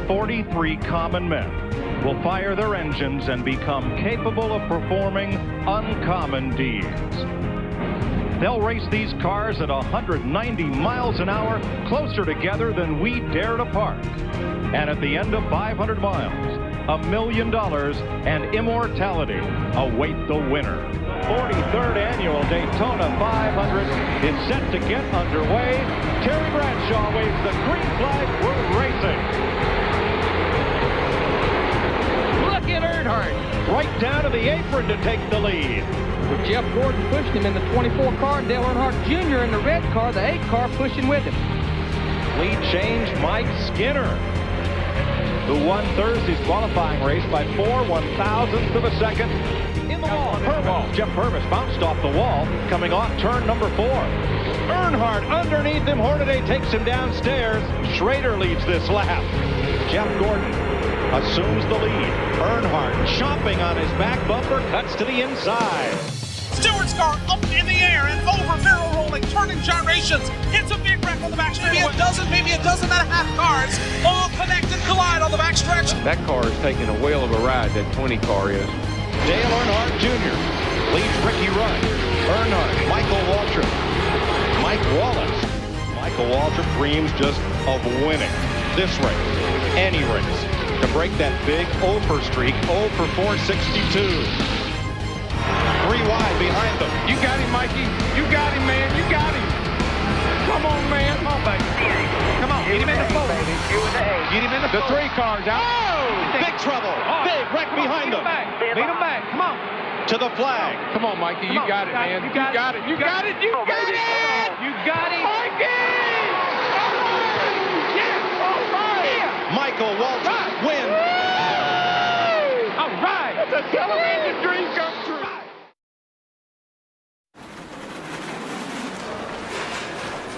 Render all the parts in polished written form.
43 common men will fire their engines and become capable of performing uncommon deeds. They'll race these cars at 190 miles an hour, closer together than we dare to park. And at the end of 500 miles, $1 million and immortality await the winner. 43rd annual Daytona 500 is set to get underway. Terry Bradshaw waves the green flag. We're racing. Look at Earnhardt, right down to the apron to take the lead. With Jeff Gordon pushing him in the 24 car, Dale Earnhardt Jr. in the red car, the 8 car pushing with him. Lead change, Mike Skinner, who won Thursday's qualifying race by 4/1000ths of a second. In the wall, Jeff Purvis bounced off the wall, coming off turn number 4. Earnhardt underneath him, Hornaday takes him downstairs. Schrader leads this lap. Jeff Gordon assumes the lead. Earnhardt chomping on his back bumper, cuts to the inside. Stewart's car up in the air and over, barrel rolling, turning gyrations. It's a big wreck on the back stretch. Maybe a dozen and a half cars all connect and collide on the back stretch. That car is taking a whale of a ride, that 20 car is. Dale Earnhardt Jr. leads Ricky Rudd. Earnhardt, Michael Waltrip, Mike Wallace. Michael Waltrip dreams just of winning this race, any race, to break that big 0 for streak, 0 for 462. 3 wide behind them. You got him, Mikey. You got him, man. You got him. Come on, man. Come on, baby. Come on. Get him in the 4. Get him in the 3 cars out. Oh! Big trouble. Big wreck behind them. Beat him back. Come on. To the flag. Come on, Mikey. You got it, man. You got it. You got it. You got it. You got it. Mikey! Yes! All right! Michael Waltrip wins. All right! That's a television dream come true.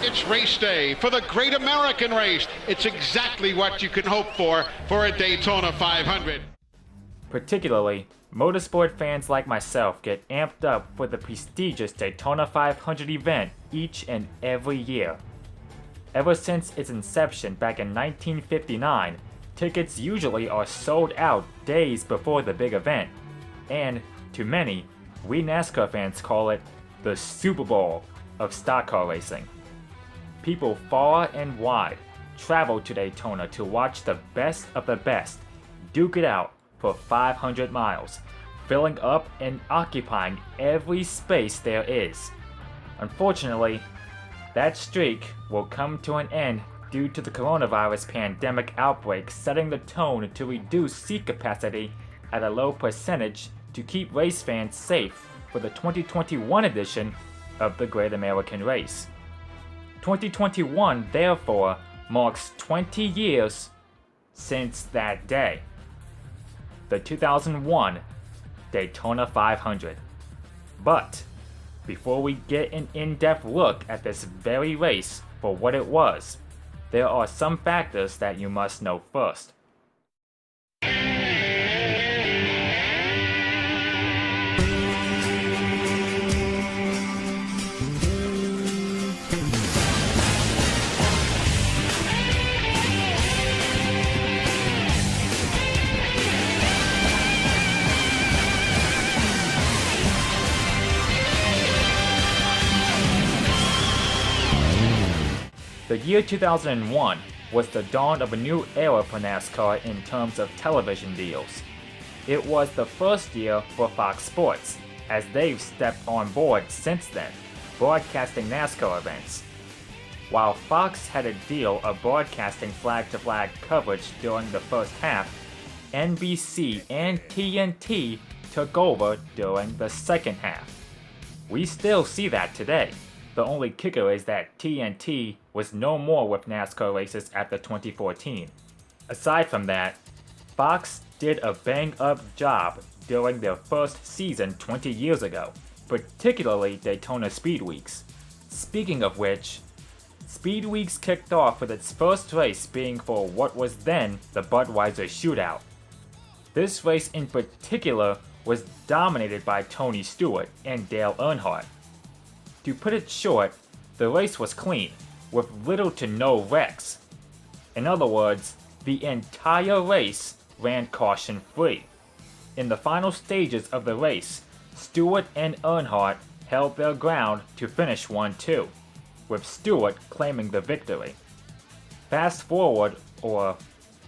It's race day for the Great American Race. It's exactly what you can hope for a Daytona 500. Particularly, motorsport fans like myself get amped up for the prestigious Daytona 500 event each and every year. Ever since its inception back in 1959, tickets usually are sold out days before the big event, and to many, we NASCAR fans call it the Super Bowl of stock car racing. People far and wide travel to Daytona to watch the best of the best duke it out for 500 miles, filling up and occupying every space there is. Unfortunately, that streak will come to an end due to the coronavirus pandemic outbreak setting the tone to reduce seat capacity at a low percentage to keep race fans safe for the 2021 edition of the Great American Race. 2021, therefore, marks 20 years since that day. The 2001 Daytona 500. But before we get an in-depth look at this very race for what it was, there are some factors that you must know first. The year 2001 was the dawn of a new era for NASCAR in terms of television deals. It was the first year for Fox Sports, as they've stepped on board since then, broadcasting NASCAR events. While Fox had a deal of broadcasting flag-to-flag coverage during the first half, NBC and TNT took over during the second half. We still see that today. The only kicker is that TNT was no more with NASCAR races after 2014. Aside from that, Fox did a bang-up job during their first season 20 years ago, particularly Daytona Speedweeks. Speaking of which, Speedweeks kicked off with its first race being for what was then the Budweiser Shootout. This race in particular was dominated by Tony Stewart and Dale Earnhardt. To put it short, the race was clean. with little to no wrecks. In other words, the entire race ran caution-free. In the final stages of the race, Stewart and Earnhardt held their ground to finish 1-2, with Stewart claiming the victory. Fast forward, or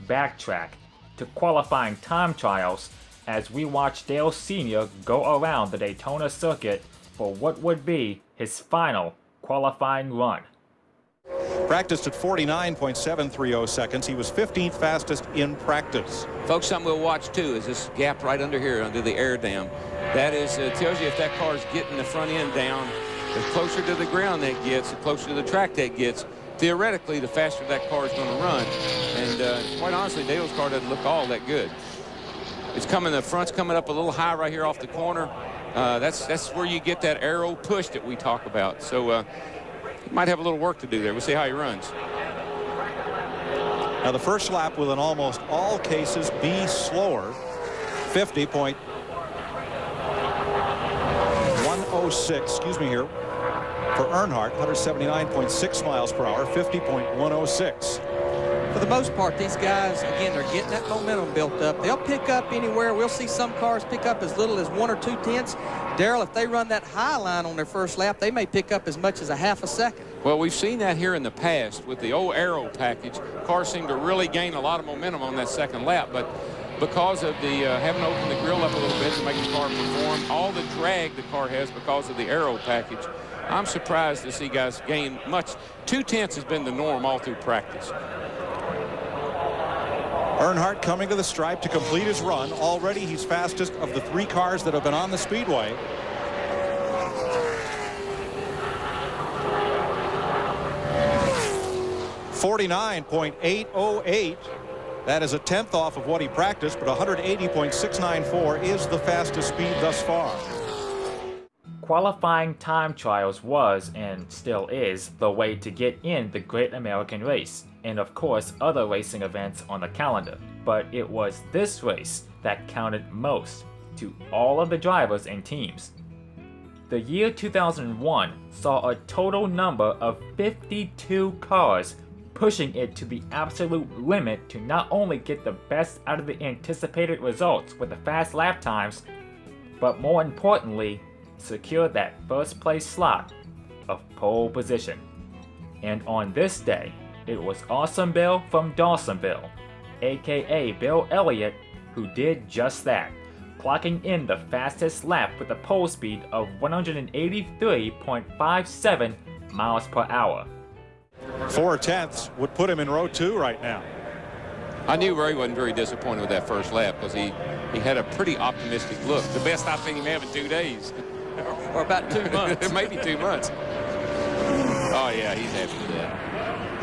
backtrack, to qualifying time trials as we watch Dale Sr. go around the Daytona circuit for what would be his final qualifying run. Practiced at 49.730 seconds. He was 15th fastest in practice. Folks, something we'll watch too is this gap right under here, under the air dam. That is tells you if that car is getting the front end down, the closer to the ground that gets, the closer to the track that gets, theoretically, the faster that car is going to run. And quite honestly, Dale's car doesn't look all that good. It's coming, the front's coming up a little high right here off the corner. That's where you get that aero push that we talk about. So he might have a little work to do there. We'll see how he runs. Now the first lap will in almost all cases be slower. 50.106, excuse me here, for Earnhardt, 179.6 miles per hour, 50.106. For the most part, these guys, again, they're getting that momentum built up. They'll pick up anywhere. We'll see some cars pick up as little as 1 or 2 tenths. Darrell, if they run that high line on their first lap, they may pick up as much as a half a second. Well, we've seen that here in the past with the old aero package. Cars seem to really gain a lot of momentum on that second lap, but because of the having to open the grill up a little bit to make the car perform, all the drag the car has because of the aero package, I'm surprised to see guys gain much. 2 tenths has been the norm all through practice. Earnhardt coming to the stripe to complete his run. Already he's fastest of the 3 cars that have been on the speedway. .808. That is a tenth off of what he practiced, but 180.694 is the fastest speed thus far. Qualifying time trials was, and still is, the way to get in the Great American Race, and of course other racing events on the calendar. But it was this race that counted most to all of the drivers and teams. The year 2001 saw a total number of 52 cars pushing it to the absolute limit to not only get the best out of the anticipated results with the fast lap times, but more importantly, secure that first place slot of pole position. And on this day, it was Awesome Bill from Dawsonville, aka Bill Elliott, who did just that, clocking in the fastest lap with a pole speed of 183.57 miles per hour. 4 tenths would put him in row 2 right now. I knew Ray wasn't very disappointed with that first lap because he had a pretty optimistic look. The best I've seen him have in 2 days. Or about 2 months. Maybe 2 months. Oh, yeah, he's happy with that.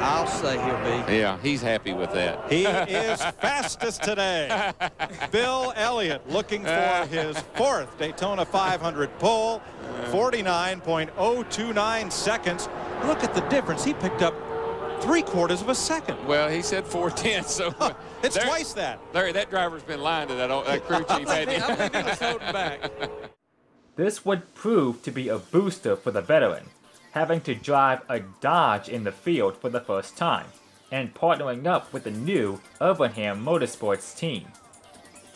I'll say he'll be. Yeah, he's happy with that. He is fastest today. Bill Elliott looking for his 4th Daytona 500 pole, 49.029 seconds. Look at the difference. He picked up 3/4 of a second. Well, he said 4 tenths, so it's twice that. Larry, that driver's been lying to that crew chief. I believe he was holding back. This would prove to be a booster for the veteran, having to drive a Dodge in the field for the first time, and partnering up with the new Irvingham Motorsports team.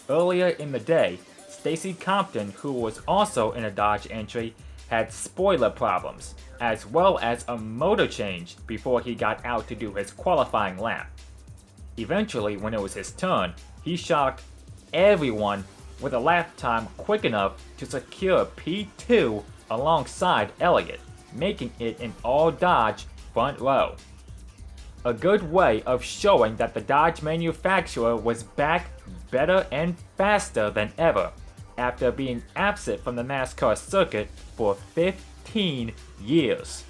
Earlier in the day, Stacy Compton, who was also in a Dodge entry, had spoiler problems, as well as a motor change before he got out to do his qualifying lap. Eventually, when it was his turn, he shocked everyone with a lap time quick enough to secure P2 alongside Elliott, making it an all-Dodge front row. A good way of showing that the Dodge manufacturer was back better and faster than ever after being absent from the NASCAR circuit for 15 years.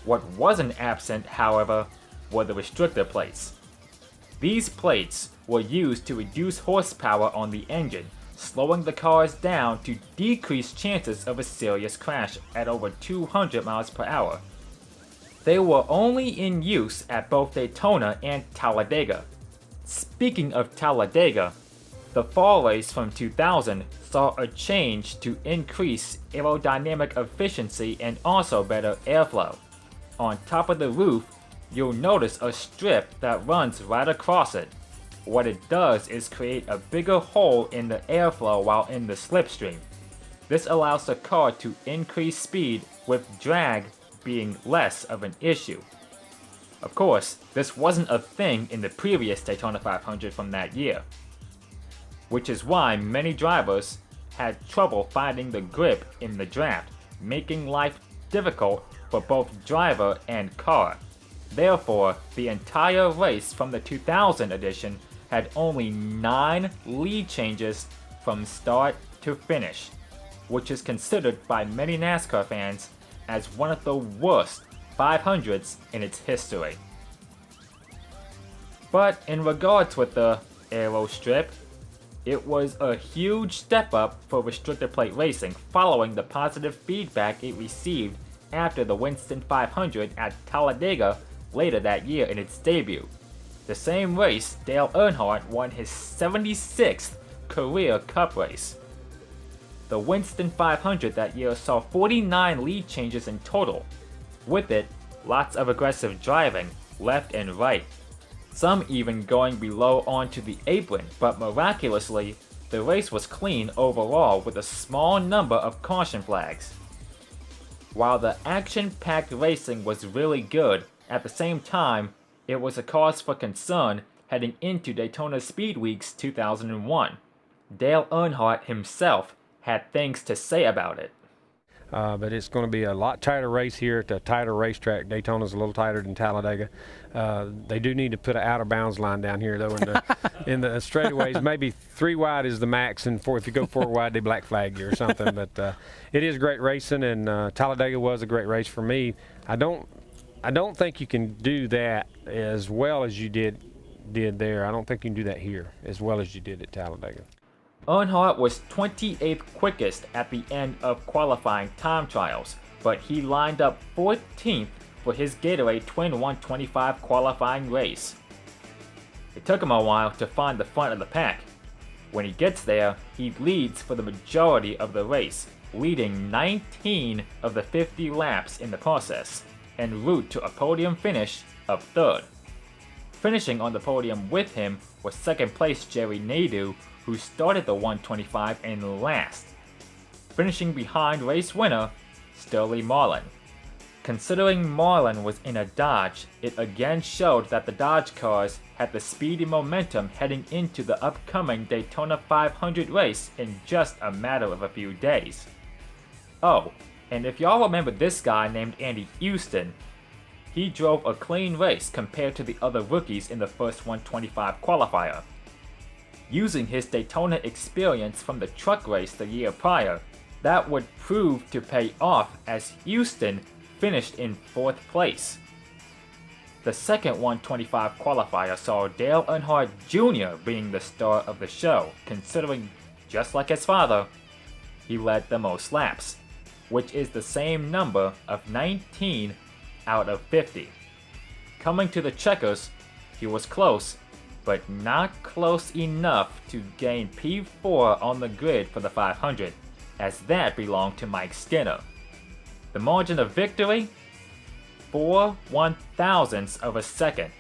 What wasn't absent, however, were the restrictor plates. These plates were used to reduce horsepower on the engine, slowing the cars down to decrease chances of a serious crash at over 200 miles per hour. They were only in use at both Daytona and Talladega. Speaking of Talladega, the fall race from 2000 saw a change to increase aerodynamic efficiency and also better airflow. on top of the roof, you'll notice a strip that runs right across it. What it does is create a bigger hole in the airflow while in the slipstream. This allows the car to increase speed with drag being less of an issue. Of course, this wasn't a thing in the previous Daytona 500 from that year, which is why many drivers had trouble finding the grip in the draft, making life difficult for both driver and car. Therefore, the entire race from the 2000 edition had only 9 lead changes from start to finish, which is considered by many NASCAR fans as one of the worst 500s in its history. But in regards with the aero strip, it was a huge step up for restrictor plate racing following the positive feedback it received after the Winston 500 at Talladega later that year in its debut. The same race, Dale Earnhardt won his 76th career Cup race. The Winston 500 that year saw 49 lead changes in total. With it, lots of aggressive driving, left and right. Some even going below onto the apron, but miraculously, the race was clean overall with a small number of caution flags. While the action-packed racing was really good, at the same time, it was a cause for concern heading into Daytona Speedweeks 2001. Dale Earnhardt himself had things to say about it. But it's going to be a lot tighter race here at a tighter racetrack. Daytona's a little tighter than Talladega. They do need to put an out of bounds line down here though in the straightaways. Maybe 3 wide is the max, and if you go 4 wide, they black flag you or something. But it is great racing, and Talladega was a great race for me. I don't think you can do that as well as you did there. I don't think you can do that here as well as you did at Talladega. Earnhardt was 28th quickest at the end of qualifying time trials, but he lined up 14th for his Gatorade Twin 125 qualifying race. It took him a while to find the front of the pack. When he gets there, he leads for the majority of the race, leading 19 of the 50 laps in the process, en route to a podium finish of 3rd. Finishing on the podium with him was 2nd place Jerry Nadeau, who started the 125 in last, finishing behind race winner Sterling Marlin. Considering Marlin was in a Dodge, it again showed that the Dodge cars had the speed and momentum heading into the upcoming Daytona 500 race in just a matter of a few days. Oh, and if y'all remember this guy named Andy Houston, he drove a clean race compared to the other rookies in the first 125 qualifier. Using his Daytona experience from the truck race the year prior, that would prove to pay off as Houston finished in 4th place. The second 125 qualifier saw Dale Earnhardt Jr. being the star of the show, considering, just like his father, he led the most laps, which is the same number of 19 out of 50. Coming to the checkers, he was close, but not close enough to gain P4 on the grid for the 500, as that belonged to Mike Skinner. The margin of victory? 4 1/1000ths of a second.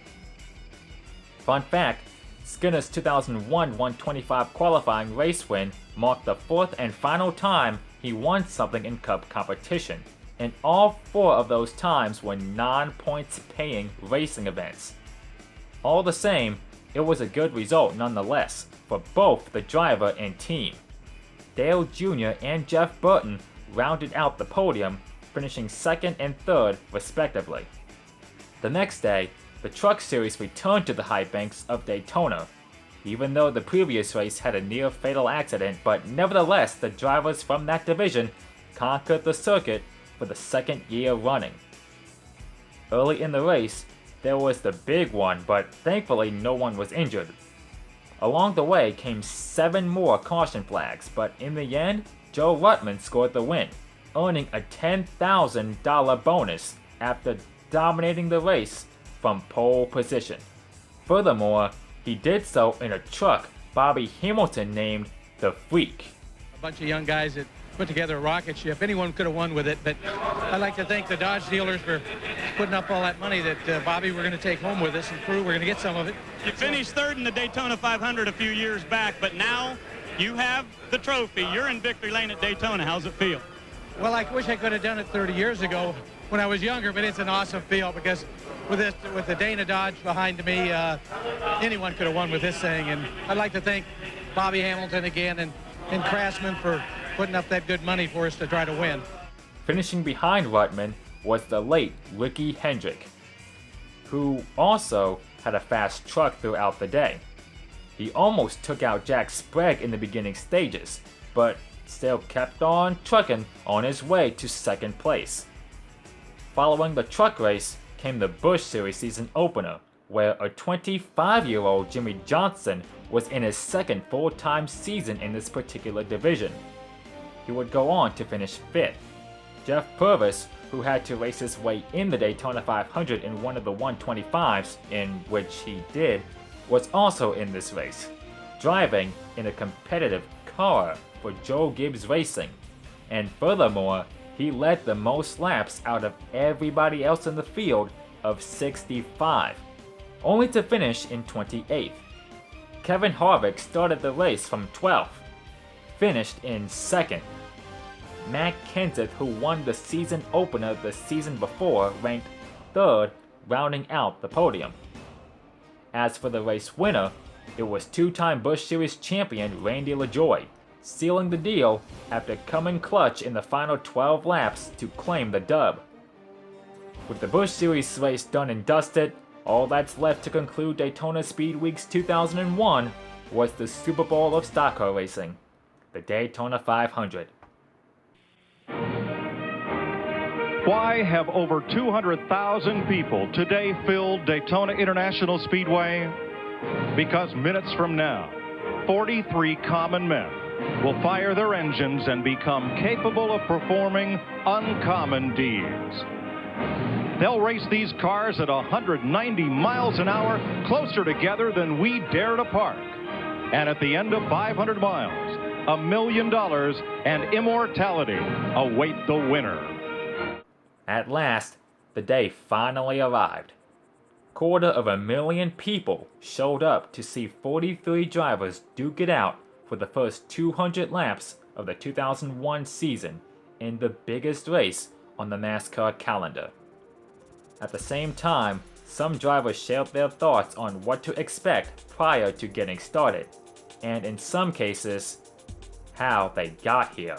Fun fact, Skinner's 2001 125 qualifying race win marked the 4th and final time he won something in Cup competition, and all 4 of those times were non-points paying racing events. All the same, it was a good result nonetheless for both the driver and team. Dale Jr. and Jeff Burton rounded out the podium, finishing 2nd and 3rd respectively. The next day, the Truck Series returned to the high banks of Daytona, even though the previous race had a near-fatal accident, but nevertheless the drivers from that division conquered the circuit for the 2nd year running. Early in the race, there was the big one, but thankfully no one was injured. Along the way came 7 more caution flags, but in the end, Joe Ruttman scored the win, earning a $10,000 bonus after dominating the race from pole position. Furthermore, he did so in a truck Bobby Hamilton named the Freak. a bunch of young guys that put together a rocket ship. Anyone could have won with it, but I'd like to thank the Dodge dealers for putting up all that money that Bobby, we're going to take home with us, and crew, we're going to get some of it. You finished third in the Daytona 500 a few years back, but now you have the trophy. You're in victory lane at Daytona. How's it feel? Well, I wish I could have done it 30 years ago when I was younger, but it's an awesome feel because with the Dana Dodge behind me, anyone could have won with this thing. And I'd like to thank Bobby Hamilton again and Craftsman for putting up that good money for us to try to win. Finishing behind Ruttman was the late Ricky Hendrick, who also had a fast truck throughout the day. He almost took out Jack Sprague in the beginning stages, but still kept on trucking on his way to second place. Following the truck race came the Busch Series season opener, where a 25-year-old Jimmy Johnson was in his second full-time season in this particular division. He would go on to finish 5th. Jeff Purvis, who had to race his way in the Daytona 500 in one of the 125s, in which he did, was also in this race, driving in a competitive car for Joe Gibbs Racing, and furthermore, he led the most laps out of everybody else in the field of 65, only to finish in 28th. Kevin Harvick started the race from 12th, finished in 2nd. Matt Kenseth, who won the season opener the season before, ranked 3rd, rounding out the podium. As for the race winner, it was two-time Busch Series champion Randy LaJoie, sealing the deal after coming clutch in the final 12 laps to claim the dub. With the Busch Series race done and dusted, all that's left to conclude Daytona Speedweeks 2001 was the Super Bowl of stock car racing, the Daytona 500. Why have over 200,000 people today filled Daytona International Speedway? Because minutes from now, 43 common men will fire their engines and become capable of performing uncommon deeds. They'll race these cars at 190 miles an hour, closer together than we dared apart. And at the end of 500 miles, $1 million and immortality await the winner. At last, the day finally arrived. 250,000 people showed up to see 43 drivers duke it out for the first 200 laps of the 2001 season in the biggest race on the NASCAR calendar. At the same time, some drivers shared their thoughts on what to expect prior to getting started, and in some cases, how they got here.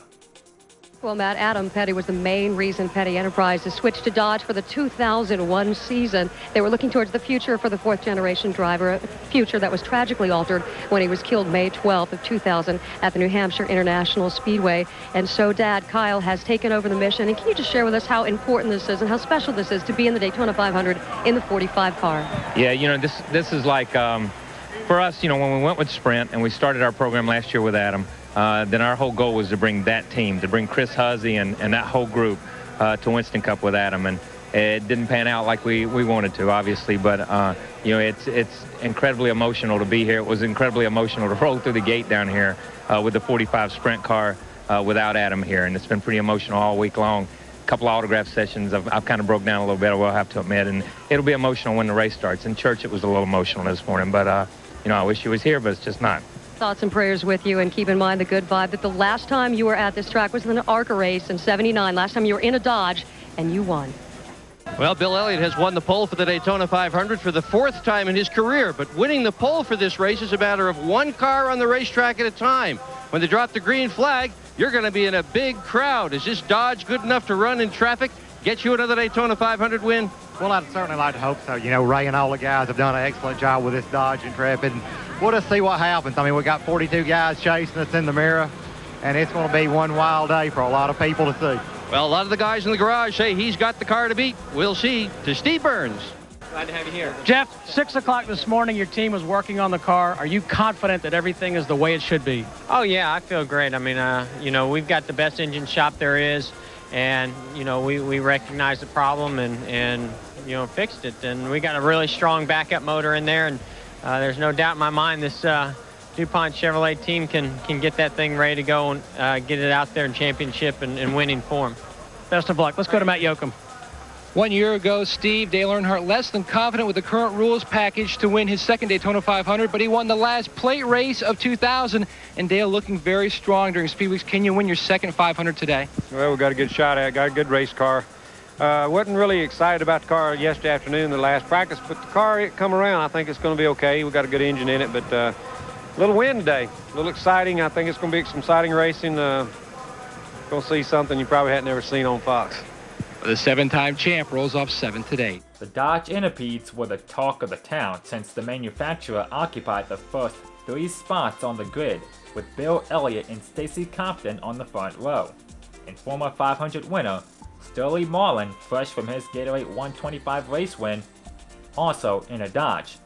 Well, Matt, Adam Petty was the main reason Petty Enterprises switched to Dodge for the 2001 season. They were looking towards the future for the fourth-generation driver, a future that was tragically altered when he was killed May 12th of 2000 at the New Hampshire International Speedway. And so Dad, Kyle, has taken over the mission. And can you just share with us how important this is and how special this is to be in the Daytona 500 in the 45 car? Yeah, you know, this is like, for us, you know, when we went with Sprint and we started our program last year with Adam, then our whole goal was to bring that team, to bring Chris Huzzy and that whole group to Winston Cup with Adam. And it didn't pan out like we wanted to, obviously, but you know, it's incredibly emotional to be here. It was incredibly emotional to roll through the gate down here with the 45 Sprint car without Adam here, and it's been pretty emotional all week long. A couple of autograph sessions, I've kind of broke down a little bit, I will have to admit, and it'll be emotional when the race starts. In church, it was a little emotional this morning, but you know, I wish he was here, but it's just not. Thoughts and prayers with you, and keep in mind the good vibe that the last time you were at this track was in an ARCA race in '79. Last time you were in a Dodge, and you won. Well, Bill Elliott has won the pole for the Daytona 500 for the 4th time in his career, but winning the pole for this race is a matter of one car on the racetrack at a time. When they drop the green flag, you're going to be in a big crowd. Is this Dodge good enough to run in traffic, get you another Daytona 500 win? Well, I'd certainly like to hope so. You know, Ray and all the guys have done an excellent job with this Dodge Intrepid. We'll just see what happens. I mean, we got 42 guys chasing us in the mirror, and it's going to be one wild day for a lot of people to see. Well, a lot of the guys in the garage say he's got the car to beat. We'll see. To Steve Burns. Glad to have you here. Jeff, 6 o'clock this morning, your team was working on the car. Are you confident that everything is the way it should be? Oh, yeah, I feel great. I mean, you know, we've got the best engine shop there is, and, you know, we recognized the problem and you know, fixed it. And we got a really strong backup motor in there, and there's no doubt in my mind this DuPont Chevrolet team can get that thing ready to go and get it out there in championship and winning form. Best of luck. Let's go to Matt Yoakum. 1 year ago, Steve, Dale Earnhardt less than confident with the current rules package to win his second Daytona 500, but he won the last plate race of 2000, and Dale looking very strong during Speedweeks. Can you win your second 500 today? Well, we got a good shot at it, got a good race car. Wasn't really excited about the car yesterday afternoon, the last practice, but the car, it come around. I think it's going to be okay. We got a good engine in it, but a little wind today, a little exciting. I think it's going to be some exciting racing. Going to see something you probably hadn't ever seen on Fox. The 7-time champ rolls off 7th today. The Dodge Interpedes were the talk of the town since the manufacturer occupied the first 3 spots on the grid, with Bill Elliott and Stacy Compton on the front row. And former 500 winner Sterling Marlin, fresh from his Gatorade 125 race win, also in a Dodge.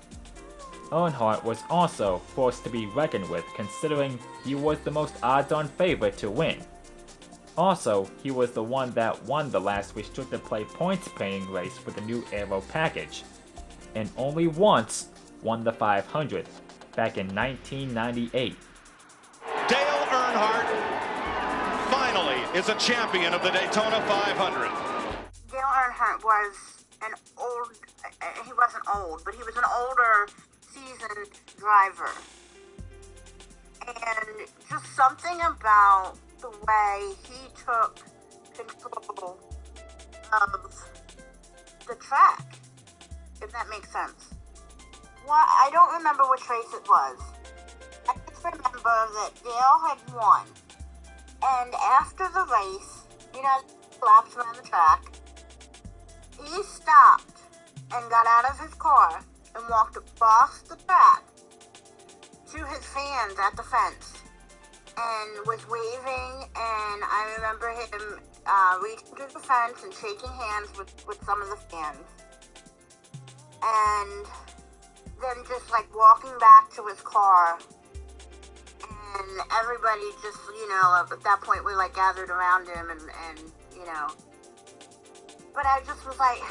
Earnhardt was also forced to be reckoned with, considering he was the most odds-on favorite to win. Also, he was the one that won the last Restrictor Plate points paying race with the new Aero package, and only once won the 500, back in 1998. Dale Earnhardt finally is a champion of the Daytona 500. Dale Earnhardt was he wasn't old, but he was an older seasoned driver. And just something about the way he took control of the track, if that makes sense. Well, I don't remember which race it was. I just remember that Dale had won. And after the race, laps around the track, he stopped and got out of his car and walked across the track to his fans at the fence and was waving, and I remember him reaching to the fence and shaking hands with some of the fans. And then just walking back to his car, and everybody just, at that point we gathered around him and but I just was like,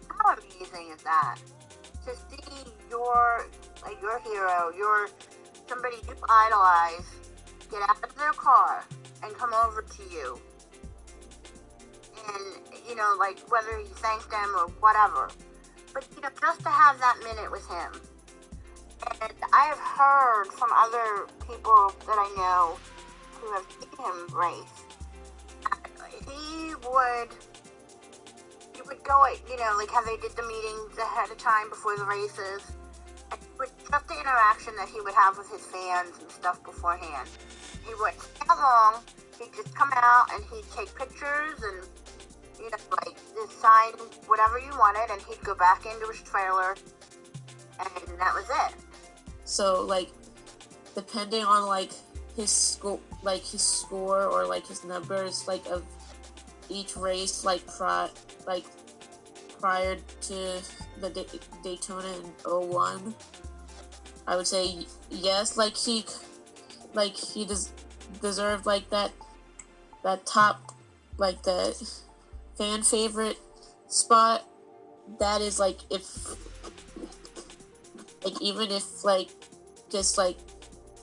how amazing is that? To see your hero, somebody you idolize, get out of their car and come over to you. And, whether you thank them or whatever. But, just to have that minute with him. And I have heard from other people that I know who have seen him race, he would go, how they did the meetings ahead of time before the races. And just the interaction that he would have with his fans and stuff beforehand. He wouldn't stay long. He'd just come out and he'd take pictures and, just sign whatever you wanted, and he'd go back into his trailer, and that was it. So, depending on, his score, or, his numbers, of each race, prior to the Daytona in 01, I would say yes, he deserved, that top, the fan favorite spot. That is, if, even if, just,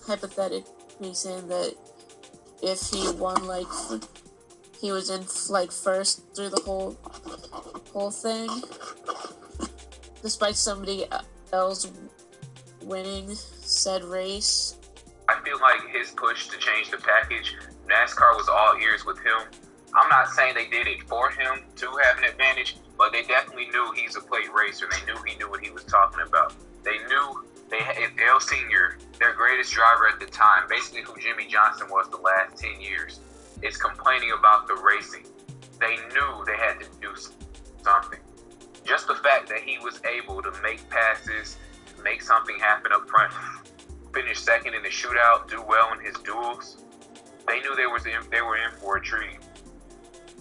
hypothetically saying that if he won, he was in, first through the whole thing, despite somebody else winning said race. I feel like his push to change the package, NASCAR was all ears with him. I'm not saying they did it for him to have an advantage, but they definitely knew he's a plate racer. They knew he knew what he was talking about. They knew if Dale Sr., their greatest driver at the time, basically who Jimmy Johnson was the last 10 years, is complaining about the racing. They knew they had to do something. Just the fact that he was able to make passes, make something happen up front, finish second in the shootout, do well in his duels, they knew they were in for a treat.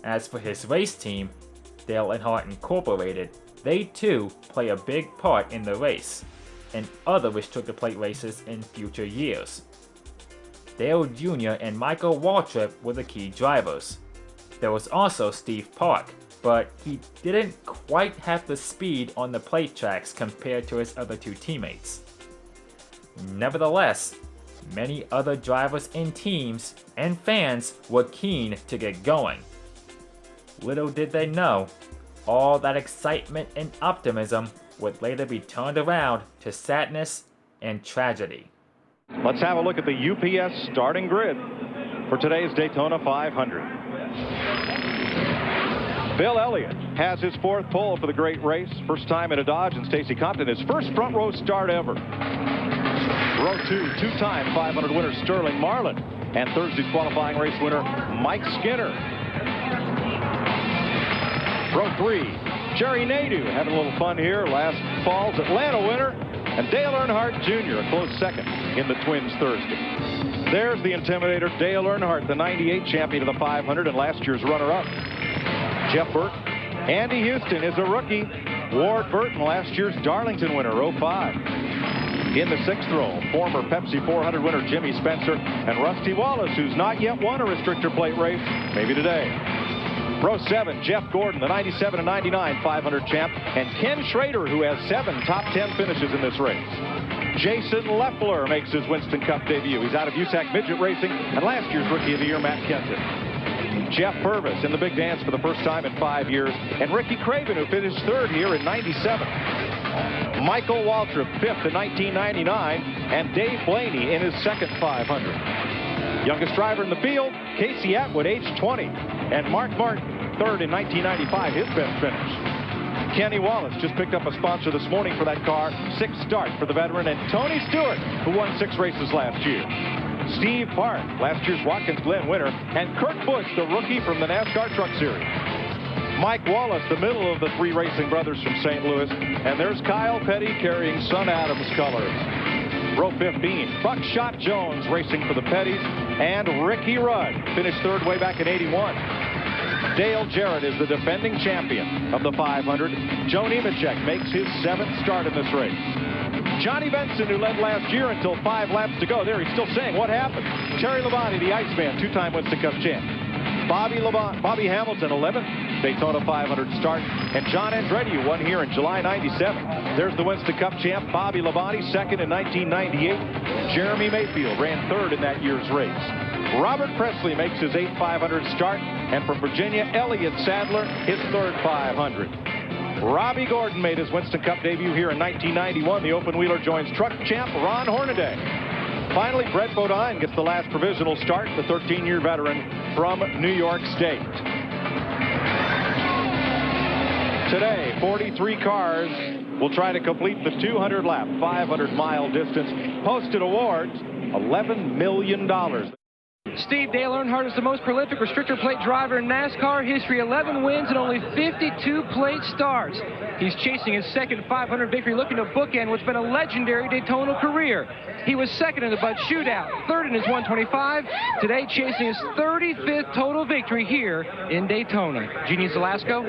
As for his race team, Dale Earnhardt Incorporated, they too play a big part in the race and other Restrictor Plate races in future years. Dale Jr. and Michael Waltrip were the key drivers. There was also Steve Park, but he didn't quite have the speed on the plate tracks compared to his other two teammates. Nevertheless, Many other drivers and teams and fans were keen to get going. Little did they know, all that excitement and optimism would later be turned around to sadness and tragedy. Let's have a look at the UPS starting grid for today's Daytona 500. Bill Elliott has his 4th pole for the great race. First time in a Dodge, and Stacy Compton, his first front row start ever. Row 2, two-time 500 winner Sterling Marlin, and Thursday's qualifying race winner Mike Skinner. Row 3, Jerry Nadeau having a little fun here. Last fall's Atlanta winner, and Dale Earnhardt Jr. a close second in the Twins Thursday. There's the Intimidator, Dale Earnhardt, the 98 champion of the 500 and last year's runner-up. Jeff Burton. Andy Houston is a rookie. Ward Burton, last year's Darlington winner, row 5. In the 6th row, former Pepsi 400 winner Jimmy Spencer and Rusty Wallace, who's not yet won a restrictor plate race, maybe today. Row 7, Jeff Gordon, the 97 and 99 500 champ, and Ken Schrader, who has 7 top 10 finishes in this race. Jason Leffler makes his Winston Cup debut. He's out of USAC Midget Racing, and last year's Rookie of the Year, Matt Kenton. Jeff Purvis in the big dance for the first time in 5 years, and Ricky Craven, who finished 3rd here in 97. Michael Waltrip, 5th in 1999, and Dave Blaney in his 2nd 500. Youngest driver in the field, Casey Atwood, age 20, and Mark Martin, 3rd in 1995, his best finish. Kenny Wallace just picked up a sponsor this morning for that car, 6th start for the veteran, and Tony Stewart, who won 6 races last year. Steve Park, last year's Watkins Glen winner, and Kurt Busch, the rookie from the NASCAR Truck Series. Mike Wallace, the middle of the 3 racing brothers from St. Louis, and there's Kyle Petty carrying Son Adams colors. Row 15, Buckshot Jones racing for the Petties, and Ricky Rudd finished 3rd way back in 81. Dale Jarrett is the defending champion of the 500. Joe Nemechek makes his 7th start in this race. Johnny Benson, who led last year until 5 laps to go. There he's still saying, what happened? Terry Labonte, the Iceman, 2-time Winston Cup champ. Bobby Hamilton, 11th Daytona 500 start. And John Andretti, who won here in July 97. There's the Winston Cup champ, Bobby Labonte, 2nd in 1998. Jeremy Mayfield ran 3rd in that year's race. Robert Presley makes his 8th 500 start. And from Virginia, Elliott Sadler, his 3rd 500. Robbie Gordon made his Winston Cup debut here in 1991. The open wheeler joins truck champ Ron Hornaday. Finally, Brett Bodine gets the last provisional start, the 13-year veteran from New York State. Today, 43 cars will try to complete the 200-lap, 500-mile distance. Posted awards, $11 million. Steve, Dale Earnhardt is the most prolific restrictor plate driver in NASCAR history. 11 wins and only 52 plate starts. He's chasing his 2nd 500 victory, looking to bookend what's been a legendary Daytona career. He was 2nd in the Bud Shootout, 3rd in his 125. Today, chasing his 35th total victory here in Daytona. Jeannie Zelasco.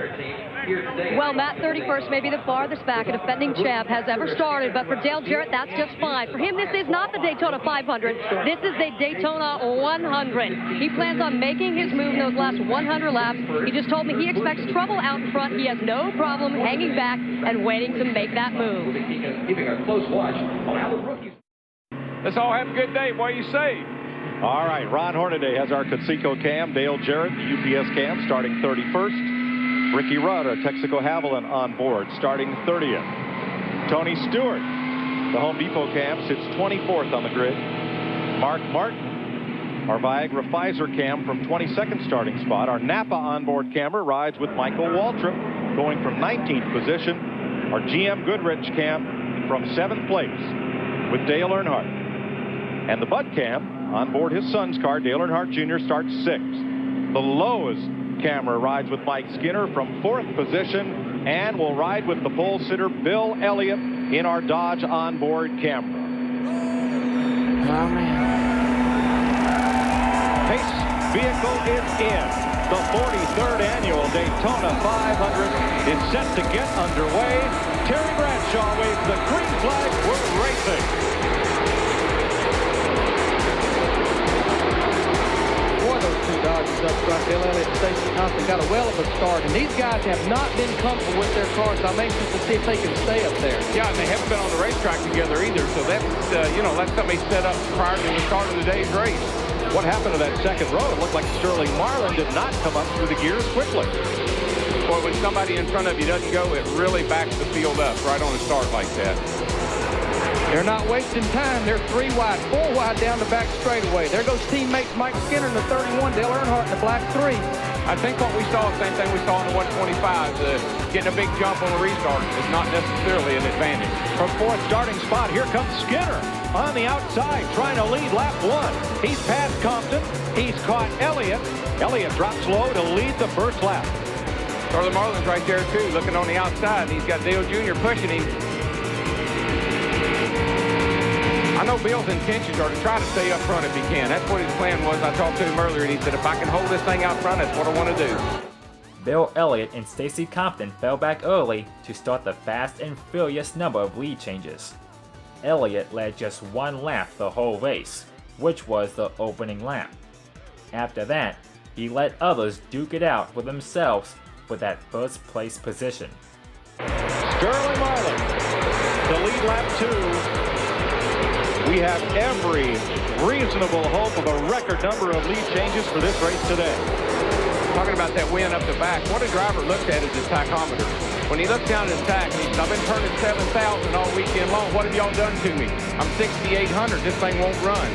Well, Matt, 31st may be the farthest back a defending champ has ever started, but for Dale Jarrett, that's just fine. For him, this is not the Daytona 500. This is the Daytona 100. He plans on making his move in those last 100 laps. He just told me he expects trouble out in front. He has no problem hanging back and waiting to make that move. Keeping a close watch on how the rookies. Let's all have a good day. What do you say? All right, Ron Hornaday has our Conseco cam. Dale Jarrett, the UPS cam, starting 31st. Ricky Rudd, our Texaco Haviland on board, starting 30th. Tony Stewart, the Home Depot cam, sits 24th on the grid. Mark Martin, our Viagra Pfizer cam, from 22nd starting spot. Our Napa onboard camera rides with Michael Waltrip, going from 19th position. Our GM Goodrich cam from 7th place with Dale Earnhardt. And the Bud cam on board his son's car, Dale Earnhardt Jr., starts 6th. The Lowe's camera rides with Mike Skinner from 4th position and will ride with the pole sitter Bill Elliott in our Dodge onboard camera. Oh, man. Pace vehicle is in. The 43rd annual Daytona 500 is set to get underway. Terry Bradshaw waves the green flag. We're racing. Boy, those 2 Dodges up start. Dale Earnhardt and Stacy Compton got a well of a start, and these guys have not been comfortable with their cars. I'm anxious to see if they can stay up there. Yeah, and they haven't been on the racetrack together either, so that's, that's something they set up prior to the start of the day's race. What happened to that second row? It looked like Sterling Marlin did not come up through the gears quickly. Boy, when somebody in front of you doesn't go, it really backs the field up right on a start like that. They're not wasting time. They're 3 wide, 4 wide down the back straightaway. There goes teammates Mike Skinner in the 31, Dale Earnhardt in the black 3. I think what we saw, same thing we saw in the 125, getting a big jump on the restart is not necessarily an advantage. From fourth starting spot, here comes Skinner on the outside, trying to lead lap 1. He's past Compton. He's caught Elliott. Elliott drops low to lead the first lap. Sterling Marlin's right there, too, looking on the outside. He's got Dale Jr. pushing him. I know Bill's intentions are to try to stay up front if he can. That's what his plan was. I talked to him earlier, and he said, if I can hold this thing out front, that's what I want to do. Bill Elliott and Stacy Compton fell back early to start the fast and furious number of lead changes. Elliott led just 1 lap the whole race, which was the opening lap. After that, he let others duke it out with themselves for that first place position. Sterling Marlin to lead lap 2. We have every reasonable hope of a record number of lead changes for this race today. Talking about that win up the back, what a driver looks at is his tachometer. When he looks down at his tach, he says, I've been turning 7,000 all weekend long. What have y'all done to me? I'm 6,800. This thing won't run.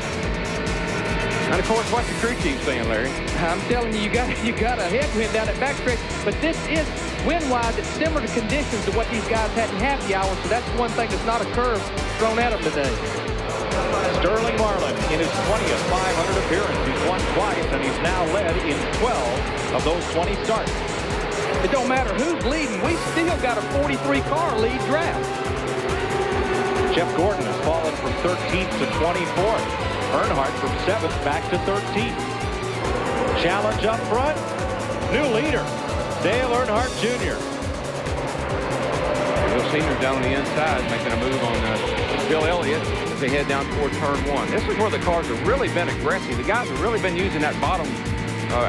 And of course, what's the crew chief saying, Larry? I'm telling you, you got a headwind down that backstretch, but this is wind-wise. It's similar to conditions to what these guys had in happy hour, so that's one thing that's not a curve thrown at them today. Sterling Marlin in his 20th 500 appearance. He's won twice, and he's now led in 12 of those 20 starts. It don't matter who's leading. We still got a 43-car lead draft. Jeff Gordon has fallen from 13th to 24th. Earnhardt from 7th back to 13th. Challenge up front. New leader, Dale Earnhardt Jr. Bill Senior's down on the inside, making a move on Bill Elliott as they head down toward turn 1. This is where the cars have really been aggressive. The guys have really been using that bottom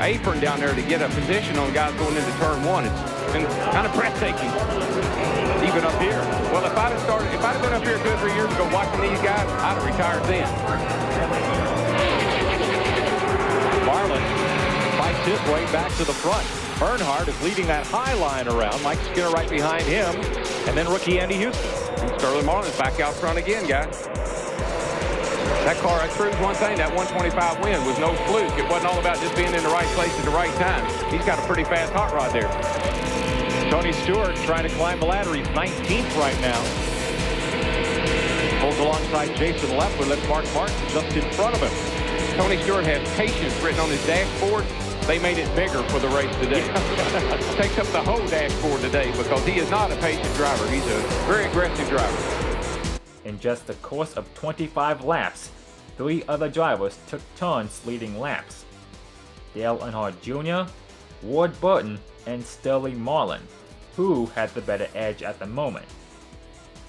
apron down there to get a position on guys going into turn 1. It's been kind of breathtaking. Even up here. Well, if I'd have been up here 2 or 3 years ago watching these guys, I'd have retired then. Marlin fights his way back to the front. Earnhardt is leading that high line around. Mike Skinner right behind him. And then rookie Andy Houston. And Sterling Marlin's back out front again, guys. That car, that proves one thing. That 125 win was no fluke. It wasn't all about just being in the right place at the right time. He's got a pretty fast hot rod there. Tony Stewart trying to climb the ladder. He's 19th right now. Pulls alongside Jason Leffler. That's Mark Martin just in front of him. Tony Stewart has patience written on his dashboard. They made it bigger for the race today. Takes up the whole dashboard today because he is not a patient driver. He's a very aggressive driver. In just the course of 25 laps, 3 other drivers took turns leading laps. Dale Earnhardt Jr., Ward Burton, and Sterling Marlin, who had the better edge at the moment.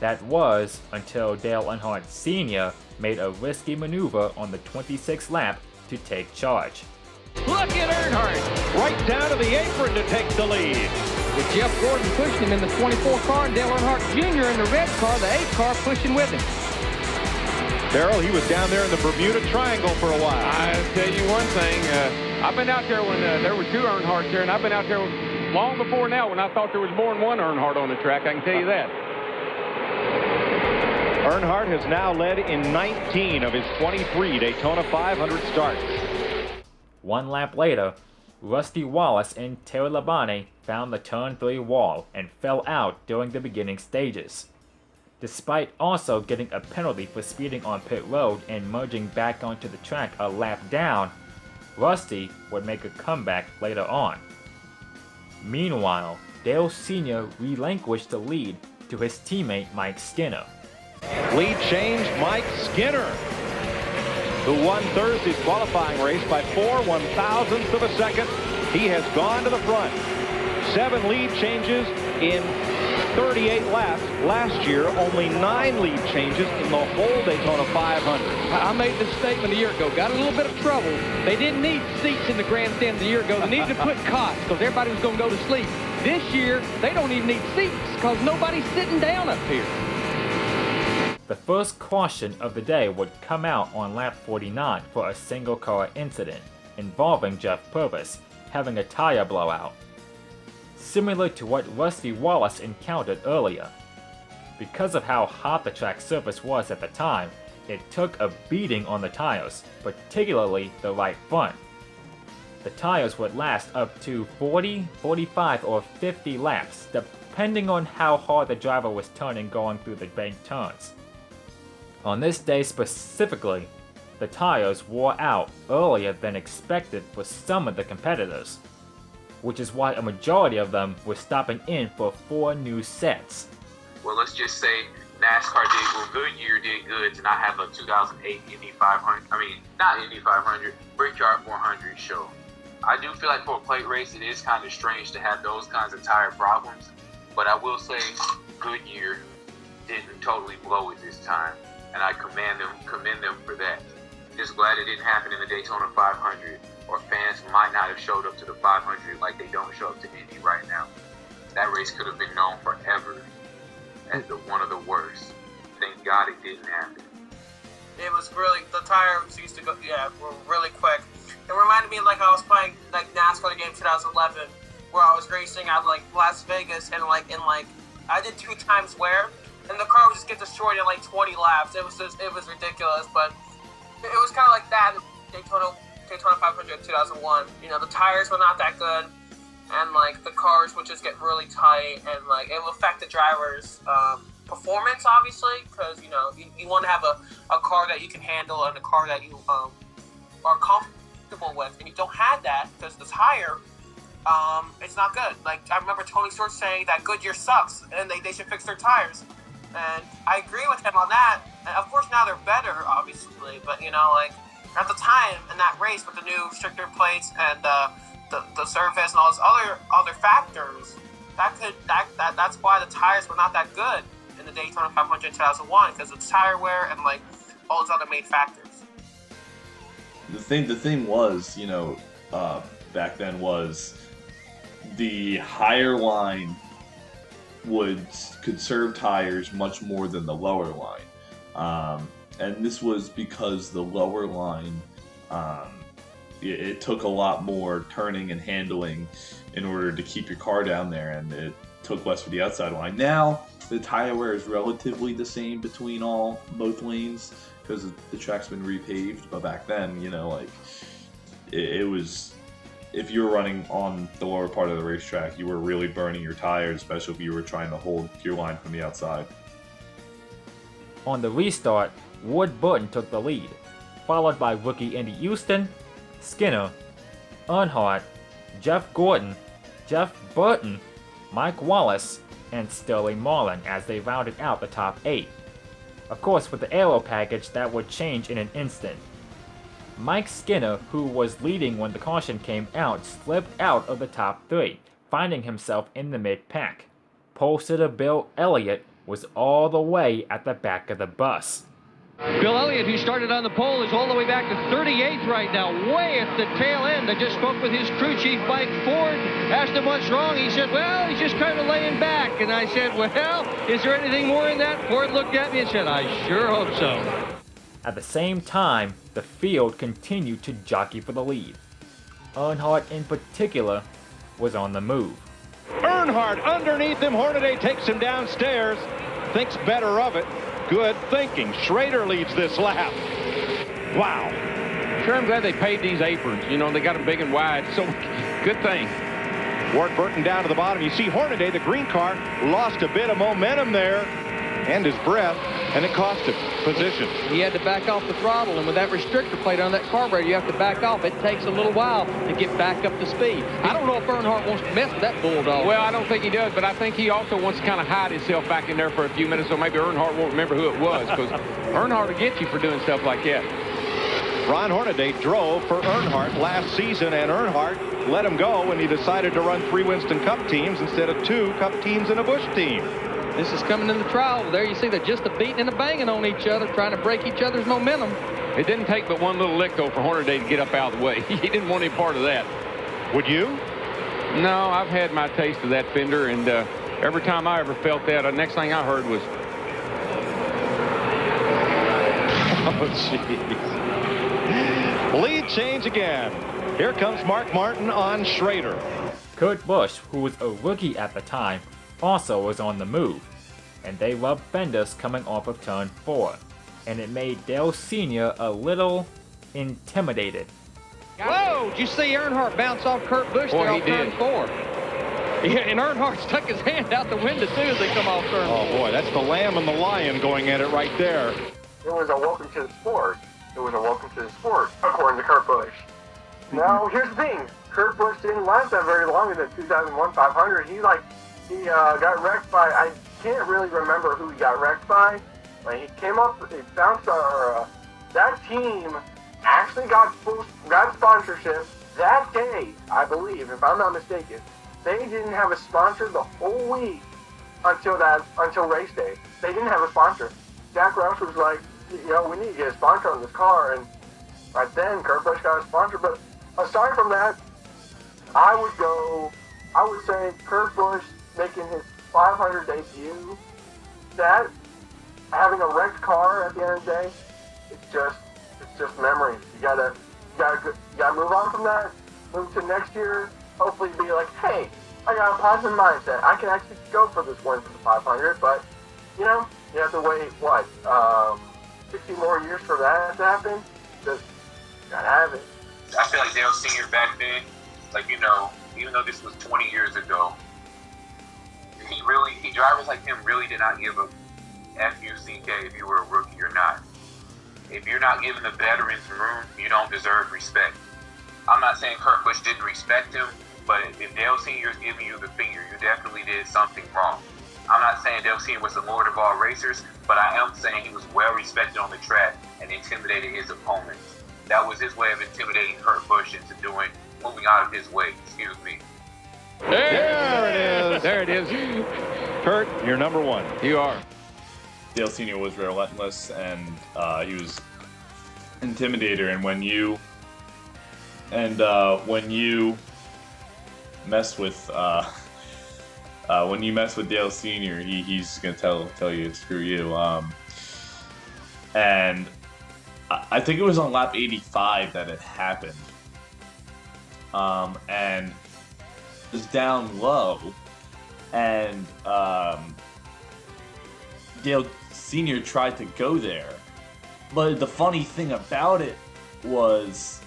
That was until Dale Earnhardt Sr. made a risky maneuver on the 26th lap to take charge. Look at Earnhardt! Right down to the apron to take the lead. With Jeff Gordon pushing him in the 24 car and Dale Earnhardt Jr. in the red car, the 8 car pushing with him. Darrell, he was down there in the Bermuda Triangle for a while. I'll tell you one thing. I've been out there when there were 2 Earnhardts there, and I've been out there long before now when I thought there was more than 1 Earnhardt on the track. I can tell you that. Earnhardt has now led in 19 of his 23 Daytona 500 starts. 1 lap later, Rusty Wallace and Terry Labonte found the turn 3 wall and fell out during the beginning stages. Despite also getting a penalty for speeding on pit road and merging back onto the track a lap down, Rusty would make a comeback later on. Meanwhile, Dale Sr. relinquished the lead to his teammate Mike Skinner. Lead change, Mike Skinner, who won Thursday's qualifying race by 4 1/1000ths of a second. He has gone to the front. 7 lead changes in 38 laps. Last year, only 9 lead changes in the whole Daytona 500. I made this statement a year ago. Got a little bit of trouble. They didn't need seats in the grandstand a year ago. They needed to put cots because everybody was going to go to sleep. This year, they don't even need seats because nobody's sitting down up here. The first caution of the day would come out on lap 49 for a single car incident involving Jeff Purvis having a tire blowout, similar to what Rusty Wallace encountered earlier. Because of how hot the track surface was at the time, it took a beating on the tires, particularly the right front. The tires would last up to 40, 45, or 50 laps, depending on how hard the driver was turning going through the banked turns. On this day specifically, the tires wore out earlier than expected for some of the competitors, which is why a majority of them were stopping in for 4 new sets. Well, let's just say NASCAR Goodyear did good to not have a 2008 Indy 500, not Indy 500, Brickyard 400 show. I do feel like for a plate race, it is kind of strange to have those kinds of tire problems, but I will say Goodyear didn't totally blow it this time, and I commend them for that. Just glad it didn't happen in the Daytona 500, or fans might not have showed up to the 500 like they don't show up to Indy right now. That race could have been known forever as one of the worst. Thank God it didn't happen. It was really, the tires used to go, were really quick. It reminded me of like I was playing like NASCAR game 2011, where I was racing out like Las Vegas, and I did 2 times wear, and the car would just get destroyed in like 20 laps. It was ridiculous, but it was kind of like that in Daytona 500 2001. You know, the tires were not that good, and like the cars would just get really tight, and like it will affect the driver's performance, obviously, because you know you want to have a car that you can handle and a car that you are comfortable with, and you don't have that because the tire, it's not good. Like I remember Tony Stewart saying that Goodyear sucks and they should fix their tires, and I agree with him on that. And of course now they're better, obviously, but you know, like at the time in that race with the new restrictor plates and the surface and all those other factors, that's why the tires were not that good in the Daytona 500 2001, because of tire wear and like all those other main factors. The thing was, you know, back then was the higher line would conserve tires much more than the lower line, and this was because the lower line, it took a lot more turning and handling in order to keep your car down there, and it took less for the outside line. Now the tire wear is relatively the same between both lanes because the track's been repaved, but back then, you know, like it was, if you were running on the lower part of the racetrack, you were really burning your tires, especially if you were trying to hold your line from the outside. On the restart, Ward Burton took the lead, followed by rookie Andy Houston, Skinner, Earnhardt, Jeff Gordon, Jeff Burton, Mike Wallace, and Sterling Marlin as they rounded out the top 8. Of course, with the aero package, that would change in an instant. Mike Skinner, who was leading when the caution came out, slipped out of the top 3, finding himself in the mid-pack. Pole sitter Bill Elliott was all the way at the back of the bus. Bill Elliott, who started on the pole, is all the way back to 38th right now, way at the tail end. I just spoke with his crew chief, Mike Ford, asked him what's wrong. He said, well, he's just kind of laying back. And I said, well, is there anything more in that? Ford looked at me and said, I sure hope so. At the same time, the field continued to jockey for the lead. Earnhardt in particular was on the move. Earnhardt underneath him. Hornaday takes him downstairs. Thinks better of it. Good thinking. Schrader leads this lap. Wow. Sure, I'm glad they paved these aprons. You know, they got them big and wide, so good thing. Ward Burton down to the bottom. You see Hornaday, the green car, lost a bit of momentum there and his breath, and it cost him position. He had to back off the throttle, and with that restrictor plate on that carburetor, you have to back off. It takes a little while to get back up to speed. I don't know if Earnhardt wants to mess with that bulldog. Well, I don't think he does, but I think he also wants to kind of hide himself back in there for a few minutes, so maybe Earnhardt won't remember who it was, because Earnhardt will get you for doing stuff like that. Ron Hornaday drove for Earnhardt last season, and Earnhardt let him go when he decided to run 3 Winston Cup teams instead of 2 Cup teams and a Busch team. This is coming in the trial. There you see they're just a beating and a banging on each other, trying to break each other's momentum. It didn't take but one little lick, though, for Hornaday to get up out of the way. He didn't want any part of that. Would you? No, I've had my taste of that fender, and every time I ever felt that, the next thing I heard was... Oh, jeez. Lead change again. Here comes Mark Martin on Schrader. Kurt Busch, who was a rookie at the time, also was on the move, and they loved fenders coming off of turn 4, and it made Dale Sr. a little intimidated. Whoa! Did you see Earnhardt bounce off Kurt Busch there off turn 4? Yeah, and Earnhardt stuck his hand out the window too as they come off turn 4. Oh boy, that's the lamb and the lion going at it right there. It was a welcome to the sport. It was a welcome to the sport, according to Kurt Busch. Now, here's the thing. Kurt Busch didn't last that very long in the 2001 500. He got wrecked by, I can't really remember who he got wrecked by. He came up, he bounced, that team actually got sponsorship that day, I believe, if I'm not mistaken. They didn't have a sponsor the whole week until race day. They didn't have a sponsor. Jack Roush was like, we need to get a sponsor on this car, and right then Kurt Busch got a sponsor. But aside from that, I would say Kurt Busch making his 500 debut, that having a wrecked car at the end of the day, it's just memories. You gotta move on from that, move to next year, hopefully be like, hey, I got a positive mindset. I can actually go for this win for the 500, but you have to wait, 60 more years for that to happen? Just gotta have it. I feel like Dale Sr. back then, even though this was 20 years ago, drivers like him really did not give a F-U-C-K if you were a rookie or not. If you're not giving the veterans room, you don't deserve respect. I'm not saying Kurt Busch didn't respect him, but if Dale Sr. is giving you the finger, you definitely did something wrong. I'm not saying Dale Sr. was the lord of all racers, but I am saying he was well respected on the track and intimidated his opponents. That was his way of intimidating Kurt Busch into moving out of his way. Excuse me. There it is. There it is. Kurt, you're number 1. You are. Dale Sr. was relentless, and he was intimidator. And when you mess with Dale Sr., he's gonna tell you screw you. And I think it was on lap 85 that it happened. And it was down low, and Dale Sr. tried to go there. But the funny thing about it was,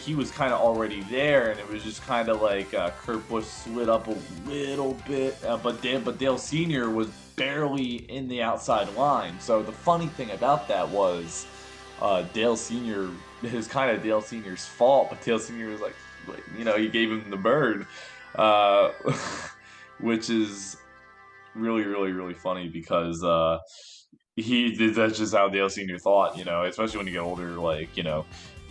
he was kind of already there, and it was just kind of like Kurt Busch slid up a little bit, but Dale Sr. was barely in the outside line. So the funny thing about that was Dale Sr., it was kind of Dale Sr.'s fault, but Dale Sr. was he gave him the bird, which is really, really, really funny because that's just how Dale Sr. thought, especially when you get older,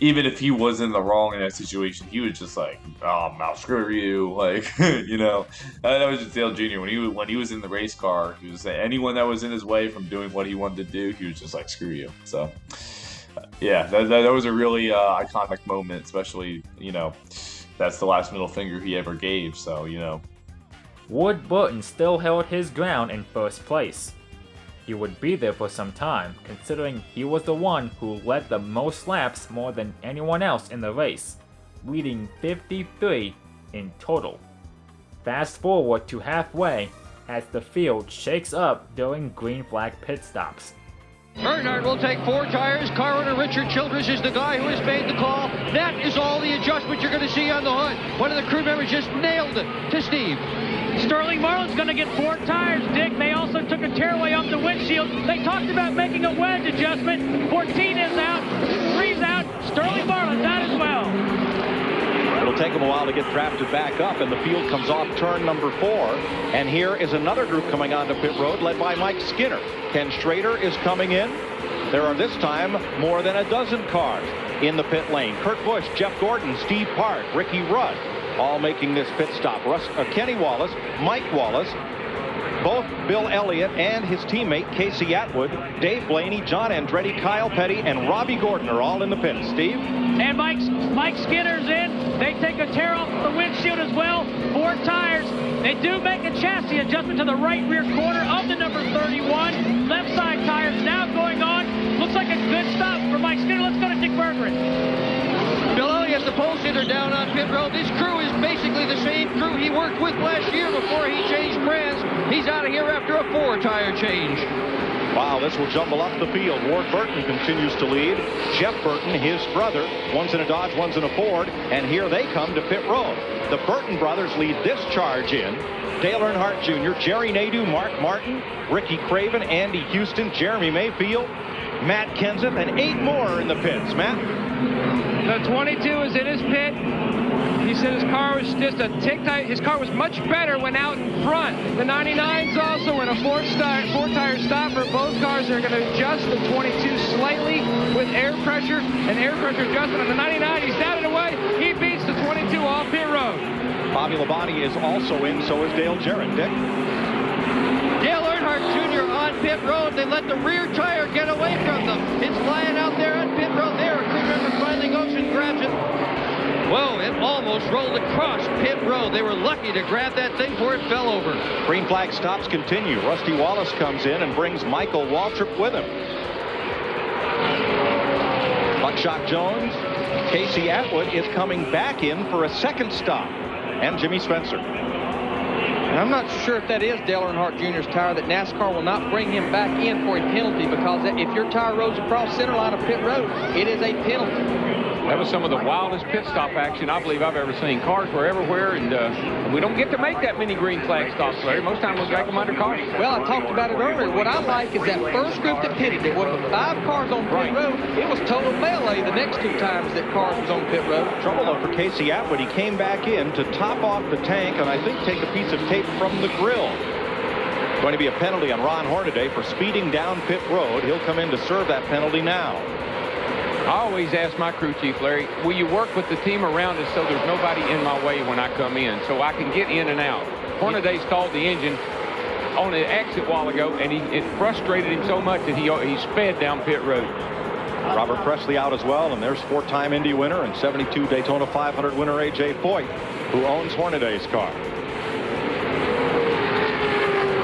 even if he was in the wrong in that situation, he was just like, oh, I'll screw you, that was just Dale Jr. When he was in the race car, he was saying anyone that was in his way from doing what he wanted to do, he was just like, screw you. So, yeah, that was a really iconic moment, especially, that's the last middle finger he ever gave, so, Wood Burton still held his ground in first place. He would be there for some time, considering he was the one who led the most laps more than anyone else in the race, leading 53 in total. Fast forward to halfway as the field shakes up during green flag pit stops. Earnhardt will take 4 tires. Car owner Richard Childress is the guy who has made the call. That is all the adjustment you're going to see on the hood. One of the crew members just nailed it to Steve. Sterling Marlin's going to get 4 tires, Dick. They also took a tearaway off the windshield. They talked about making a wedge adjustment. 14 is out, 3's out. Sterling Marlin's out as well. It'll take them a while to get drafted back up, and the field comes off turn number 4. And here is another group coming onto pit road, led by Mike Skinner. Ken Schrader is coming in. There are this time more than a dozen cars. in the pit lane. Kurt Busch, Jeff Gordon, Steve Park, Ricky Rudd, all making this pit stop. Kenny Wallace, Mike Wallace, both Bill Elliott and his teammate Casey Atwood, Dave Blaney, John Andretti, Kyle Petty, and Robbie Gordon are all in the pits. Steve? And Mike Skinner's in. They take a tear off the windshield as well. 4 tires. They do make a chassis adjustment to the right rear corner of the number 31. Left side tires now going on. Looks like a good stop for Mike Skinner. Let's go to Dick Bergeron. Bill Elliott, the pole sitter down on pit road. This crew is basically the same crew he worked with last year before he changed brands. He's out of here after a 4-tire change. Wow, this will jumble up the field. Ward Burton continues to lead. Jeff Burton, his brother, one's in a Dodge, one's in a Ford, and here they come to pit road. The Burton brothers lead this charge in. Dale Earnhardt Jr., Jerry Nadeau, Mark Martin, Ricky Craven, Andy Houston, Jeremy Mayfield, Matt Kenseth, and 8 more in the pits. Matt? The 22 is in his pit. He said his car was just a tick tight. His car was much better when out in front. The 99's also in a 4-tire stopper. Both cars are going to adjust the 22 slightly with air pressure. An air pressure adjustment on the 99. He's down and away. He beats the 22 off pit road. Bobby Labonte is also in, so is Dale Jarrett. Dick? Dale Earnhardt Jr. on pit road. They let the rear tire get away from them. It's lying out there on pit road there. A crew member finally goes and grabs it. Whoa, it almost rolled across pit road. They were lucky to grab that thing before it fell over. Green flag stops continue. Rusty Wallace comes in and brings Michael Waltrip with him. Buckshot Jones, Casey Atwood is coming back in for a second stop. And Jimmy Spencer. And I'm not sure if that is Dale Earnhardt Jr.'s tire, that NASCAR will not bring him back in for a penalty, because if your tire rolls across center line of pit road, it is a penalty. That was some of the wildest pit stop action I believe I've ever seen. Cars were everywhere, and we don't get to make that many green flag stops, Larry. Most times we make them under caution. Well, I talked about it earlier. What I like is that first group that pitted, it was 5 cars on pit road. It was total melee the next 2 times that cars was on pit road. Trouble though for Casey Atwood. He came back in to top off the tank and I think take a piece of tape from the grill. Going to be a penalty on Ron Hornaday for speeding down pit road. He'll come in to serve that penalty now. I always ask my crew chief, Larry, will you work with the team around us so there's nobody in my way when I come in, so I can get in and out? Hornaday stalled the engine on an exit a while ago, and it frustrated him so much that he sped down pit road. Robert Presley out as well, and there's 4-time Indy winner and 72 Daytona 500 winner A.J. Foyt, who owns Hornaday's car.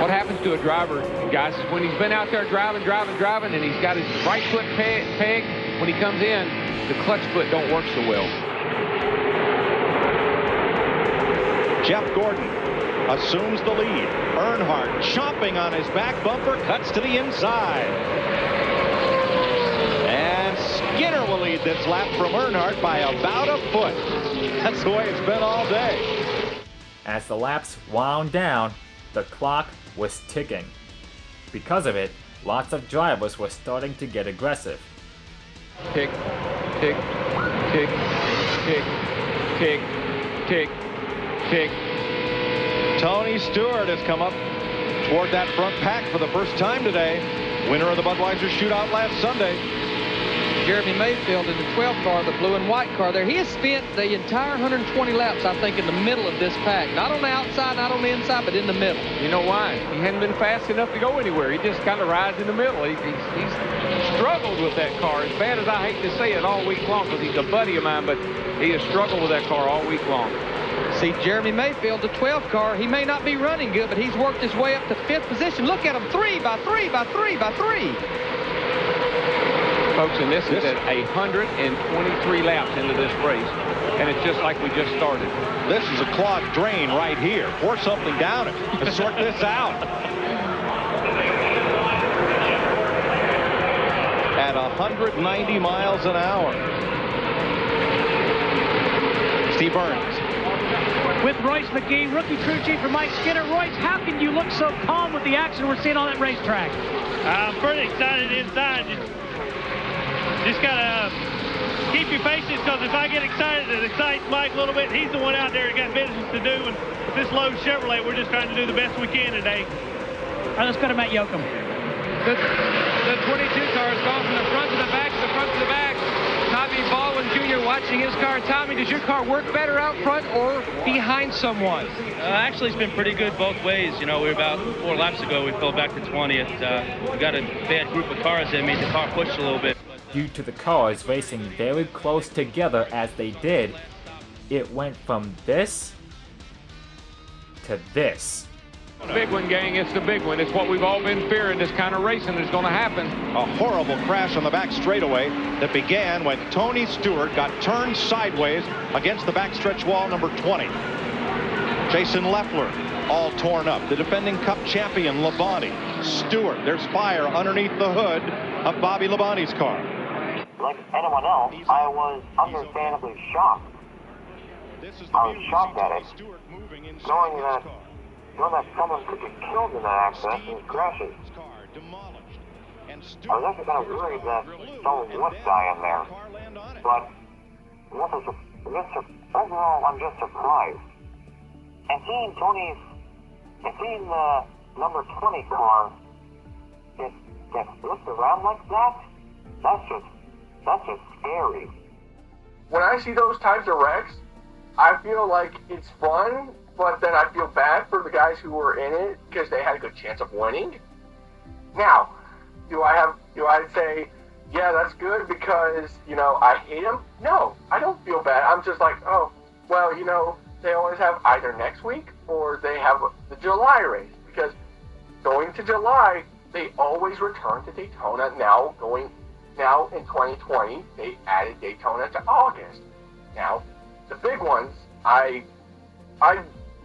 What happens to a driver, guys, is when he's been out there driving, and he's got his right foot pegged, when he comes in, the clutch foot don't work so well. Jeff Gordon assumes the lead. Earnhardt chomping on his back bumper, cuts to the inside. And Skinner will lead this lap from Earnhardt by about a foot. That's the way it's been all day. As the laps wound down, the clock was ticking. Because of it, lots of drivers were starting to get aggressive. Tick, tick, tick, tick, tick, tick, tick. Tony Stewart has come up toward that front pack for the first time today. Winner of the Budweiser Shootout last Sunday. Jeremy Mayfield in the 12th car, the blue and white car there. He has spent the entire 120 laps, I think, in the middle of this pack. Not on the outside, not on the inside, but in the middle. You know why? He hadn't been fast enough to go anywhere. He just kind of rides in the middle. He's struggled with that car, as bad as I hate to say it, all week long, because he's a buddy of mine, but he has struggled with that car all week long. See, Jeremy Mayfield, the 12th car, he may not be running good, but he's worked his way up to 5th position. Look at him, 3 by 3 by 3 by 3. Folks, and this is at 123 laps into this race, and it's just like we just started. This is a clogged drain right here. Pour something down it and sort this out. At 190 miles an hour. Steve Burns. With Royce McGee, rookie crew chief for Mike Skinner. Royce, how can you look so calm with the action we're seeing on that racetrack? I'm pretty excited inside. Just gotta keep your patience, because if I get excited, it excites Mike a little bit. He's the one out there that got business to do, and with this low Chevrolet, we're just trying to do the best we can today. All right, let's go to Matt Yoakum. The 22 car has gone from the front to the back, to the front to the back. Tommy Baldwin Jr. watching his car. Tommy, does your car work better out front or behind someone? Actually, it's been pretty good both ways. You know, we were about 4 laps ago. We fell back to 20th. We got a bad group of cars that made the car push a little bit. Due to the cars racing very close together as they did, it went from this to this. Big one, gang. It's the big one. It's what we've all been fearing. This kind of racing is going to happen. A horrible crash on the back straightaway that began when Tony Stewart got turned sideways against the backstretch wall number 20. Jason Leffler all torn up. The defending Cup champion Labonte. Stewart, there's fire underneath the hood of Bobby Labonte's car. Like anyone else, I was understandably shocked. I was shocked at it, knowing that someone could get killed in that accident in these crashes. I was actually kind of worried that someone would die in there, but overall, I'm just surprised. And seeing the number 20 car get flipped around like that, that's just scary. When I see those types of wrecks, I feel like it's fun, but then I feel bad for the guys who were in it because they had a good chance of winning. Now, do I say, yeah, that's good because, I hate them? No, I don't feel bad. I'm just like, oh, well, they always have either next week or they have the July race, because going to July, they always return to Daytona. Now in 2020, they added Daytona to August. Now, the big ones, I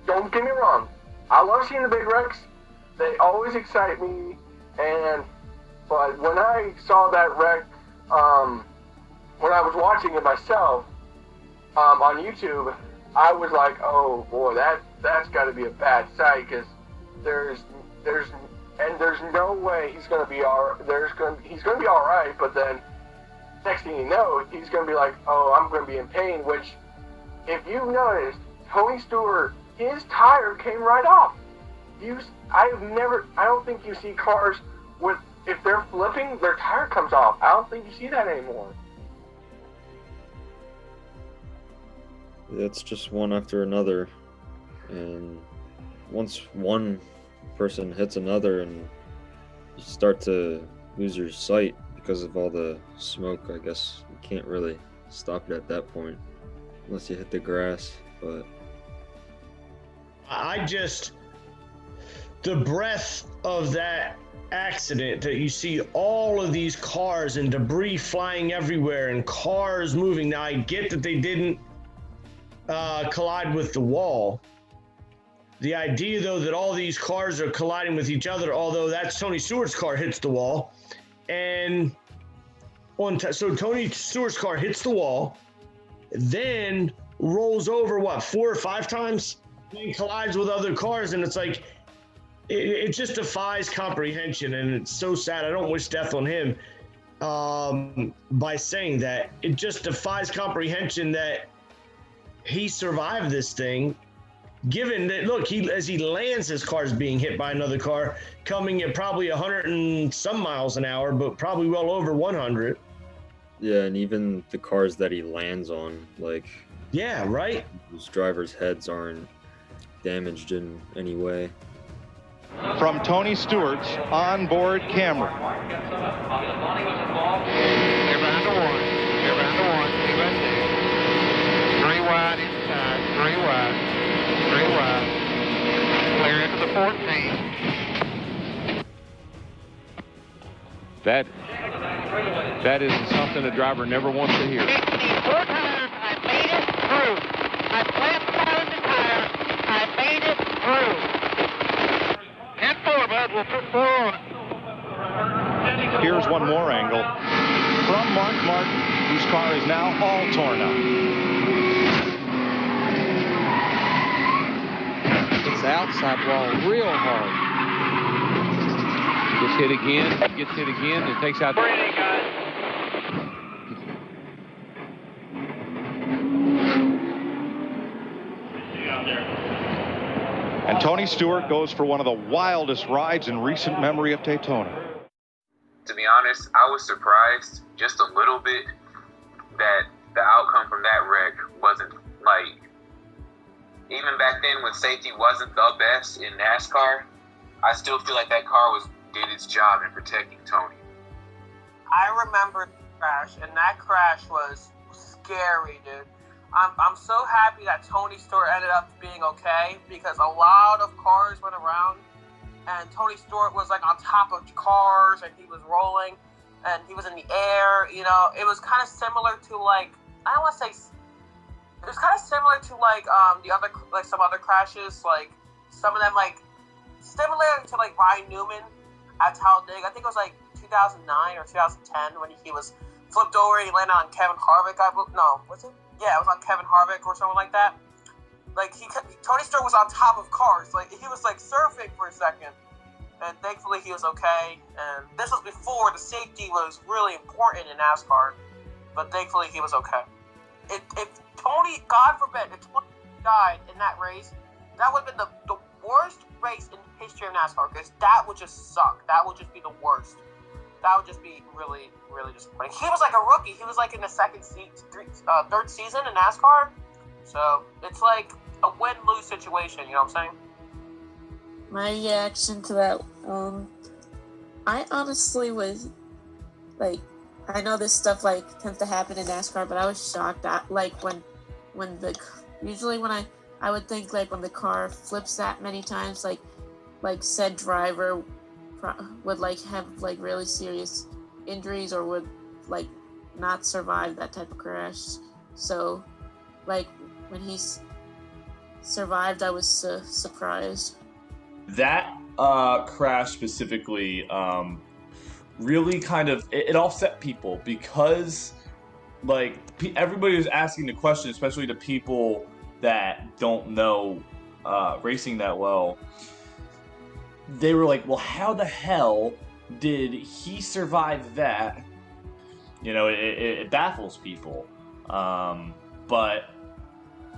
don't get me wrong, I love seeing the big wrecks. They always excite me, but when I saw that wreck, when I was watching it myself on YouTube, I was like, oh boy, that's got to be a bad sight, because there's no way he's going to be he's going to be all right, but then next thing you know, he's going to be like, oh, I'm going to be in pain, which, if you've noticed, Tony Stewart, his tire came right off. I don't think you see cars if they're flipping, their tire comes off. I don't think you see that anymore. It's just one after another, and once one person hits another and you start to lose your sight because of all the smoke, I guess you can't really stop it at that point unless you hit the grass. But the breadth of that accident, that you see all of these cars and debris flying everywhere and cars moving. Now, I get that they didn't collide with the wall. The idea, though, that all these cars are colliding with each other, although that's Tony Stewart's car hits the wall, and so Tony Stewart's car hits the wall, then rolls over 4 or 5 times, and collides with other cars, and it's like it just defies comprehension, and it's so sad. I don't wish death on him by saying that. It just defies comprehension that he survived this thing, given that, look, as he lands, his car is being hit by another car coming at probably 100 and some miles an hour, but probably well over 100. yeah, and even the cars that he lands on, yeah, right, those drivers' heads aren't damaged in any way. From Tony Stewart's onboard camera. They're behind the one. They're behind the one. They're right there. 3 wide inside. 3 wide. 3 wide. Clear into the 14. That is something a driver never wants to hear. 4 times. I made it through. I flapped out the tire. I made it through. 10-4, bud. We'll put 4 on it. Here's one more angle from Mark Martin, whose car is now all torn up. It's the outside wall real hard. Gets hit again, and takes out. And Tony Stewart goes for one of the wildest rides in recent memory of Daytona. To be honest, I was surprised just a little bit that the outcome from that wreck wasn't like, even back then when safety wasn't the best in NASCAR, I still feel like that car did its job in protecting Tony. I remember the crash, and that crash was scary, dude. I'm so happy that Tony Stewart ended up being okay, because a lot of cars went around, and Tony Stewart was like on top of cars, and he was rolling, and he was in the air. You know, it was kind of similar to like, I don't want to say, it was kind of similar to like the other, like some other crashes, like some of them like similar to like Ryan Newman at Talladega. I think it was like 2009 or 2010 when he was flipped over and he landed on Kevin Harvick. No, was it? Yeah, it was on Kevin Harvick or something like that. Like Tony Stewart was on top of cars. Like he was like surfing for a second, and thankfully he was okay. And this was before the safety was really important in NASCAR, but thankfully he was okay. If Tony, God forbid, if Tony died in that race, that would have been the worst race in the history of NASCAR, because that would just suck. That would just be the worst. That would just be really, really disappointing. He was like a rookie. He was like in the third season in NASCAR. So it's like a win-lose situation, you know what I'm saying? My reaction to that, I honestly was, like, I know this stuff, like, tends to happen in NASCAR, but I was shocked at, like, usually when I would think, like, when the car flips that many times, like said driver would like have like really serious injuries or would like not survive that type of crash. So like when he survived, I was surprised. That crash specifically really kind of it upset people, because like everybody was asking the question, especially the people that don't know racing that well. They were like, well, how the hell did he survive that? You know, it baffles people. But,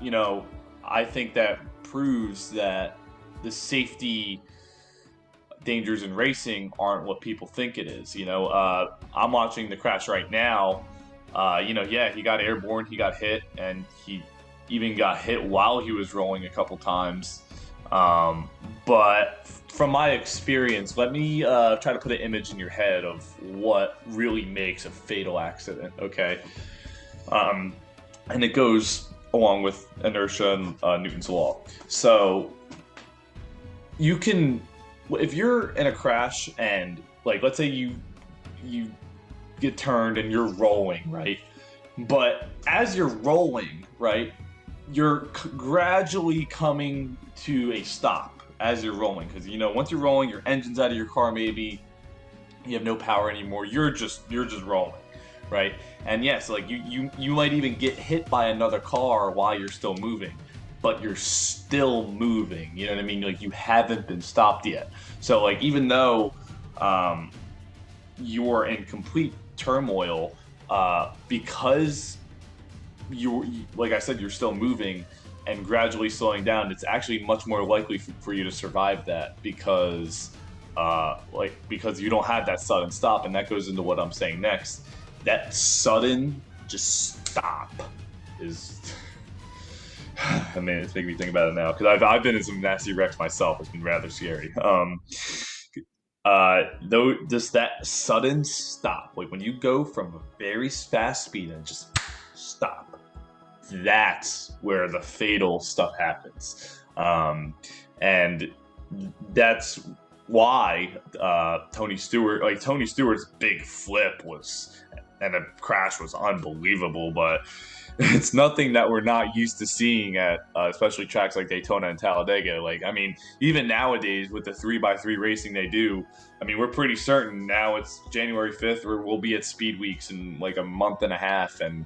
you know, I think that proves that the safety dangers in racing aren't what people think it is. You know, I'm watching the crash right now. You know, yeah, he got airborne, he got hit, and he even got hit while he was rolling a couple times. But from my experience, let me try to put an image in your head of what really makes a fatal accident, okay? And it goes along with inertia and Newton's law. So you can, if you're in a crash and, like, let's say you get turned and you're rolling, right? But as you're rolling, right, you're gradually coming to a stop as you're rolling, because you know once you're rolling, your engine's out of your car, maybe you have no power anymore. You're just rolling, right? And yes, like you might even get hit by another car while you're still moving, but you're still moving. You know what I mean? Like you haven't been stopped yet. So like even though you're in complete turmoil, because you're, like I said, you're still moving and gradually slowing down, it's actually much more likely for you to survive that, because you don't have that sudden stop. And that goes into what I'm saying next. That sudden just stop is I mean, it's making me think about it now, because I've been in some nasty wrecks myself. It's been rather scary. Though just that sudden stop, like when you go from a very fast speed and just stop, that's where the fatal stuff happens. And that's why Tony Stewart's big flip and the crash was unbelievable, but it's nothing that we're not used to seeing at especially tracks like Daytona and Talladega. Like, I mean, even nowadays with the 3x3 racing they do, I mean, we're pretty certain now it's January 5th where we'll be at Speedweeks in like a month and a half, and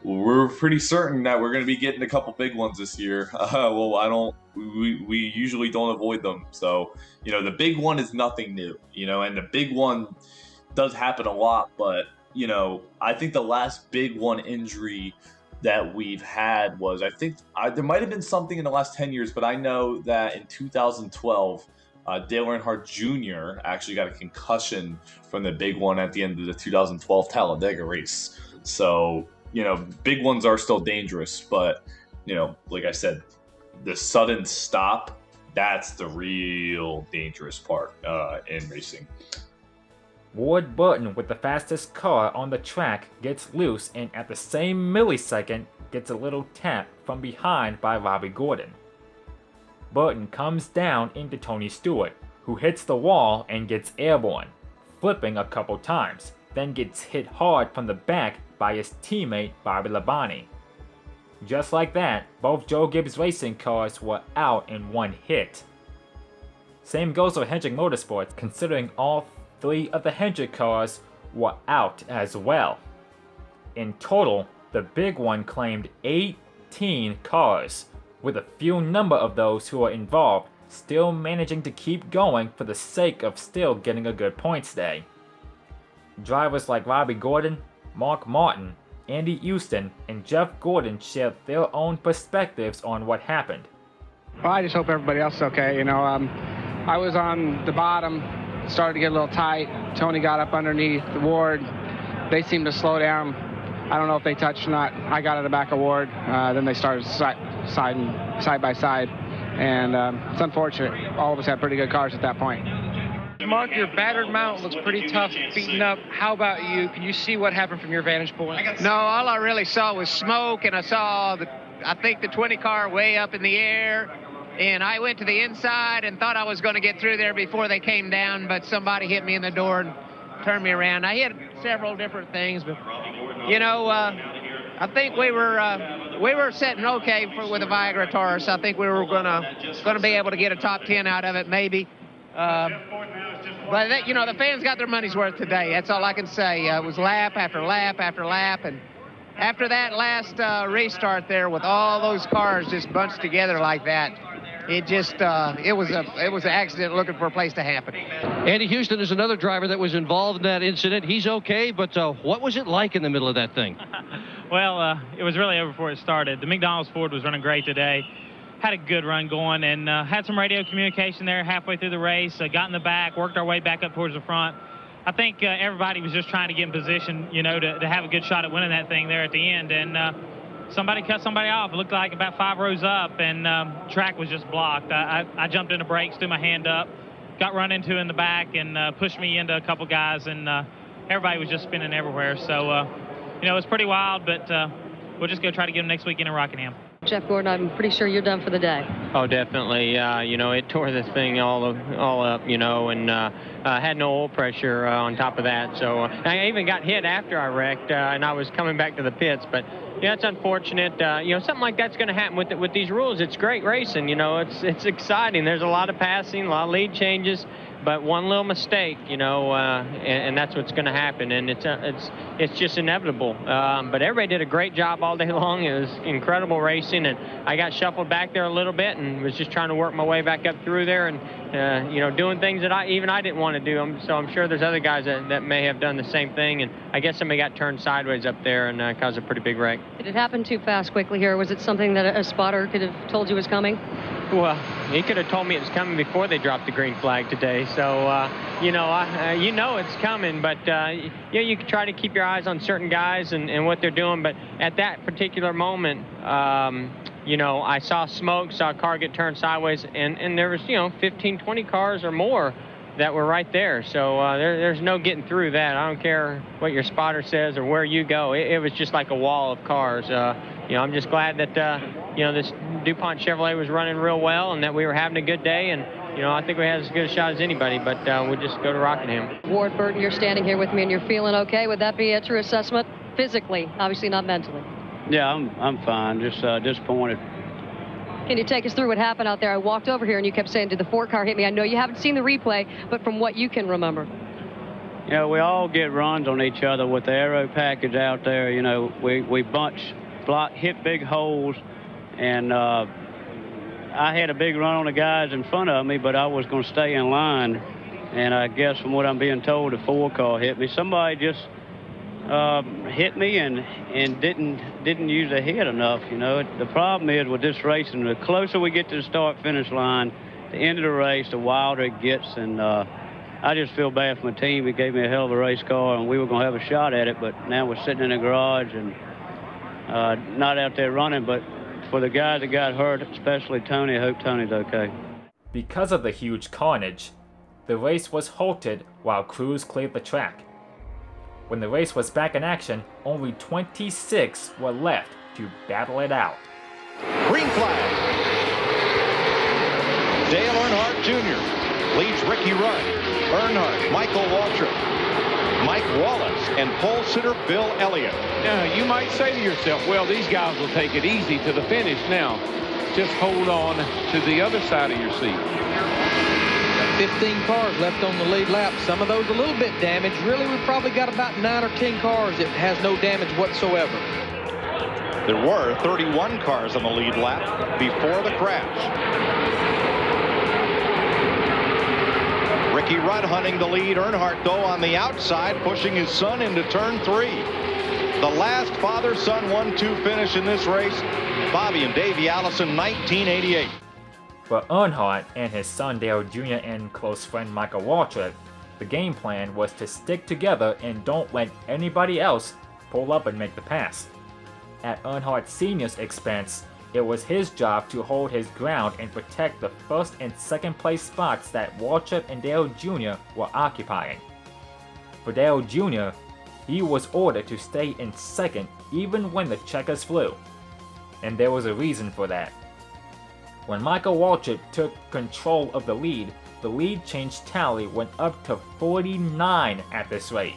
we're pretty certain that we're going to be getting a couple big ones this year. We usually don't avoid them. So, you know, the big one is nothing new, you know, and the big one does happen a lot, but, you know, I think the last big one injury that we've had was, I think there might have been something in the last 10 years, but I know that in 2012, Dale Earnhardt Jr. actually got a concussion from the big one at the end of the 2012 Talladega race. So, big ones are still dangerous, but, like I said, the sudden stop, that's the real dangerous part in racing. Ward Burton, with the fastest car on the track, gets loose and at the same millisecond gets a little tap from behind by Robbie Gordon. Burton comes down into Tony Stewart, who hits the wall and gets airborne, flipping a couple times, then gets hit hard from the back by his teammate Bobby Labonte. Just like that, both Joe Gibbs racing cars were out in one hit. Same goes for Hendrick Motorsports, considering all 3 of the Hendrick cars were out as well. In total, the big one claimed 18 cars, with a few number of those who are involved still managing to keep going for the sake of still getting a good points day. Drivers like Robbie Gordon, Mark Martin, Andy Houston, and Jeff Gordon shared their own perspectives on what happened. Well, I just hope everybody else is okay. I was on the bottom, started to get a little tight. Tony got up underneath Ward. They seemed to slow down. I don't know if they touched or not. I got at the back of Ward. Then they started side by side. And it's unfortunate. All of us had pretty good cars at that point. Mark, your battered mount looks pretty tough, beaten up. How about you? Can you see what happened from your vantage point? No, all I really saw was smoke, and I saw, I think, the 20 car way up in the air. And I went to the inside and thought I was going to get through there before they came down, but somebody hit me in the door and turned me around. I hit several different things, but, I think we were setting okay with the Viagra Taurus. I think we were gonna be able to get a top 10 out of it, maybe. But the fans got their money's worth today. That's all I can say. It was lap after lap after lap, and after that last restart there, with all those cars just bunched together like that, it just it was an accident looking for a place to happen. Andy Houston is another driver that was involved in that incident. He's okay, but what was it like in the middle of that thing? Well, it was really over before it started. The McDonald's Ford was running great today. Had a good run going and had some radio communication there halfway through the race. Got in the back, worked our way back up towards the front. I think everybody was just trying to get in position, to have a good shot at winning that thing there at the end. And somebody cut somebody off. It looked like about 5 rows up, and track was just blocked. I jumped into brakes, threw my hand up, got run into in the back, and pushed me into a couple guys, and everybody was just spinning everywhere. So, it was pretty wild, but we'll just go try to get them next weekend in Rockingham. Jeff Gordon, I'm pretty sure you're done for the day. Oh, definitely. It tore this thing all up, and had no oil pressure on top of that. So I even got hit after I wrecked, and I was coming back to the pits. But it's unfortunate. Something like that's going to happen with these rules. It's great racing. It's exciting. There's a lot of passing, a lot of lead changes. But one little mistake, and that's what's going to happen, and it's just inevitable. But everybody did a great job all day long. It was incredible racing, and I got shuffled back there a little bit, and was just trying to work my way back up through there, and doing things that I didn't want to do. So I'm sure there's other guys that may have done the same thing, and I guess somebody got turned sideways up there and caused a pretty big wreck. Did it happen too fast quickly here? Was it something that a spotter could have told you was coming? Well, he could have told me it was coming before they dropped the green flag today. So, it's coming. But, you can try to keep your eyes on certain guys and what they're doing. But at that particular moment, I saw smoke, saw a car get turned sideways. And there was, 15, 20 cars or more that were right there. So there's no getting through that. I don't care what your spotter says or where you go. It was just like a wall of cars. I'm just glad that, this DuPont Chevrolet was running real well and that we were having a good day. And, I think we had as good a shot as anybody, but we'll just go to Rockingham. Ward Burton, you're standing here with me and you're feeling okay. Would that be a true assessment? Physically, obviously not mentally. Yeah, I'm fine. Just disappointed. Can you take us through what happened out there? I walked over here and you kept saying, did the 4 car hit me? I know you haven't seen the replay, but from what you can remember. We all get runs on each other with the aero package out there. We bunch, hit big holes, and I had a big run on the guys in front of me, but I was going to stay in line. And I guess from what I'm being told, the 4 car hit me. Somebody just hit me and didn't use a hit enough. The problem is with this racing, the closer we get to the start-finish line, the end of the race, the wilder it gets. And I just feel bad for my team. It gave me a hell of a race car, and we were going to have a shot at it. But now we're sitting in the garage, and not out there running, but for the guys that got hurt, especially Tony, I hope Tony's okay. Because of the huge carnage, the race was halted while crews cleared the track. When the race was back in action, only 26 were left to battle it out. Green flag. Dale Earnhardt Jr. leads Ricky Rudd, Earnhardt, Michael Waltrip, Mike Wallace, and pole sitter Bill Elliott. Now, you might say to yourself, well, these guys will take it easy to the finish. Now, just hold on to the other side of your seat. 15 cars left on the lead lap. Some of those a little bit damaged. Really, we've probably got about 9 or 10 cars that has no damage whatsoever. There were 31 cars on the lead lap before the crash. Ricky Rudd hunting the lead. Earnhardt, though, on the outside, pushing his son into turn 3. The last father-son 1-2 finish in this race, Bobby and Davey Allison, 1988. For Earnhardt and his son Dale Jr. and close friend Michael Waltrip, the game plan was to stick together and don't let anybody else pull up and make the pass. At Earnhardt Sr.'s expense, it was his job to hold his ground and protect the first and second place spots that Waltrip and Dale Jr. were occupying. For Dale Jr., he was ordered to stay in second even when the checkers flew. And there was a reason for that. When Michael Waltrip took control of the lead change tally went up to 49 at this rate.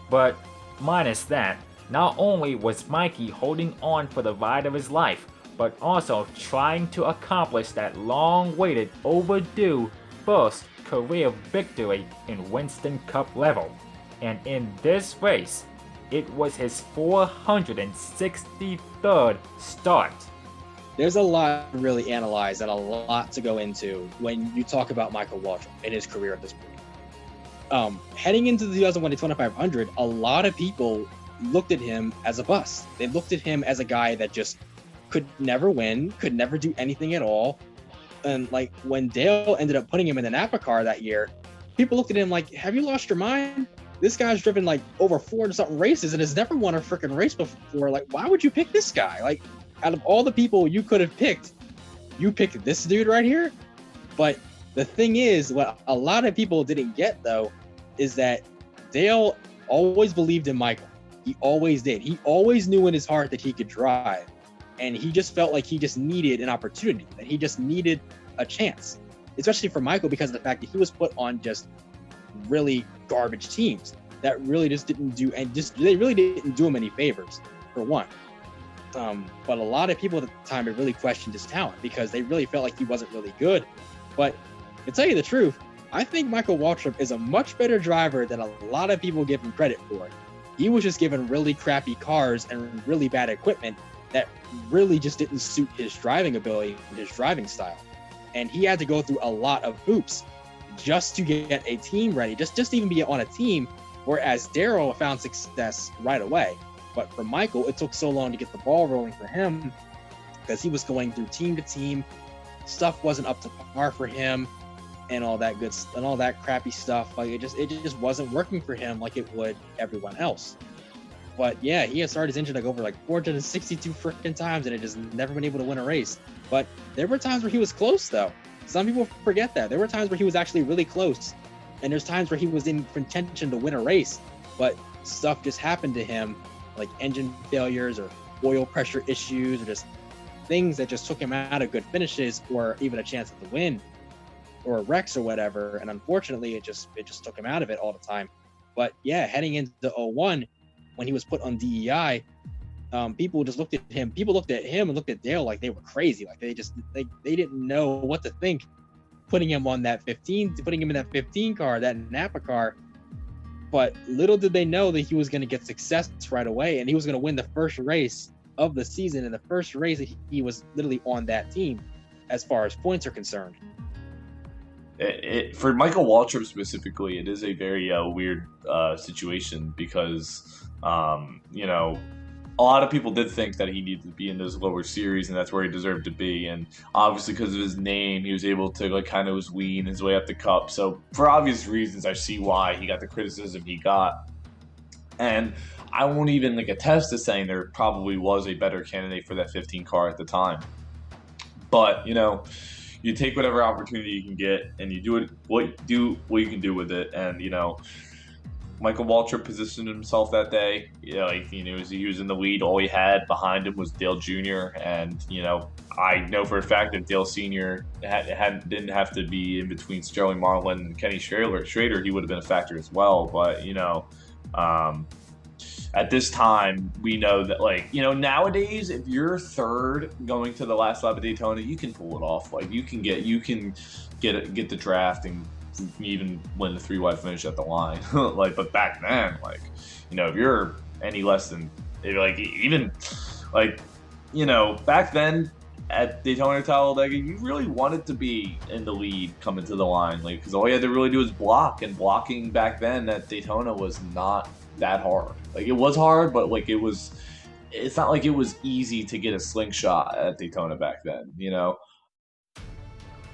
But minus that, not only was Mikey holding on for the ride of his life, but also trying to accomplish that long-awaited, overdue first career victory in Winston Cup level. And in this race, it was his 463rd start. There's a lot to really analyze and a lot to go into when you talk about Michael Waltrip in his career at this point. Heading into the 2001 Daytona 500, a lot of people looked at him as a bust. They looked at him as a guy that just could never win, could never do anything at all. And like when Dale ended up putting him in the Napa car that year, people looked at him like, have you lost your mind? This guy's driven like over 400-something races and has never won a freaking race before. Like, why would you pick this guy? Like, out of all the people you could have picked, you picked this dude right here? But the thing is, what a lot of people didn't get, though, is that Dale always believed in Michael. He always did. He always knew in his heart that he could drive. And he just felt like he just needed an opportunity, that he just needed a chance. Especially for Michael, because of the fact that he was put on just really garbage teams that really just didn't do, and just they really didn't do him any favors, for one. But a lot of people at the time had really questioned his talent because they really felt like he wasn't really good. But to tell you the truth, I think Michael Waltrip is a much better driver than a lot of people give him credit for. He was just given really crappy cars and really bad equipment that really just didn't suit his driving ability and his driving style. And he had to go through a lot of hoops just to get a team ready, just even be on a team, whereas Darrell found success right away. But for Michael, it took so long to get the ball rolling for him because he was going through team to team. Stuff wasn't up to par for him and all that good and all that crappy stuff. Like it just wasn't working for him like it would everyone else. But yeah, he had started his engine like over like 462 freaking times and it just never been able to win a race. But there were times where he was close though. Some people forget that. There were times where he was actually really close. And there's times where he was in contention to win a race, but stuff just happened to him, like engine failures or oil pressure issues or just things that just took him out of good finishes or even a chance at the win or wrecks or whatever. And unfortunately, it just took him out of it all the time. But yeah, heading into 01, when he was put on DEI, people just looked at him. People looked at him and looked at Dale like they were crazy. Like they didn't know what to think, putting him in that 15 car, that Napa car. But little did they know that he was going to get success right away, and he was going to win the first race of the season, and the first race that he was literally on that team as far as points are concerned. For Michael Waltrip specifically, it is a very weird situation because, a lot of people did think that he needed to be in those lower series and that's where he deserved to be. And obviously because of his name, he was able to kind of wean his way up the Cup. So for obvious reasons, I see why he got the criticism he got. And I won't even like attest to saying there probably was a better candidate for that 15 car at the time. But, you know, you take whatever opportunity you can get and you do what you can do with it. And, you know, Michael Waltrip positioned himself that day. You know, like, you know, he was in the lead. All he had behind him was Dale Jr. And, you know, I know for a fact that Dale Sr. didn't have to be in between Sterling Marlin and Kenny Schrader. He would have been a factor as well. But, you know, at this time, we know that, like, you know, nowadays, if you're third going to the last lap of Daytona, you can pull it off. Like, you can get the draft and even win the 3-wide finish at the line. Like, but back then, like, you know, if you're any less than, like, even, like, you know, back then at Daytona Talladega, you really wanted to be in the lead coming to the line, like, because all you had to really do was block, and blocking back then at Daytona was not that hard. Like, it was hard, but like it's not like it was easy to get a slingshot at Daytona back then, you know.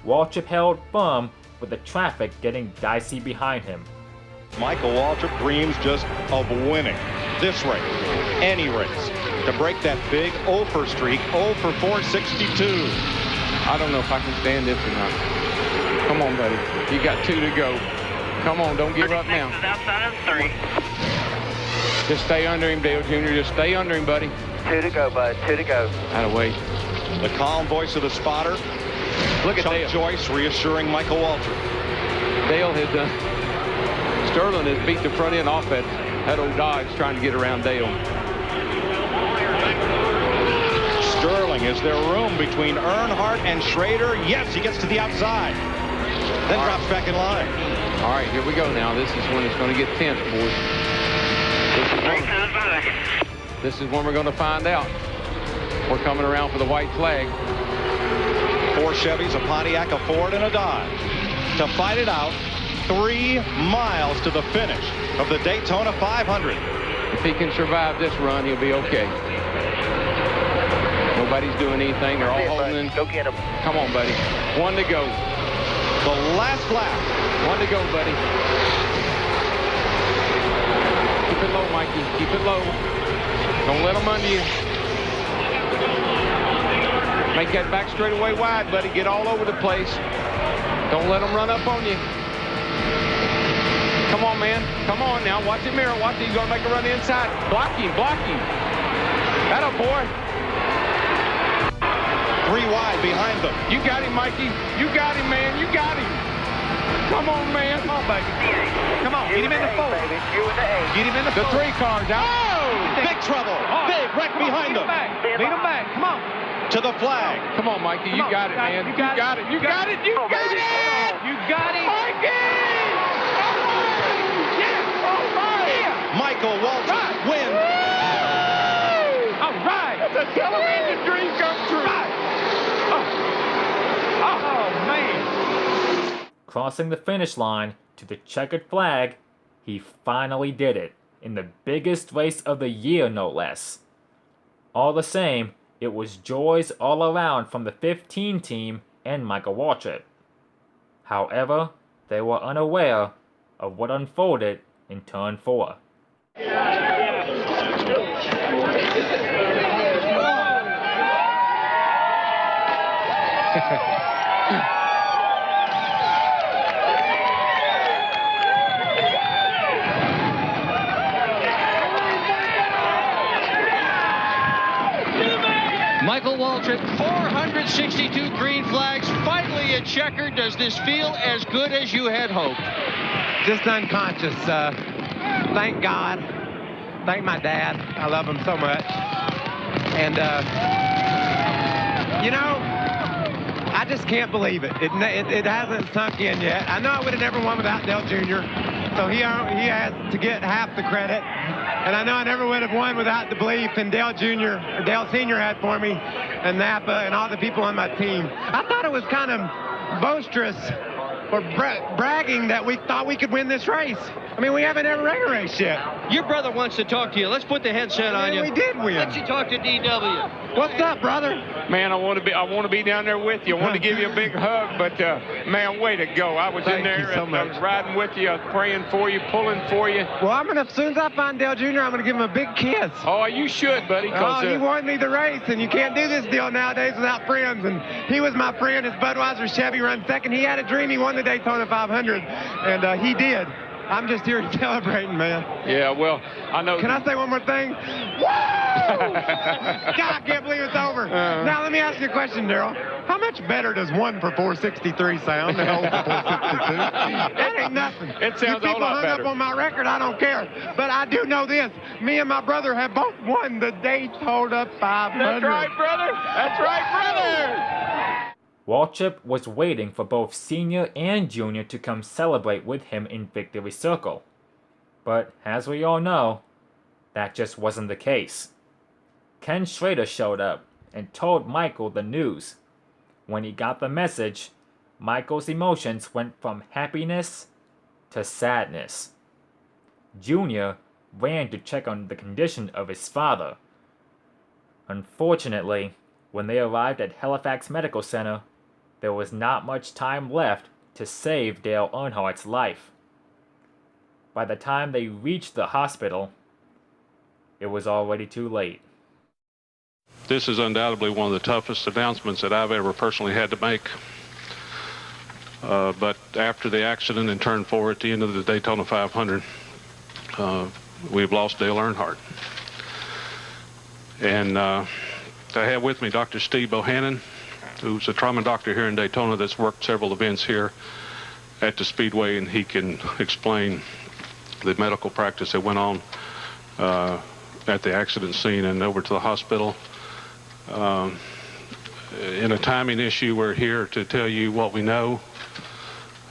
Waltrip held firm with the traffic getting dicey behind him. Michael Waltrip dreams just of winning this race, any race, to break that big 0 for streak, 0 for 462. I don't know if I can stand this or not. Come on, buddy. You got 2 to go. Come on, don't give up now. Outside of 3. Just stay under him, Dale Jr. Just stay under him, buddy. 2 to go, bud. 2 to go. Out of way. The calm voice of the spotter. Look at Dale. Joyce reassuring Michael Waltrip. Dale has done. Sterling has beat the front end off that old Dodge trying to get around Dale. Sterling, is there room between Earnhardt and Schrader? Yes, he gets to the outside. Then drops back in line. All right, here we go now. This is when it's going to get tense, boys. This is when we're going to find out. We're coming around for the white flag. 4 Chevys, a Pontiac, a Ford, and a Dodge to fight it out 3 miles to the finish of the Daytona 500. If he can survive this run, he'll be okay. Nobody's doing anything. They're all holding. Go get him. Come on, buddy. 1 to go. The last lap. 1 to go, buddy. Keep it low, Mikey. Keep it low. Don't let them under you. Make that back straightaway wide, buddy. Get all over the place. Don't let them run up on you. Come on, man. Come on now. Watch it, mirror. Watch it. He's going to make a run inside. Block him. Block him. That a boy. 3 wide behind them. You got him, Mikey. You got him, man. You got him. Come on, man. Come on, baby. Come on. Get him in the 4. Get him in the 4. The 3 cars out. Oh! Big trouble. Oh. Big wreck behind them. Beat him back. Come on. To the flag. Come on, Mikey. You got it, man. You got it. You got it. You got it. You got it. Mikey! Yes! All right! Michael Waltrip wins. All right! That's a television dream come true. Oh, man. Crossing the finish line to the checkered flag, he finally did it, in the biggest race of the year, no less. All the same, it was joys all around from the 15 team and Michael Waltrip. However, they were unaware of what unfolded in turn 4. Michael Waltrip, 462 green flags, finally a checker. Does this feel as good as you had hoped? Just unconscious. Thank God. Thank my dad. I love him so much. And, you know, I just can't believe it. It hasn't sunk in yet. I know I would have never won without Dale Jr., so he has to get half the credit. And I know I never would have won without the belief in Dale Jr. or Dale Sr. had for me, and Napa and all the people on my team. I thought it was kind of boisterous for bragging that we thought we could win this race. I mean, we haven't ever ran a race yet. Your brother wants to talk to you. Let's put the headset on you. We did win. Let's you talk to DW. What's up, brother? Man, I want to be down there with you. I want to give you a big hug, but man, way to go. I was in there and I was riding with you, praying for you, pulling for you. Well, as soon as I find Dale Jr., I'm going to give him a big kiss. Oh, you should, buddy. He won me the race, and you can't do this deal nowadays without friends. And he was my friend. His Budweiser Chevy run second. He had a dream. He won the Daytona 500, and he did. I'm just here celebrating, man. Yeah, well, I know. Can I say one more thing? Woo! God, I can't believe it's over. Now, let me ask you a question, Daryl. How much better does 1 for 463 sound than 0 for 462? That ain't nothing. It sounds you a people lot hung better. up on my record, I don't care. But I do know this. Me and my brother have both won the Daytona 500. That's right, brother. That's right, brother. Waltrip was waiting for both Senior and Junior to come celebrate with him in Victory Circle. But as we all know, that just wasn't the case. Ken Schrader showed up and told Michael the news. When he got the message, Michael's emotions went from happiness to sadness. Junior ran to check on the condition of his father. Unfortunately, when they arrived at Halifax Medical Center, there was not much time left to save Dale Earnhardt's life. By the time they reached the hospital, it was already too late. This is undoubtedly one of the toughest announcements that I've ever personally had to make. But after the accident in turn 4 at the end of the Daytona 500, we've lost Dale Earnhardt. And I have with me Dr. Steve Bohannon, who's a trauma doctor here in Daytona that's worked several events here at the Speedway, and he can explain the medical practice that went on at the accident scene and over to the hospital. In a timing issue, we're here to tell you what we know.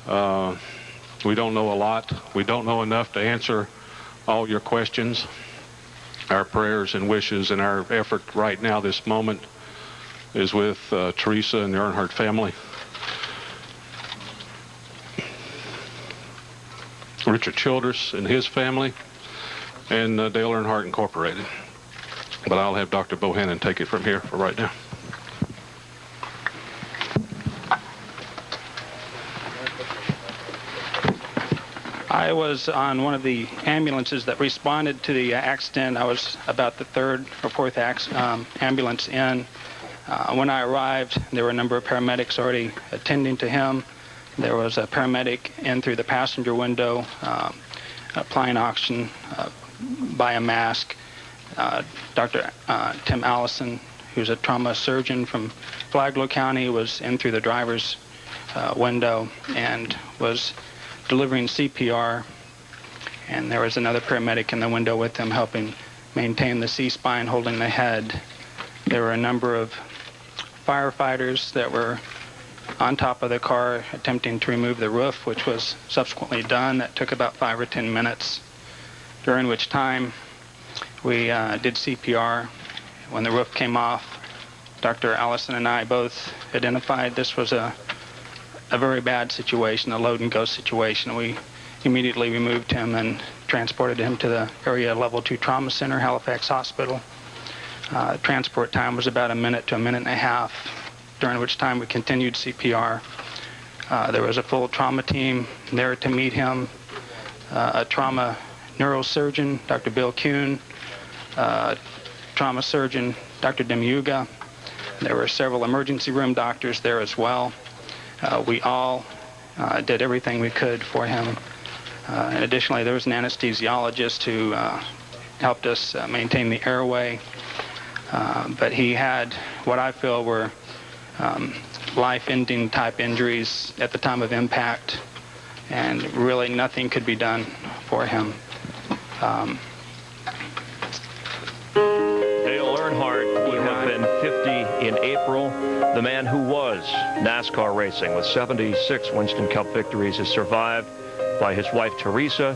We don't know a lot. We don't know enough to answer all your questions. Our prayers and wishes and our effort right now, this moment, is with Teresa and the Earnhardt family. Richard Childress and his family, and Dale Earnhardt Incorporated. But I'll have Dr. Bohannon take it from here for right now. I was on one of the ambulances that responded to the accident. I was about the 3rd or 4th ambulance in. When I arrived, there were a number of paramedics already attending to him. There was a paramedic in through the passenger window, applying oxygen by a mask. Dr. Tim Allison, who's a trauma surgeon from Flagler County, was in through the driver's window and was delivering CPR. And there was another paramedic in the window with him helping maintain the C-spine, holding the head. There were a number of firefighters that were on top of the car attempting to remove the roof, which was subsequently done. That took about 5 or 10 minutes, during which time we did CPR. When the roof came off, Dr. Allison and I both identified this was a very bad situation, a load and go situation. We immediately removed him and transported him to the area level 2 trauma center, Halifax Hospital. Transport time was about a minute to a minute and a half, during which time we continued CPR. There was a full trauma team there to meet him, a trauma neurosurgeon, Dr. Bill Kuhn, trauma surgeon, Dr. Demuga. There were several emergency room doctors there as well. We all did everything we could for him. And additionally, there was an anesthesiologist who helped us maintain the airway. But he had what I feel were life-ending type injuries at the time of impact, and really nothing could be done for him. Dale Earnhardt would have been 50 in April. The man who was NASCAR racing with 76 Winston Cup victories is survived by his wife Teresa,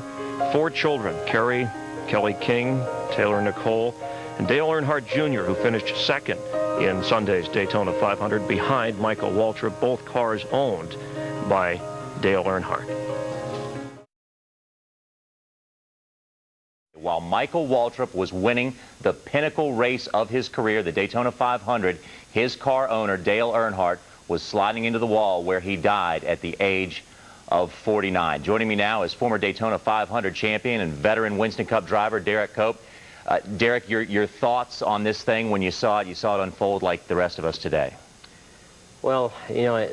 4 children, Kerry, Kelly King, Taylor Nicole, and Dale Earnhardt Jr., who finished 2nd in Sunday's Daytona 500 behind Michael Waltrip, both cars owned by Dale Earnhardt. While Michael Waltrip was winning the pinnacle race of his career, the Daytona 500, his car owner, Dale Earnhardt, was sliding into the wall where he died at the age of 49. Joining me now is former Daytona 500 champion and veteran Winston Cup driver, Derek Cope. Derek, your thoughts on this thing when you saw it unfold like the rest of us today? Well, you know,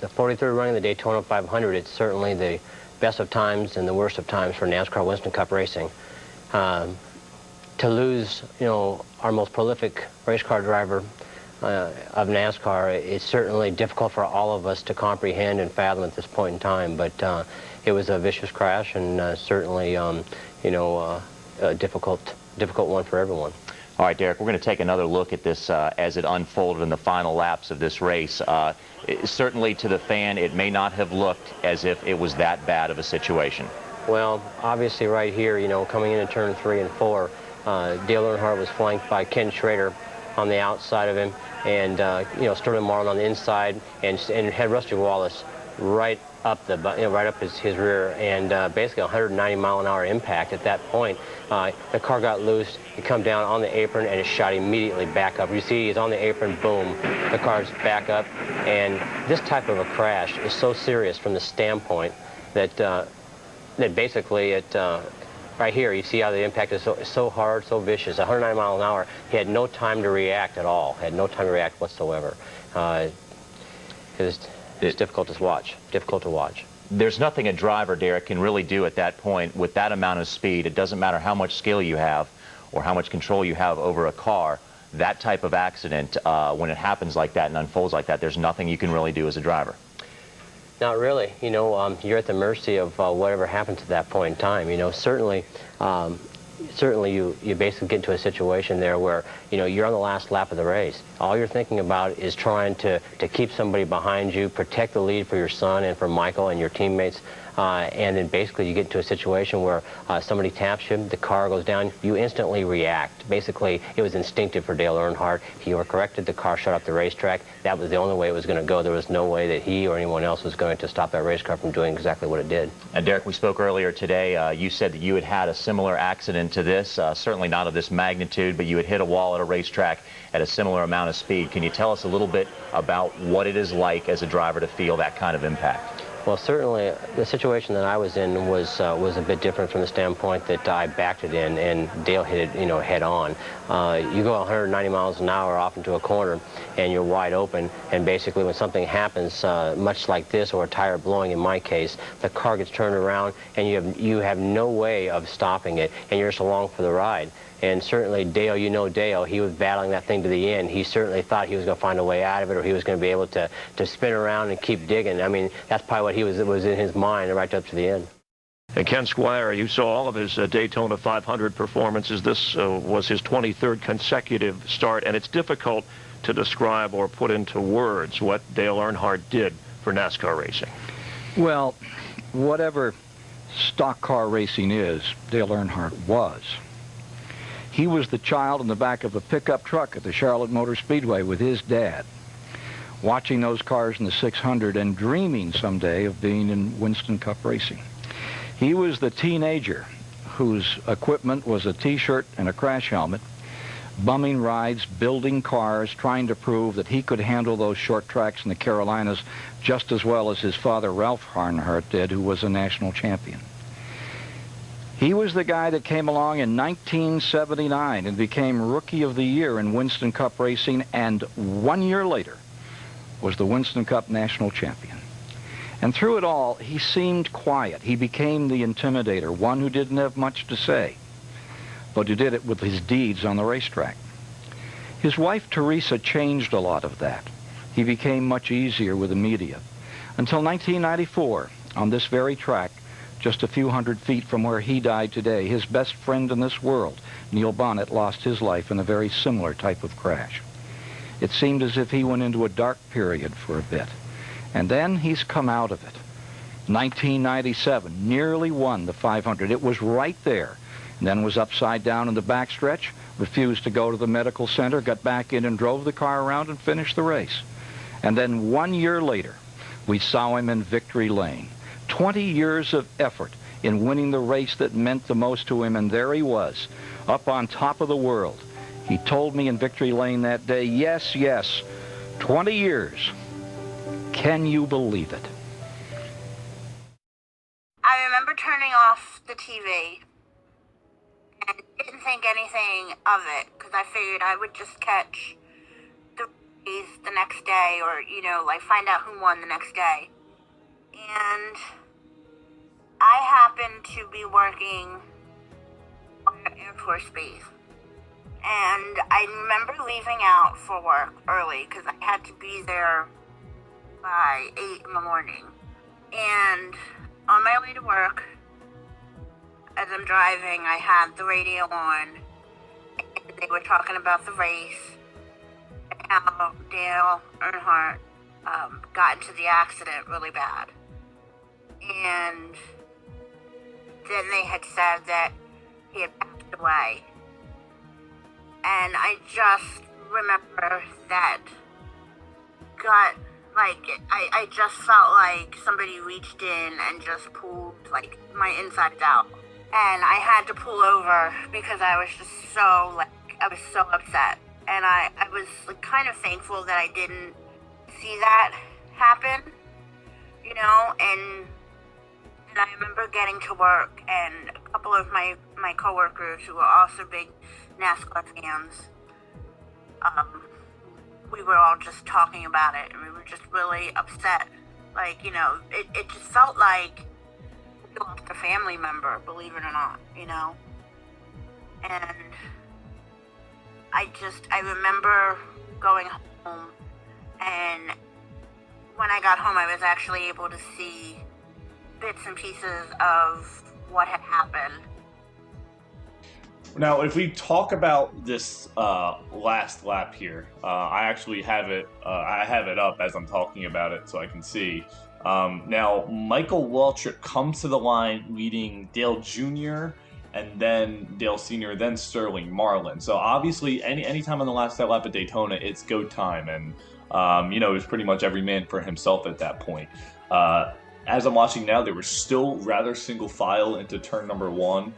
the 43rd running of the Daytona 500, it's certainly the best of times and the worst of times for NASCAR Winston Cup racing. To lose, you know, our most prolific race car driver of NASCAR, it's certainly difficult for all of us to comprehend and fathom at this point in time. But it was a vicious crash, and certainly, you know, a difficult one for everyone. All right, Derek, we're going to take another look at this as it unfolded in the final laps of this race. Certainly to the fan, it may not have looked as if it was that bad of a situation. Well, obviously right here, you know, coming into turn 3 and 4, Dale Earnhardt was flanked by Ken Schrader on the outside of him, and you know, Sterling Marlin on the inside, and had Rusty Wallace right up his rear, and basically 190-mile-an-hour impact at that point. The car got loose, it come down on the apron, and it shot immediately back up. You see, he's on the apron, boom, the car's back up, and this type of a crash is so serious from the standpoint that that basically it. Right here, you see how the impact is so hard, so vicious. 109 miles an hour. He had no time to react at all. Had no time to react whatsoever. It's difficult to watch. Difficult to watch. There's nothing a driver, Derek, can really do at that point with that amount of speed. It doesn't matter how much skill you have or how much control you have over a car. That type of accident, when it happens like that and unfolds like that, there's nothing you can really do as a driver. Not really. You know, you're at the mercy of whatever happens at that point in time. You know, certainly you basically get into a situation there where, you know, you're on the last lap of the race. All you're thinking about is trying to keep somebody behind you, protect the lead for your son and for Michael and your teammates. And then basically you get into a situation where somebody taps you, the car goes down, you instantly react. Basically, it was instinctive for Dale Earnhardt. He corrected, the car shut off the racetrack. That was the only way it was going to go. There was no way that he or anyone else was going to stop that race car from doing exactly what it did. And Derek, we spoke earlier today. You said that you had had a similar accident to this, certainly not of this magnitude, but you had hit a wall at a racetrack at a similar amount of speed. Can you tell us a little bit about what it is like as a driver to feel that kind of impact? Well, certainly the situation that I was in was a bit different from the standpoint that I backed it in and Dale hit it, you know, head on. You go 190 miles an hour off into a corner and you're wide open, and basically when something happens much like this, or a tire blowing in my case, the car gets turned around and you have no way of stopping it, and you're just along for the ride. And certainly Dale, you know Dale, he was battling that thing to the end. He certainly thought he was going to find a way out of it, or he was going to be able to spin around and keep digging. I mean, that's probably what was in his mind right up to the end. And Ken Squire, you saw all of his Daytona 500 performances. This was his 23rd consecutive start, and it's difficult to describe or put into words what Dale Earnhardt did for NASCAR racing. Well, whatever stock car racing is, Dale Earnhardt was. He was the child in the back of a pickup truck at the Charlotte Motor Speedway with his dad, watching those cars in the 600 and dreaming someday of being in Winston Cup racing. He was the teenager whose equipment was a T-shirt and a crash helmet, bumming rides, building cars, trying to prove that he could handle those short tracks in the Carolinas just as well as his father, Ralph Earnhardt, did, who was a national champion. He was the guy that came along in 1979 and became Rookie of the Year in Winston Cup racing, and 1 year later was the Winston Cup national champion. And through it all, he seemed quiet. He became the intimidator, one who didn't have much to say, but who did it with his deeds on the racetrack. His wife, Teresa, changed a lot of that. He became much easier with the media. Until 1994, on this very track, just a few hundred feet from where he died today, his best friend in this world, Neil Bonnet, lost his life in a very similar type of crash. It seemed as if he went into a dark period for a bit. And then he's come out of it. 1997, nearly won the 500. It was right there. And then was upside down in the backstretch, refused to go to the medical center, got back in and drove the car around and finished the race. And then 1 year later, we saw him in victory lane, 20 years of effort in winning the race that meant the most to him, and there he was, up on top of the world. He told me in Victory Lane that day, yes, yes, 20 years. Can you believe it? I remember turning off the TV and didn't think anything of it because I figured I would just catch the race the next day, or, you know, like find out who won the next day. And I happened to be working on Air Force Base. And I remember leaving out for work early because I had to be there by 8 in the morning. And on my way to work, as I'm driving, I had the radio on, and they were talking about the race and how Dale Earnhardt got into the accident really bad. And then they had said that he had passed away. And I just remember that I just felt like somebody reached in and just pulled like my insides out. And I had to pull over because I was just so I was so upset. And I was like, kind of thankful that I didn't see that happen, you know, and I remember getting to work, and a couple of my coworkers who were also big NASCAR fans, we were all just talking about it, and we were just really upset. Like, you know, it just felt like we lost a family member, believe it or not, you know? And I remember going home, and when I got home, I was actually able to see bits and pieces of what had happened. Now, if we talk about this last lap here, I actually have it. I have it up as I'm talking about it, so I can see. Now, Michael Waltrip comes to the line leading Dale Jr. and then Dale Sr., then Sterling Marlin. So obviously, any time on the last lap at Daytona, it's go time, and you know, it was pretty much every man for himself at that point. As I'm watching now, they were still rather single file into turn number 1.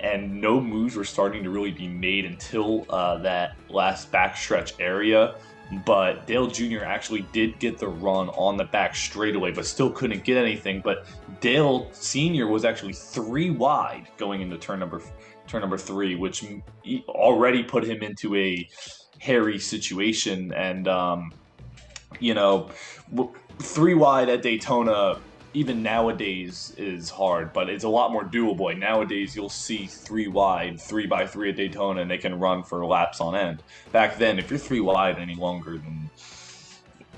And no moves were starting to really be made until that last backstretch area. But Dale Jr. actually did get the run on the back straightaway, but still couldn't get anything. But Dale Sr. was actually 3 wide going into turn number 3, which already put him into a hairy situation. And you know, 3 wide at Daytona, even nowadays, is hard, but it's a lot more doable. Nowadays, you'll see 3 wide, 3x3 at Daytona, and they can run for laps on end. Back then, if you're 3 wide any longer than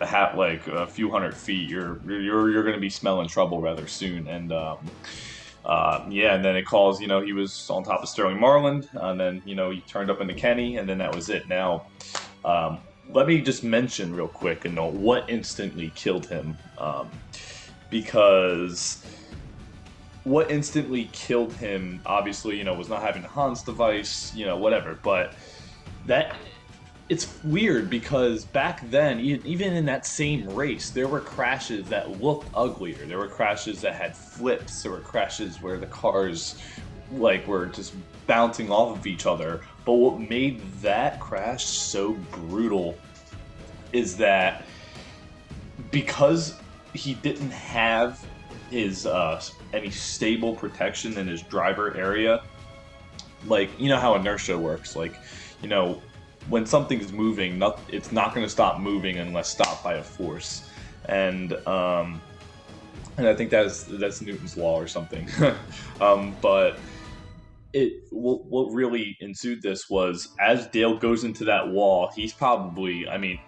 a few hundred feet, you're going to be smelling trouble rather soon. And yeah, and then it calls, you know, he was on top of Sterling Marlin, and then, you know, he turned up into Kenny, and then that was it. Now, let me just mention real quick and know what instantly killed him. Because what instantly killed him, obviously, you know, was not having the Hans device, you know, whatever. But it's weird because back then, even in that same race, there were crashes that looked uglier. There were crashes that had flips. There were crashes where the cars, like, were just bouncing off of each other. But what made that crash so brutal is that because he didn't have his any stable protection in his driver area. Like, you know how inertia works. Like, you know, when something's moving, it's not going to stop moving unless stopped by a force. And I think that's Newton's law or something. But what really ensued this was, as Dale goes into that wall, he's probably, I mean,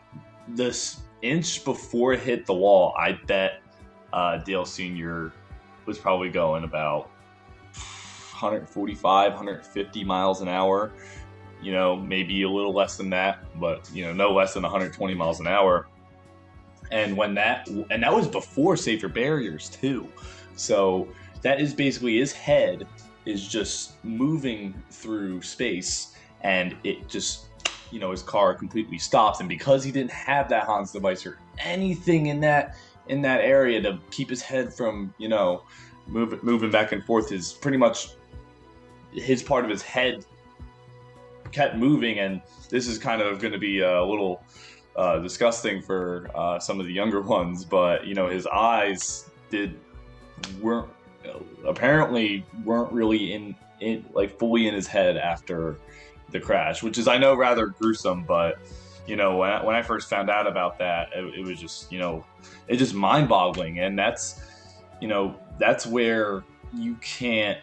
this inch before it hit the wall, I bet Dale Sr. was probably going about 145, 150 miles an hour. You know, maybe a little less than that, but, you know, no less than 120 miles an hour. And that was before safer barriers too. So that is basically his head is just moving through space, and it just, you know, his car completely stops. And because he didn't have that Hans device or anything in that, in that area to keep his head from, moving back and forth. Is pretty much his part of his head kept moving, and this is kind of going to be a little disgusting for some of the younger ones, but his eyes weren't really in like fully in his head after the crash, which is, I know, rather gruesome, but when I first found out about that, it was just it's just mind-boggling, and that's where you can't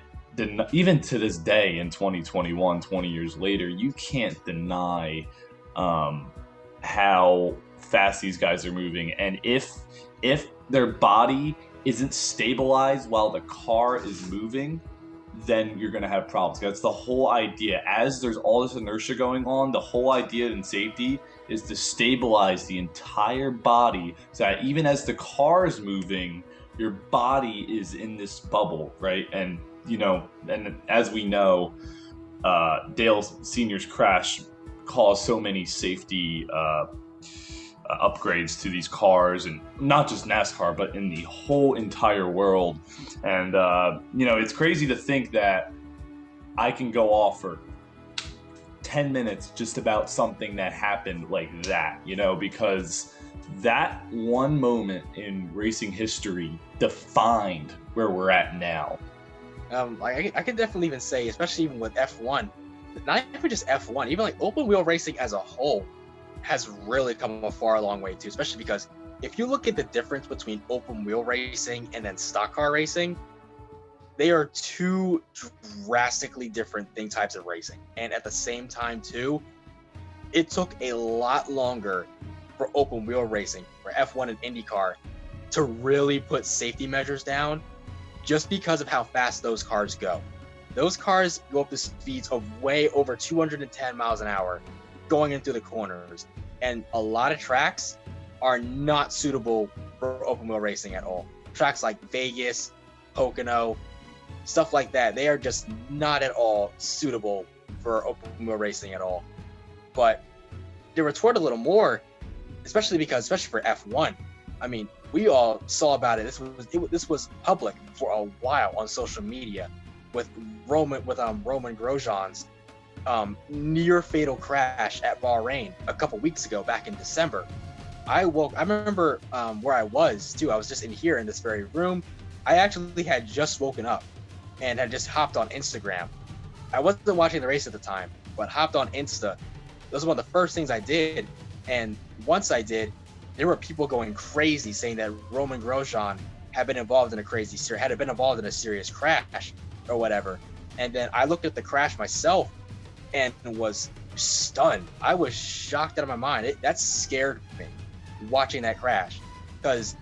even to this day in 2021, 20 years later, you can't deny how fast these guys are moving. And if their body isn't stabilized while the car is moving, then you're going to have problems. That's the whole idea. As there's all this inertia going on, the whole idea in safety is to stabilize the entire body so that even as the car is moving, your body is in this bubble, right? And and as we know, Dale Sr.'s crash caused so many safety upgrades to these cars, and not just NASCAR, but in the whole entire world. And it's crazy to think that I can go off for 10 minutes just about something that happened like that, because that one moment in racing history defined where we're at now. I can definitely even say, especially even with F1, not even just F1, even like open wheel racing as a whole has really come a far long way too, especially because if you look at the difference between open wheel racing and then stock car racing, they are two drastically different types of racing. And at the same time too, it took a lot longer for open wheel racing, for F1 and IndyCar, to really put safety measures down, just because of how fast those cars go. Those cars go up to speeds of way over 210 miles an hour going into the corners. And a lot of tracks are not suitable for open wheel racing at all. Tracks like Vegas, Pocono, stuff like that, they are just not at all suitable for open wheel racing at all. But to retort a little more, especially for F1, I mean, we all saw about it. This was public for a while on social media, with Roman Grosjean's near fatal crash at Bahrain a couple weeks ago, back in December. I remember where I was too. I was just in here in this very room. I actually had just woken up and had just hopped on Instagram. I wasn't watching the race at the time, but hopped on Insta. That was one of the first things I did. And once I did, there were people going crazy saying that Roman Grosjean had been involved in a serious crash or whatever. And then I looked at the crash myself and was stunned. I was shocked out of my mind. That scared me, watching that crash. Because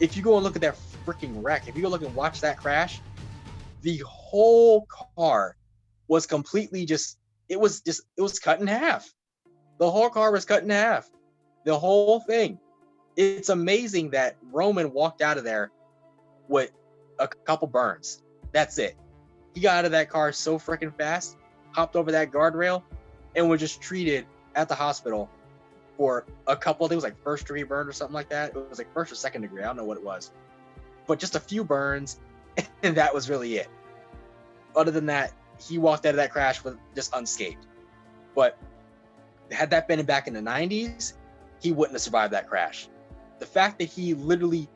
if you go and look at that freaking wreck, if you go look and watch that crash, the whole car was completely it was cut in half. The whole car was cut in half. The whole thing. It's amazing that Roman walked out of there with a couple burns. That's it. He got out of that car so freaking fast, hopped over that guardrail, and was just treated at the hospital for a couple, I think it was like first degree burn or something like that. It was like first or second degree, I don't know what it was. But just a few burns, and that was really it. Other than that, he walked out of that crash with just unscathed. But had that been back in the 90s, he wouldn't have survived that crash. The fact that he literally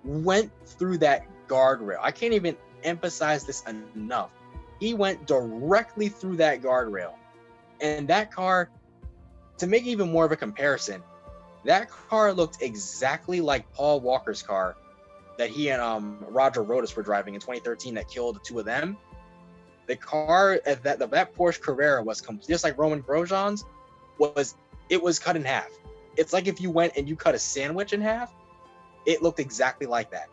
went through that guardrail, I can't even emphasize this enough. He went directly through that guardrail. And that car, to make even more of a comparison, that car looked exactly like Paul Walker's car that he and Roger Rodas were driving in 2013 that killed the two of them. The car, that Porsche Carrera was just like Roman Grosjean's, was cut in half. It's like if you went and you cut a sandwich in half, it looked exactly like that.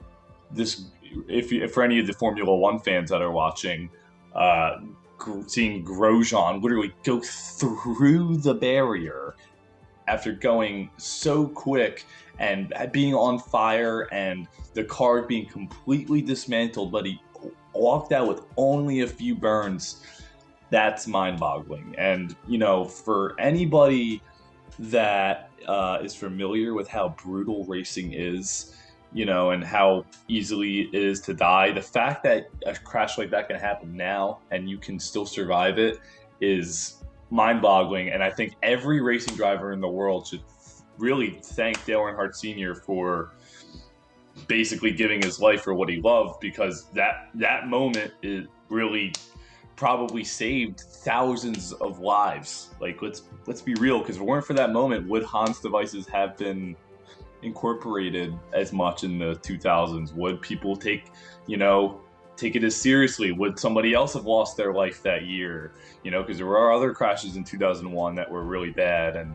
For any of the Formula One fans that are watching, seeing Grosjean literally go through the barrier after going so quick and being on fire and the car being completely dismantled, but he walked out with only a few burns, that's mind-boggling. And, for anybody that is familiar with how brutal racing is, and how easily it is to die. The fact that a crash like that can happen now and you can still survive it is mind-boggling. And I think every racing driver in the world should really thank Dale Earnhardt Sr. for basically giving his life for what he loved, because that moment is really probably saved thousands of lives. Like, let's be real, because if it weren't for that moment, would Hans devices have been incorporated as much in the 2000s? Would people take it as seriously? Would somebody else have lost their life that year? Because there were other crashes in 2001 that were really bad. And,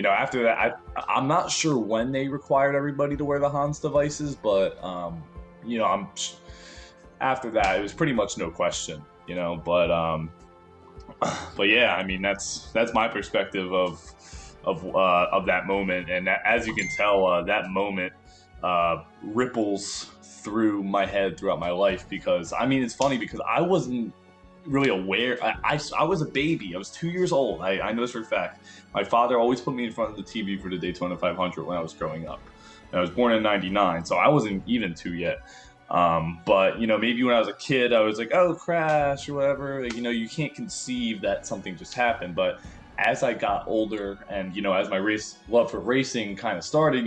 after that, I'm not sure when they required everybody to wear the Hans devices, but, after that, it was pretty much no question, but yeah, I mean, that's my perspective of that moment. And as you can tell, that moment ripples through my head throughout my life, because I mean, it's funny because I wasn't really aware. I was a baby. I was 2 years old. I know this for a fact. My father always put me in front of the TV for the Daytona 500 when I was growing up. And I was born in '99, so I wasn't even 2 yet. But maybe when I was a kid, I was like, oh, crash or whatever. Like, you can't conceive that something just happened. But as I got older and, as my love for racing kind of started,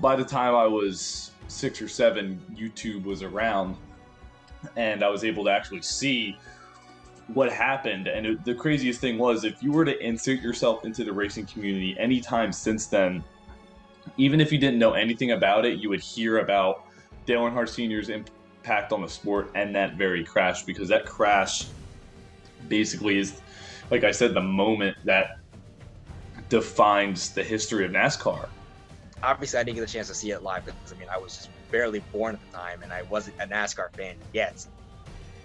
by the time I was 6 or 7, YouTube was around and I was able to actually see what happened. And the craziest thing was, if you were to insert yourself into the racing community anytime since then, even if you didn't know anything about it, you would hear about Dale Earnhardt Sr.'s impact on the sport and that very crash, because that crash basically is, like I said, the moment that defines the history of NASCAR. Obviously, I didn't get a chance to see it live because, I was just barely born at the time and I wasn't a NASCAR fan yet.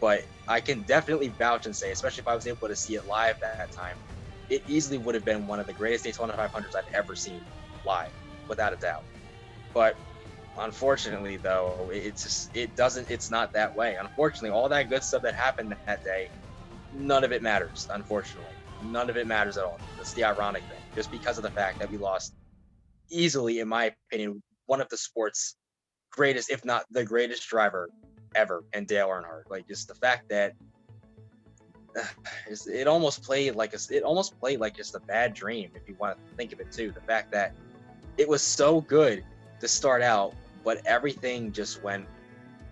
But I can definitely vouch and say, especially if I was able to see it live at that time, it easily would have been one of the greatest Daytona 500s I'd ever seen live, without a doubt. But unfortunately, though, it's not that way. Unfortunately, all that good stuff that happened that day, none of it matters, unfortunately. None of it matters at all. That's the ironic thing. Just because of the fact that we lost easily, in my opinion, one of the sport's greatest, if not the greatest driver ever, and Dale Earnhardt. Like, just the fact that it almost played like just a bad dream, if you want to think of it too. The fact that it was so good to start out, but everything just went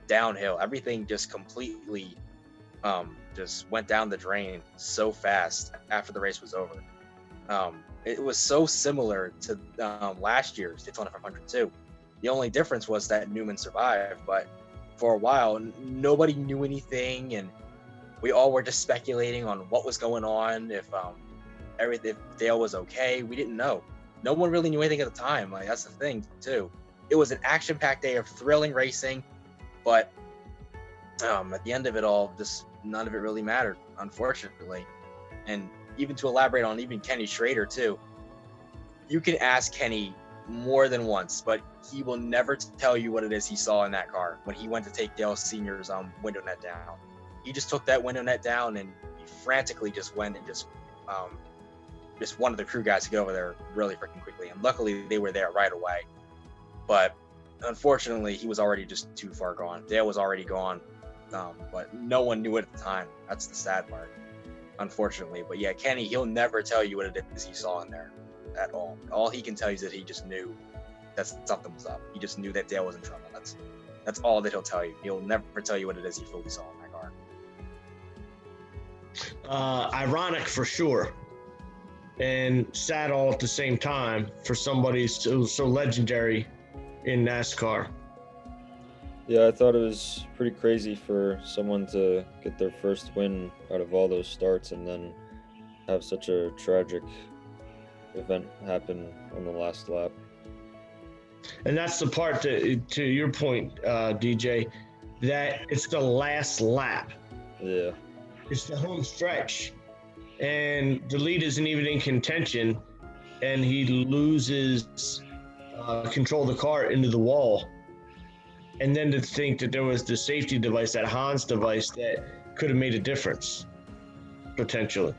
downhill. Everything just completely just went down the drain so fast after the race was over. It was so similar to last year's Daytona 500 too. The only difference was that Newman survived, but for a while, nobody knew anything, and we all were just speculating on what was going on, if Dale was okay. We didn't know. No one really knew anything at the time. Like, that's the thing too. It was an action-packed day of thrilling racing, but at the end of it all, just none of it really mattered, unfortunately. And even to elaborate on even Kenny Schrader too, you can ask Kenny more than once, but he will never tell you what it is he saw in that car when he went to take Dale Sr.'s window net down. He just took that window net down and he frantically just went and just wanted the crew guys to get over there really freaking quickly. And luckily they were there right away. But unfortunately, he was already just too far gone. Dale was already gone, but no one knew it at the time. That's the sad part, unfortunately. But yeah, Kenny, he'll never tell you what it is he saw in there at all. All he can tell you is that he just knew that something was up. He just knew that Dale was in trouble. That's all that he'll tell you. He'll never tell you what it is he fully saw in that car. Ironic for sure, and sad all at the same time for somebody so legendary in NASCAR. Yeah, I thought it was pretty crazy for someone to get their first win out of all those starts and then have such a tragic event happen on the last lap. And that's the part to your point, DJ, that it's the last lap. Yeah. It's the home stretch. And the lead isn't even in contention, and he loses control of the car into the wall. And then to think that there was the safety device, that Hans device, that could have made a difference, potentially.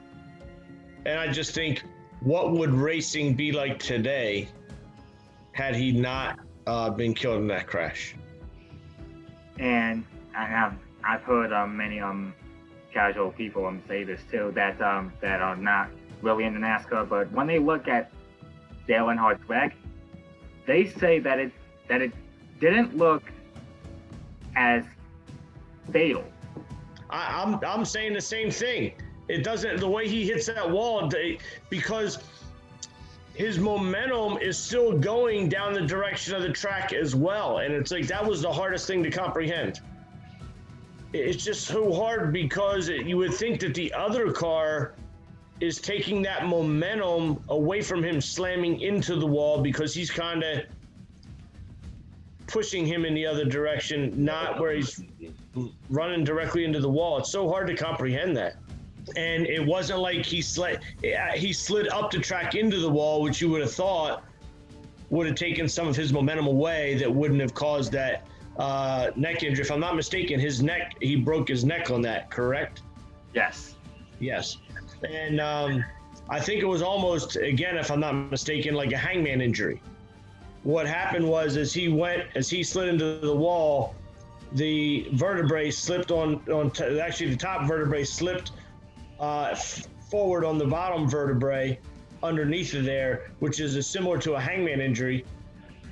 And I just think, what would racing be like today had he not been killed in that crash. And I've heard many casual people say this too, that are not really into NASCAR, but when they look at Dale Earnhardt's wreck, they say that it didn't look as fatal. I'm saying the same thing. It doesn't, the way he hits that wall, because his momentum is still going down the direction of the track as well. And it's like, that was the hardest thing to comprehend. It's just so hard because you would think that the other car is taking that momentum away from him slamming into the wall, because he's kind of pushing him in the other direction, not where he's running directly into the wall. It's so hard to comprehend that. And it wasn't like he slid up the track into the wall, which you would have thought would have taken some of his momentum away, that wouldn't have caused that neck injury. If I'm not mistaken, he broke his neck on that, correct? Yes. Yes. And I think it was almost, again, if I'm not mistaken, like a hangman injury. What happened was, as he slid into the wall, the vertebrae slipped actually the top vertebrae slipped forward on the bottom vertebrae underneath of there, which is similar to a hangman injury,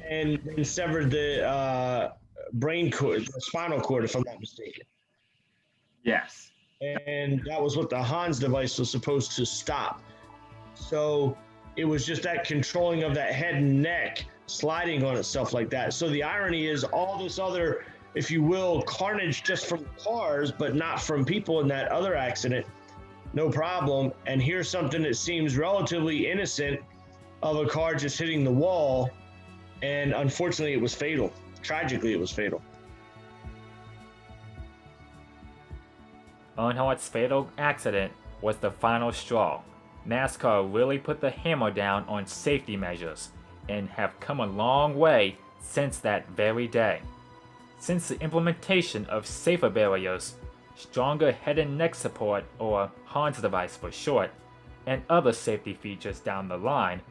and severed the brain cord, the spinal cord, if I'm not mistaken. Yes. And that was what the Hans device was supposed to stop. So it was just that controlling of that head and neck sliding on itself like that. So the irony is all this other, if you will, carnage just from cars, but not from people in that other accident, no problem. And here's something that seems relatively innocent of a car just hitting the wall. And unfortunately, it was fatal. Tragically, it was fatal. Earnhardt's fatal accident was the final straw. NASCAR really put the hammer down on safety measures and have come a long way since that very day. Since the implementation of safer barriers, stronger head and neck support, or Hans device for short, and other safety features down the line,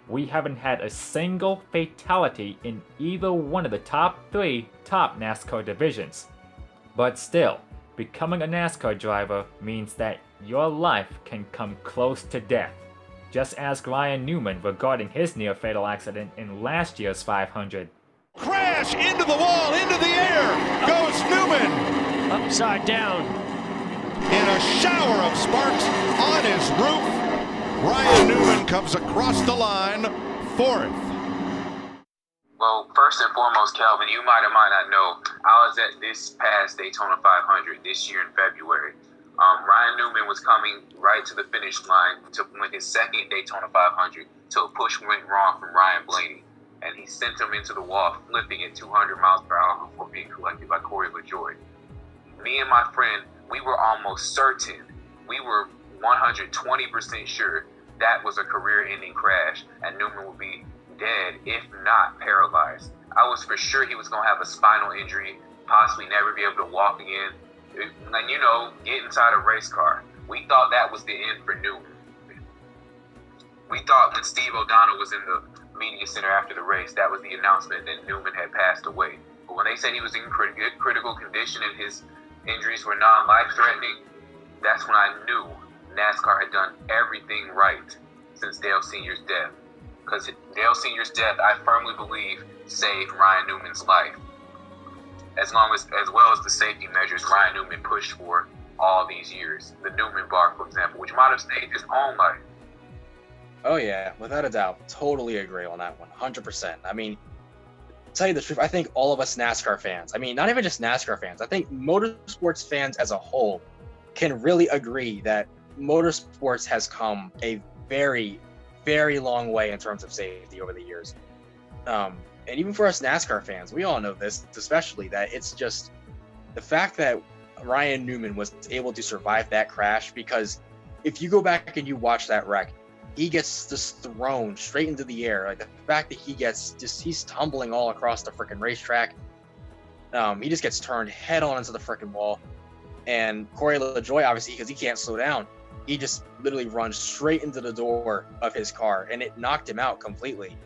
we haven't had a single fatality in either one of the top 3 top NASCAR divisions. But still, becoming a NASCAR driver means that your life can come close to death. Just ask Ryan Newman regarding his near-fatal accident in last year's 500. Crash into the wall, into the air goes Newman. Upside down. In a shower of sparks on his roof, Ryan Newman comes across the line 4th. Well, first and foremost, Calvin, you might or might not know, I was at this past Daytona 500 this year in February. Ryan Newman was coming right to the finish line to win his second Daytona 500 till a push went wrong from Ryan Blaney, and he sent him into the wall, flipping at 200 miles per hour before being collected by Corey LaJoie. Me and my friend, we were almost certain, we were 120% sure that was a career-ending crash, and Newman would be dead, if not paralyzed. I was for sure he was going to have a spinal injury, possibly never be able to walk again. And, you know, get inside a race car. We thought that was the end for Newman. We thought when Steve O'Donnell was in the media center after the race, that was the announcement that Newman had passed away. But when they said he was in critical condition and his injuries were non-life-threatening, that's when I knew NASCAR had done everything right since Dale Sr.'s death. Because Dale Sr.'s death, I firmly believe, saved Ryan Newman's life. As well as the safety measures Ryan Newman pushed for all these years. The Newman bar, for example, which might have saved his own life. Oh yeah, without a doubt. Totally agree on that one, 100%. I mean, to tell you the truth, I think all of us NASCAR fans, I mean, not even just NASCAR fans, I think motorsports fans as a whole can really agree that motorsports has come a very, very long way in terms of safety over the years. And even for us NASCAR fans, we all know this, especially that it's just the fact that Ryan Newman was able to survive that crash, because if you go back and you watch that wreck, he gets just thrown straight into the air. Like the fact that he's tumbling all across the freaking racetrack. He just gets turned head on into the freaking wall. And Corey LaJoie, obviously, because he can't slow down, he just literally runs straight into the door of his car, and it knocked him out completely.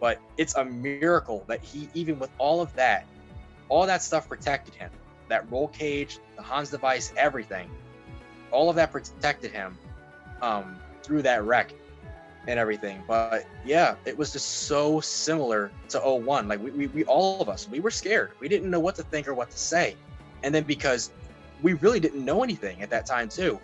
But it's a miracle that he, even with all that stuff protected him. That roll cage, the Hans device, everything, all of that protected him through that wreck and everything. But yeah, it was just so similar to 01. Like we all of us, we were scared. We didn't know what to think or what to say. And then because we really didn't know anything at that time too,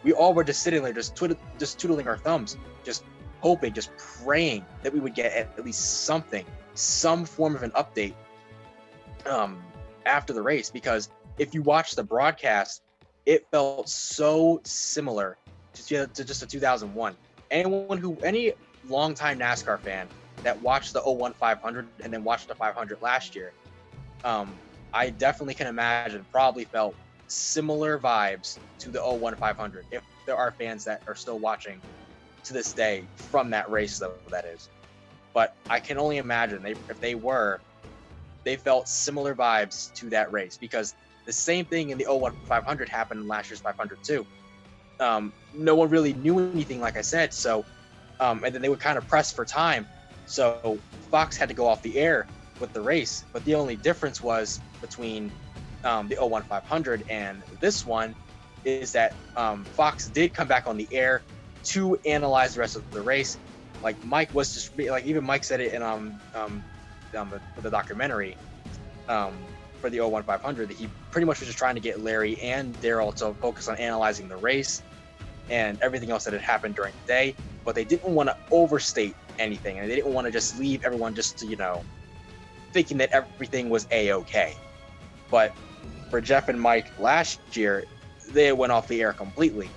we all were just sitting there, just twiddling our thumbs, just hoping, just praying that we would get at least something, some form of an update after the race. Because if you watch the broadcast, it felt so similar to just a 2001. Any longtime NASCAR fan that watched the 01 500 and then watched the 500 last year, I definitely can imagine probably felt similar vibes to the 01 500. If there are fans that are still watching to this day from that race, though, that is. But I can only imagine if they felt similar vibes to that race, because the same thing in the 01 500 happened in last year's 500 too. No one really knew anything, like I said. So, and then they would kind of press for time. So Fox had to go off the air with the race. But the only difference was between the 01 500 and this one is that Fox did come back on the air to analyze the rest of the race. Like Mike was just like, even Mike said it in the documentary for the 01 500, that he pretty much was just trying to get Larry and Daryl to focus on analyzing the race and everything else that had happened during the day. But they didn't want to overstate anything, and they didn't want to just leave everyone just to, thinking that everything was a-okay. But for Jeff and Mike last year, they went off the air completely,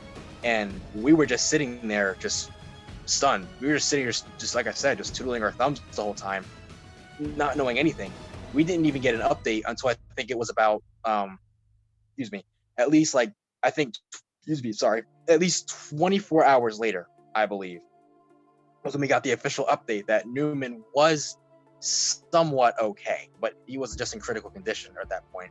and we were just sitting there just stunned. We were just sitting here, just like I said, just twiddling our thumbs the whole time, not knowing anything. We didn't even get an update until I think it was about at least at least 24 hours later, I believe, was when we got the official update that Newman was somewhat okay, but he was just in critical condition at that point.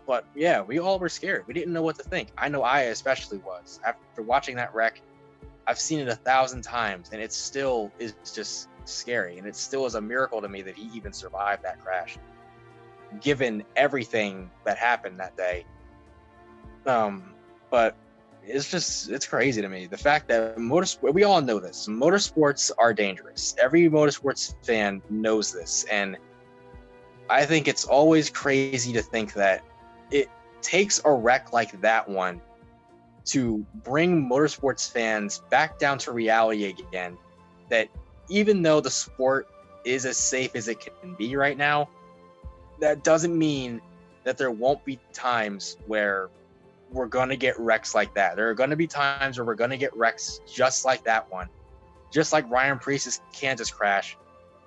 But yeah, we all were scared. We didn't know what to think. I know I especially was. After watching that wreck, I've seen it 1,000 times, and it still is just scary. And it still is a miracle to me that he even survived that crash, given everything that happened that day. But it's crazy to me. The fact that we all know this. Motorsports are dangerous. Every motorsports fan knows this. And I think it's always crazy to think that it takes a wreck like that one to bring motorsports fans back down to reality again. That even though the sport is as safe as it can be right now, that doesn't mean that there won't be times where we're going to get wrecks like that. There are going to be times where we're going to get wrecks just like that one, just like Ryan Preece's Kansas crash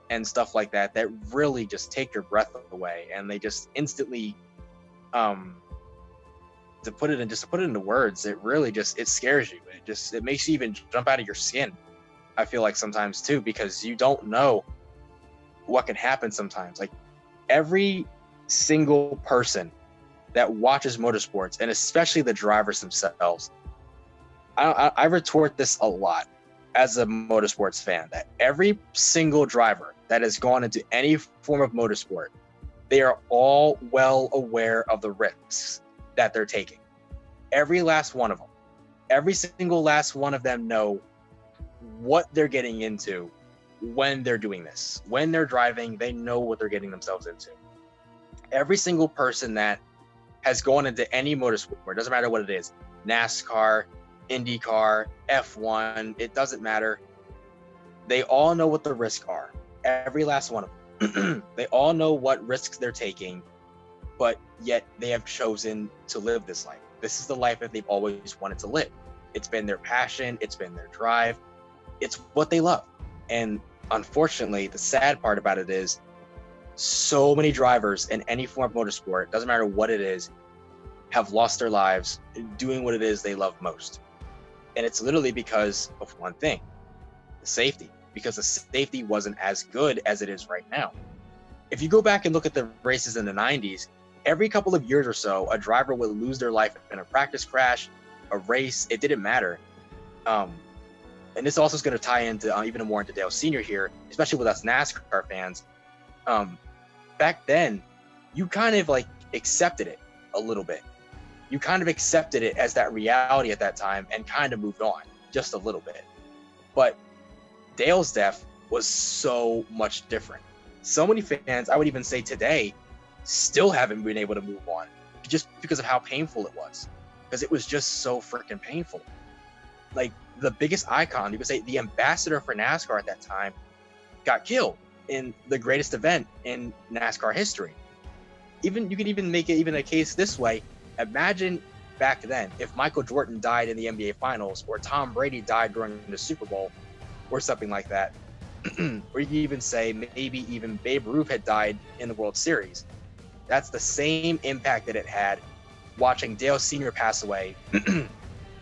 and stuff like that, that really just take your breath away. And they just instantly, to put it into words, it really just, it scares you. It makes you even jump out of your skin. I feel like sometimes too, because you don't know what can happen sometimes. Like every single person that watches motorsports, and especially the drivers themselves, I retort this a lot as a motorsports fan, that every single driver that has gone into any form of motorsport, they are all well aware of the risks that they're taking. Every last one of them. Every single last one of them know what they're getting into when they're doing this. When they're driving, they know what they're getting themselves into. Every single person that has gone into any motorsport, doesn't matter what it is, NASCAR, IndyCar, F1, it doesn't matter. They all know what the risks are. Every last one of them. They all know what risks they're taking, but yet they have chosen to live this life. This is the life that they've always wanted to live. It's been their passion. It's been their drive. It's what they love. And unfortunately, the sad part about it is so many drivers in any form of motorsport, doesn't matter what it is, have lost their lives doing what it is they love most. And it's literally because of one thing, the safety, because the safety wasn't as good as it is right now. If you go back and look at the races in the 90s, every couple of years or so, a driver would lose their life in a practice crash, a race, it didn't matter. and this also is going to tie into even more into Dale Sr. here, especially with us NASCAR fans. Back then, you kind of like accepted it a little bit. You kind of accepted it as that reality at that time and kind of moved on just a little bit. But Dale's death was so much different. So many fans, I would even say today, still haven't been able to move on just because of how painful it was. Because it was just so freaking painful. Like, the biggest icon, you could say the ambassador for NASCAR at that time, got killed in the greatest event in NASCAR history. Even you could even make it even a case this way. Imagine back then if Michael Jordan died in the NBA Finals, or Tom Brady died during the Super Bowl, or something like that. Or you can even say maybe even Babe Ruth had died in the World Series. That's the same impact that it had watching Dale Sr. pass away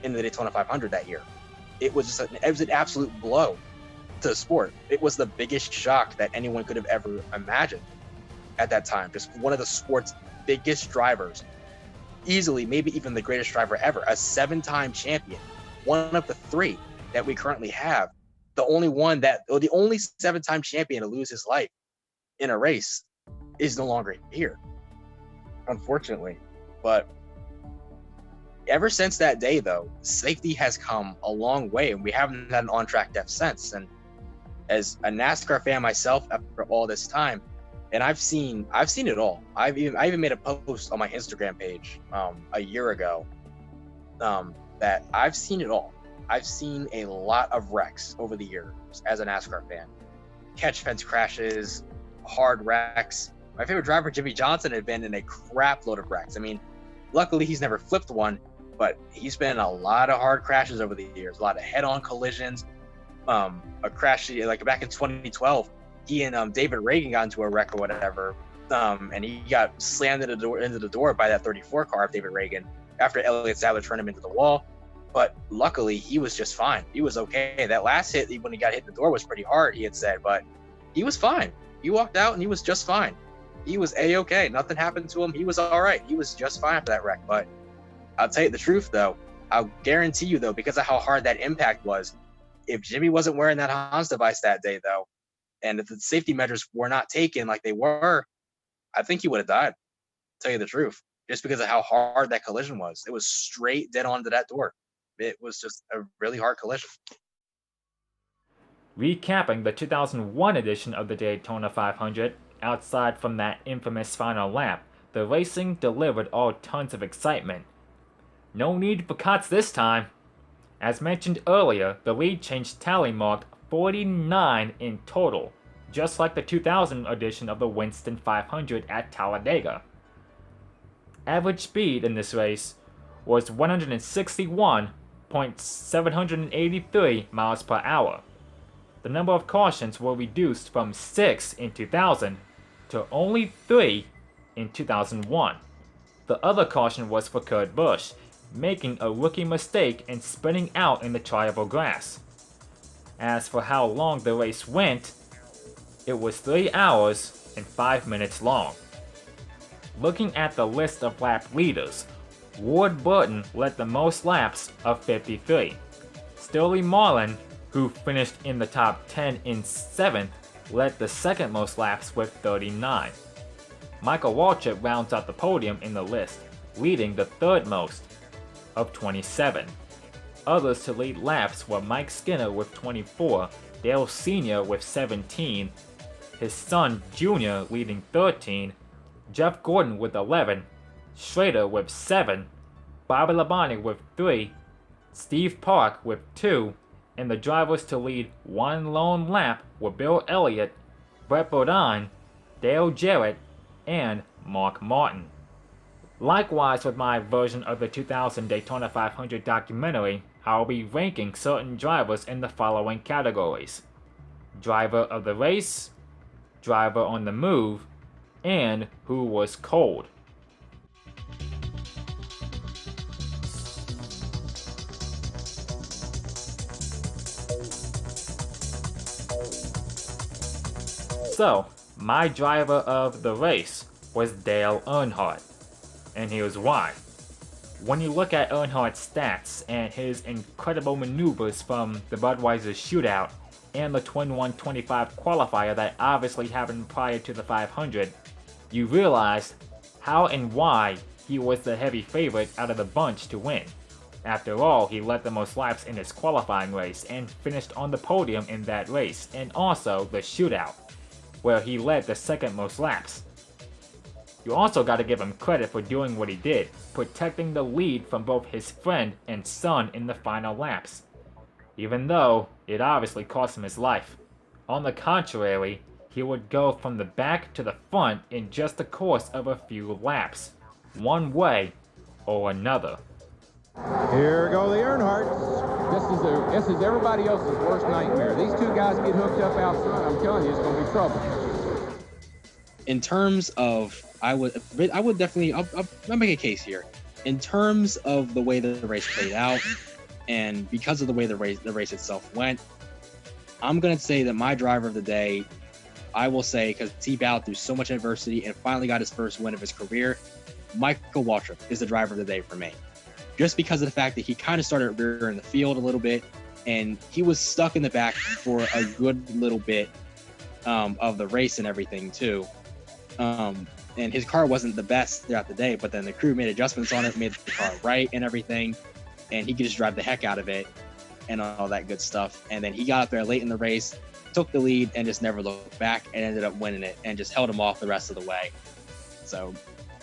in the Daytona 500 that year. It was just it was an absolute blow to the sport. It was the biggest shock that anyone could have ever imagined at that time. Just one of the sport's biggest drivers, easily maybe even the greatest driver ever, a 7-time champion, one of the 3 that we currently have, the only 7-time champion to lose his life in a race is no longer here, unfortunately. But ever since that day, though, safety has come a long way, and we haven't had an on-track death since. And as a NASCAR fan myself, after all this time, and I've seen it all. I even made a post on my Instagram page a year ago that I've seen it all. I've seen a lot of wrecks over the years as a NASCAR fan. Catch fence crashes, hard wrecks. My favorite driver, Jimmy Johnson, had been in a crap load of wrecks. I mean, luckily he's never flipped one, but he's been in a lot of hard crashes over the years, a lot of head-on collisions. A crash like back in 2012, he and David Reagan got into a wreck or whatever, and he got slammed into the door by that 34 car of David Reagan after Elliott Sadler turned him into the wall. But luckily, he was just fine. He was okay. That last hit, when he got hit in the door, was pretty hard, he had said, but he was fine. He walked out and he was just fine. He was A-okay. Nothing happened to him. He was all right. He was just fine after that wreck. But I'll tell you the truth, though. I'll guarantee you, though, because of how hard that impact was, if Jimmy wasn't wearing that Hans device that day, though, and if the safety measures were not taken like they were, I think he would have died. I'll tell you the truth. Just because of how hard that collision was. It was straight dead onto that door. It was just a really hard collision. Recapping the 2001 edition of the Daytona 500, outside from that infamous final lap, the racing delivered all tons of excitement. No need for cuts this time. As mentioned earlier, the lead change tally marked 49 in total, just like the 2000 edition of the Winston 500 at Talladega. Average speed in this race was 161.783 miles per hour. The number of cautions were reduced from 6 in 2000 to only 3 in 2001. The other caution was for Kurt Busch, making a rookie mistake and spinning out in the trioval grass. As for how long the race went, it was 3 hours and 5 minutes long. Looking at the list of lap leaders, Ward Burton led the most laps of 53. Sterling Marlin, who finished in the top 10 in 7th, led the second most laps with 39. Michael Waltrip rounds out the podium in the list, leading the third most of 27. Others to lead laps were Mike Skinner with 24, Dale Sr. with 17, his son Jr. leading 13, Jeff Gordon with 11, Schrader with 7, Bobby Labonte with 3, Steve Park with 2, and the drivers to lead one lone lap were Bill Elliott, Brett Bodine, Dale Jarrett, and Mark Martin. Likewise with my version of the 2000 Daytona 500 documentary, I'll be ranking certain drivers in the following categories: driver of the race, driver on the move, and who was cold. So, my driver of the race was Dale Earnhardt, and here's why. When you look at Earnhardt's stats and his incredible maneuvers from the Budweiser shootout and the 21-25 qualifier that obviously happened prior to the 500, you realize how and why he was the heavy favorite out of the bunch to win. After all, he led the most laps in his qualifying race and finished on the podium in that race, and also the shootout, where he led the second most laps. You also gotta give him credit for doing what he did, protecting the lead from both his friend and son in the final laps, even though it obviously cost him his life. On the contrary, he would go from the back to the front in just the course of a few laps, one way or another. Here go the Earnhardts. This is everybody else's worst nightmare. These two guys get hooked up out front, I'm telling you, it's going to be trouble. In terms of, I would definitely, I'll make a case here. In terms of the way the race played out, and because of the way the race itself went, I'm going to say that my driver of the day, I will say, because he battled through so much adversity and finally got his first win of his career, Michael Waltrip is the driver of the day for me. Just because of the fact that he kind of started rear in the field a little bit, and he was stuck in the back for a good little bit of the race and everything too. And his car wasn't the best throughout the day, but then the crew made adjustments on it, made the car right and everything, and he could just drive the heck out of it and all that good stuff. And then he got up there late in the race, took the lead, and just never looked back and ended up winning it and just held him off the rest of the way. So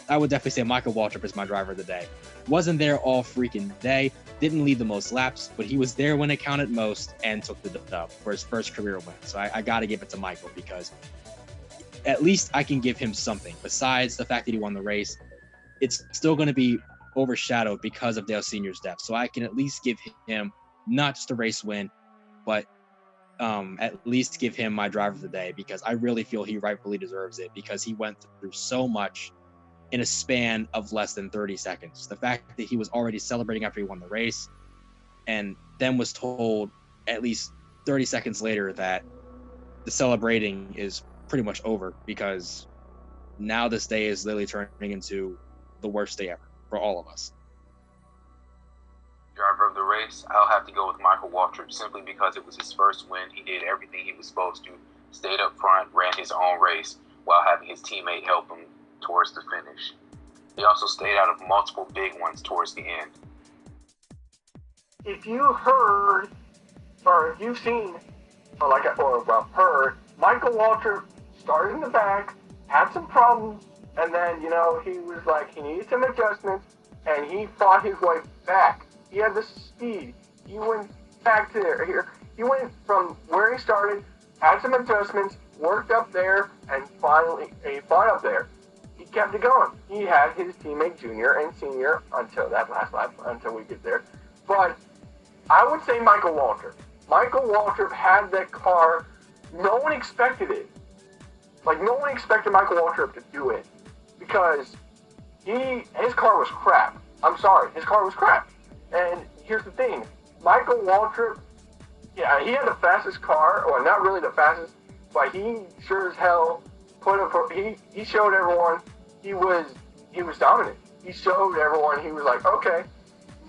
I would definitely say Michael Waltrip is my driver of the day. Wasn't there all freaking day, didn't lead the most laps, but he was there when it counted most and took the dub for his first career win. So I got to give it to Michael, because at least I can give him something. Besides the fact that he won the race, it's still going to be overshadowed because of Dale Sr.'s death. So I can at least give him not just a race win, but at least give him my driver of the day, because I really feel he rightfully deserves it, because he went through so much in a span of less than 30 seconds. The fact that he was already celebrating after he won the race, and then was told at least 30 seconds later that the celebrating is pretty much over, because now this day is literally turning into the worst day ever for all of us. Driver of the race, I'll have to go with Michael Waltrip, simply because it was his first win. He did everything he was supposed to, stayed up front, ran his own race while having his teammate help him towards the finish. He also stayed out of multiple big ones towards the end. If you heard, or if you've seen, heard, Michael Waltrip started in the back, had some problems, and then, he was like, he needed some adjustments, and he fought his way back. He had the speed. He went back to here. He went from where he started, had some adjustments, worked up there, and finally he fought up there. He kept it going. He had his teammate Junior and Senior until that last lap, until we get there. But I would say Michael Waltrip. Michael Waltrip had that car. No one expected it. Like, no one expected Michael Waltrip to do it, because his car was crap. I'm sorry, his car was crap. And here's the thing, Michael Waltrip, yeah, he had the fastest car, or not really the fastest, but he sure as hell he showed everyone he was dominant. He showed everyone he was like, okay,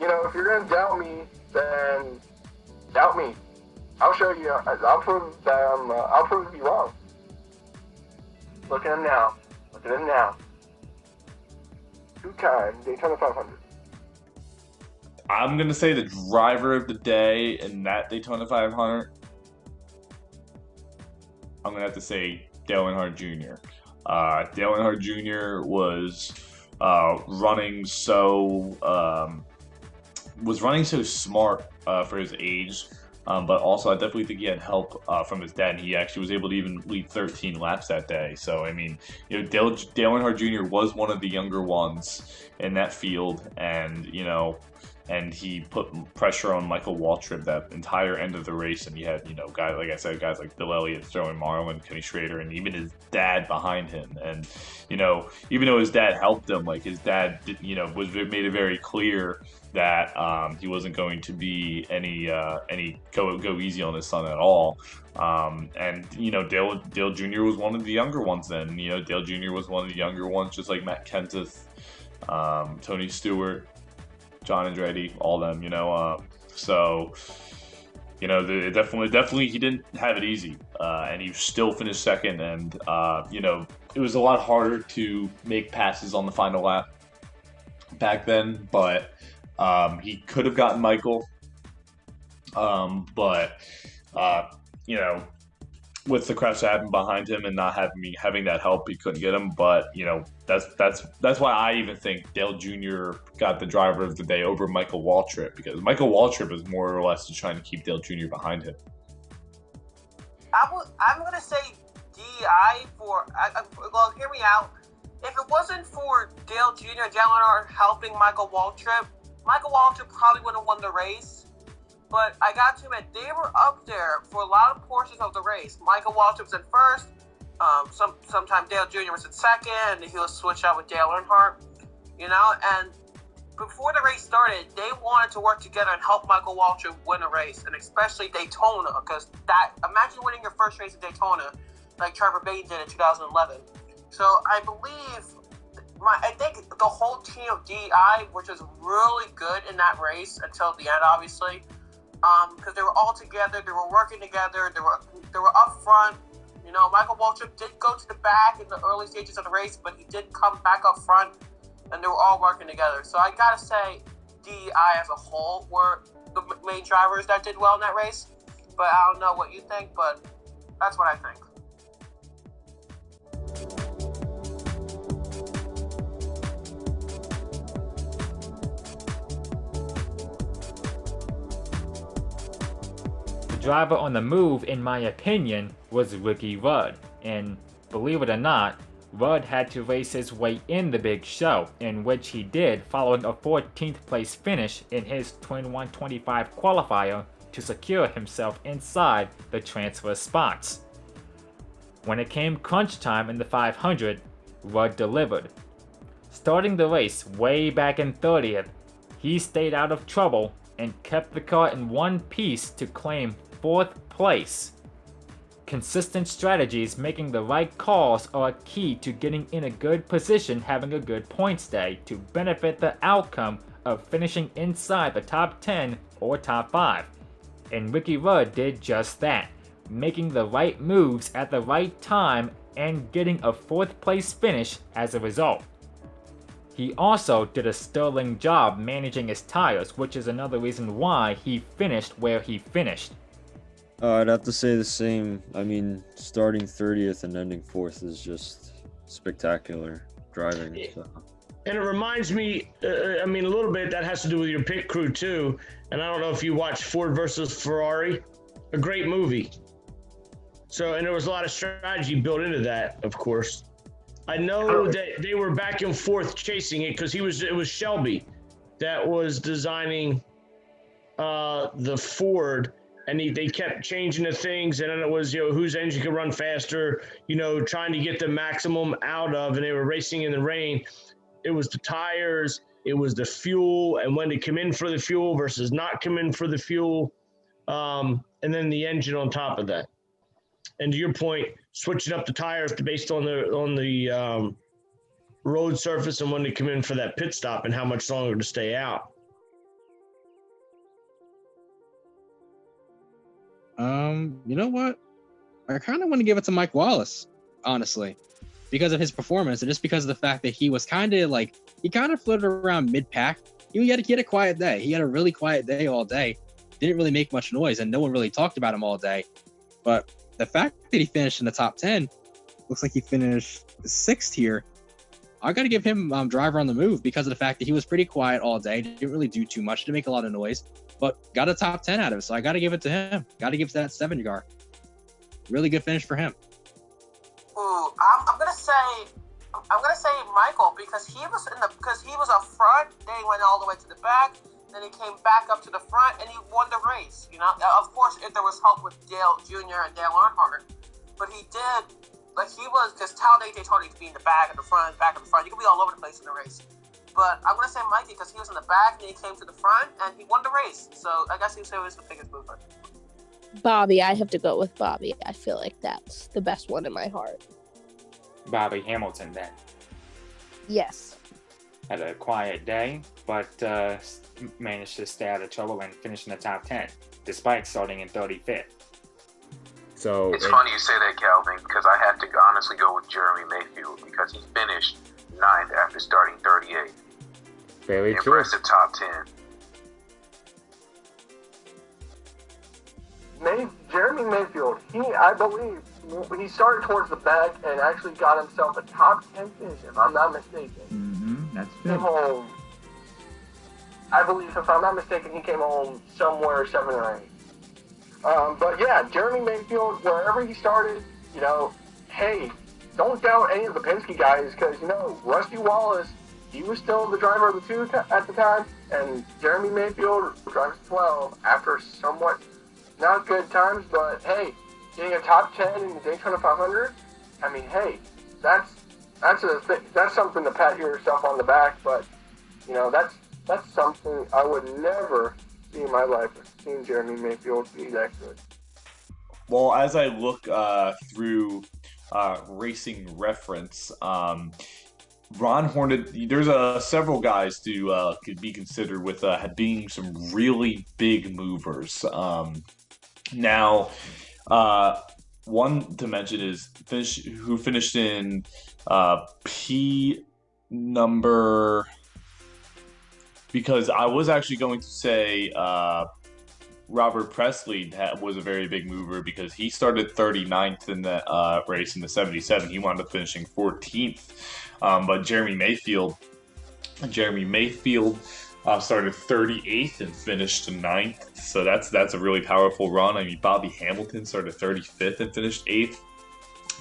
if you're gonna doubt me, then doubt me. I'll show you. I'll prove you wrong. Look at him now. Look at him now. 2-time Daytona 500. I'm going to say the driver of the day in that Daytona 500, I'm going to have to say Dale Earnhardt Jr. Dale Earnhardt Jr. was running so smart for his age, but also I definitely think he had help from his dad, and he actually was able to even lead 13 laps that day. So, I mean, Dale Earnhardt Jr. was one of the younger ones in that field, and, and he put pressure on Michael Waltrip that entire end of the race. And he had, guys like Bill Elliott throwing Marlin, Kenny Schrader, and even his dad behind him. And, even though his dad helped him, like his dad, made it very clear that he wasn't going to be any go easy on his son at all. And Dale Jr. was one of the younger ones then. Dale Jr. was one of the younger ones, just like Matt Kenseth, Tony Stewart. John Andretti, all them, so, definitely he didn't have it easy, and he still finished second, and, it was a lot harder to make passes on the final lap back then, but he could have gotten Michael, but, with the crash that happened behind him and not having that help, he couldn't get him. But that's why I even think Dale Jr. got the driver of the day over Michael Waltrip, because Michael Waltrip is more or less just trying to keep Dale Jr. behind him. I'm gonna say DI for. Well, hear me out. If it wasn't for Dale Jr. and Dale Earnhardt helping Michael Waltrip probably would have won the race. But I got to admit, they were up there for a lot of portions of the race. Michael Waltrip was in first. Sometimes Dale Jr. was in second, and he was switched out with Dale Earnhardt. And before the race started, they wanted to work together and help Michael Waltrip win a race, and especially Daytona, because imagine winning your first race at Daytona, like Trevor Bayne did in 2011. So I think the whole team of DI, which was really good in that race until the end, obviously. Because they were all together, they were working together, they were up front. Michael Waltrip did go to the back in the early stages of the race, but he did come back up front, and they were all working together. So I gotta say, DI as a whole were the main drivers that did well in that race. But I don't know what you think, but that's what I think. Driver on the move, in my opinion, was Ricky Rudd, and believe it or not, Rudd had to race his way in the big show, in which he did following a 14th place finish in his Twin 125 qualifier to secure himself inside the transfer spots. When it came crunch time in the 500, Rudd delivered. Starting the race way back in 30th, he stayed out of trouble and kept the car in one piece to claim 4th place. Consistent strategies, making the right calls, are key to getting in a good position, having a good points day to benefit the outcome of finishing inside the top 10 or top 5. And Ricky Rudd did just that, making the right moves at the right time and getting a 4th place finish as a result. He also did a sterling job managing his tires, which is another reason why he finished where he finished. I'd have to say the same. I mean, starting 30th and ending 4th is just spectacular driving. So. And it reminds me, a little bit, that has to do with your pit crew too. And I don't know if you watched Ford versus Ferrari, a great movie. So, and there was a lot of strategy built into that, of course. I know that they were back and forth chasing it because it was Shelby that was designing the Ford, and they kept changing the things, and then it was whose engine could run faster, trying to get the maximum out of, and they were racing in the rain. It was the tires, it was the fuel, and when to come in for the fuel versus not come in for the fuel, and then the engine on top of that. And to your point, switching up the tires based on the road surface and when to come in for that pit stop and how much longer to stay out. You know what? I kind of want to give it to Mike Wallace, honestly, because of his performance and just because of the fact that he was kind of floated around mid-pack. He had a quiet day. He had a really quiet day all day. Didn't really make much noise, and no one really talked about him all day. But the fact that he finished in the top 10, looks like he finished 6th here. I got to give him driver on the move because of the fact that he was pretty quiet all day. Didn't really do too much to make a lot of noise, but got a top 10 out of it. So I got to give it to him. Got to give it to that 7 car. Really good finish for him. Ooh, I'm gonna say Michael because he was up front. Then he went all the way to the back. Then he came back up to the front and he won the race. Of course, if there was help with Dale Jr. and Dale Earnhardt, but he did. He was just talent Daytona to be in the back of the front. You could be all over the place in the race. But I'm gonna say Mikey because he was in the back and he came to the front and he won the race. So I guess he was the biggest mover. Bobby, I have to go with Bobby. I feel like that's the best one in my heart. Bobby Hamilton, then. Yes. had a quiet day, but managed to stay out of trouble and finish in the top 10, despite starting in 35th. So it's funny you say that, Calvin, because I have to honestly go with Jeremy Mayfield because he finished 9th after starting 38th. Very true. Impressive top 10. Jeremy Mayfield, I believe, he started towards the back and actually got himself a top 10 finish, if I'm not mistaken. That's Came home, I believe, if I'm not mistaken, he came home somewhere 7 or 8. But yeah, Jeremy Mayfield, wherever he started, hey, don't doubt any of the Penske guys because, Rusty Wallace, he was still the driver of the 2 at the time, and Jeremy Mayfield drives 12 after somewhat not good times, but hey, getting a top 10 in the Daytona 500, I mean, hey, that's something to pat yourself on the back, but, that's something I would never see in my life, seeing Jeremy Mayfield be that good. Well, as I look through Racing Reference, Ron Hornet, there's several guys who could be considered with being some really big movers. Now, one to mention is who finished in P number, because I was actually going to say Robert Presley was a very big mover because he started 39th in the race in the 77. He wound up finishing 14th. But Jeremy Mayfield started 38th and finished 9th. So that's a really powerful run. I mean, Bobby Hamilton started 35th and finished 8th.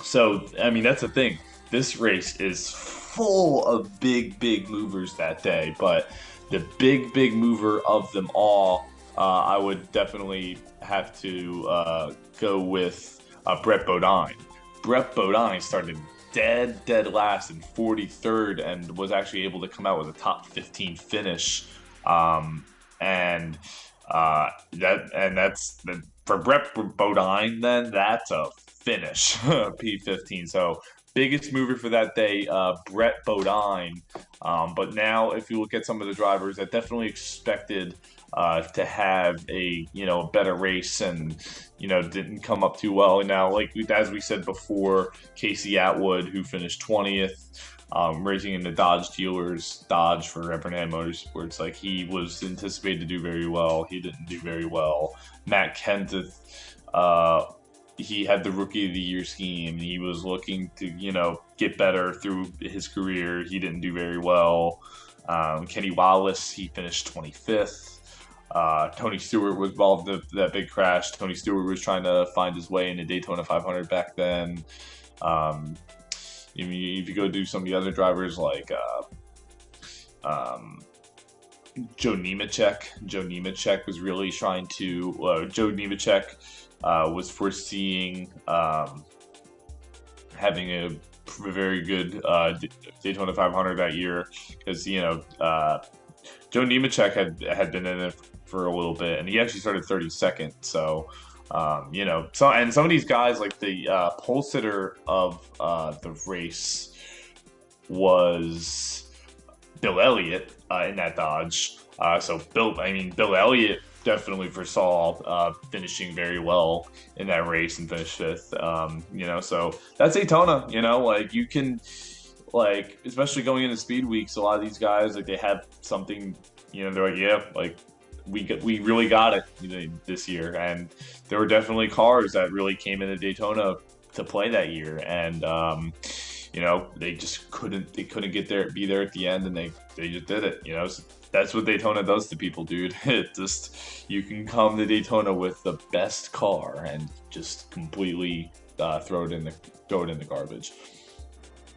So, I mean, that's the thing. This race is full of big movers that day. But the big mover of them all, I would definitely have to go with Brett Bodine. Brett Bodine started dead last in 43rd and was actually able to come out with a top 15 finish. That's for Brett Bodine. Then that's a finish, P15. So biggest mover for that day, Brett Bodine. But now, if you look at some of the drivers that definitely expected to have a better race and didn't come up too well. And now, as we said before, Casey Atwood, who finished 20th, racing in the Dodge dealers, Dodge for Evernham Motorsports, he was anticipated to do very well. He didn't do very well. Matt Kenseth, he had the Rookie of the Year scheme. He was looking to get better through his career. He didn't do very well. Kenny Wallace, he finished 25th. Tony Stewart was involved in that big crash. Tony Stewart was trying to find his way in the Daytona 500 back then. If you go do some of the other drivers like Joe Nemechek was really trying to. Joe Nemechek was foreseeing having a very good Daytona 500 that year because Joe Nemechek had been in it for a little bit, and he actually started 32nd. So, and some of these guys, like the pole sitter of the race was Bill Elliott in that Dodge. So Bill Elliott definitely foresaw finishing very well in that race and finished 5th. So that's Daytona. You can. Especially going into speed weeks, a lot of these guys, they have something, they're we really got it this year. And there were definitely cars that really came into Daytona to play that year. And, they just couldn't be there at the end, and they just did it. So that's what Daytona does to people, dude. You can come to Daytona with the best car and just completely throw it in the garbage.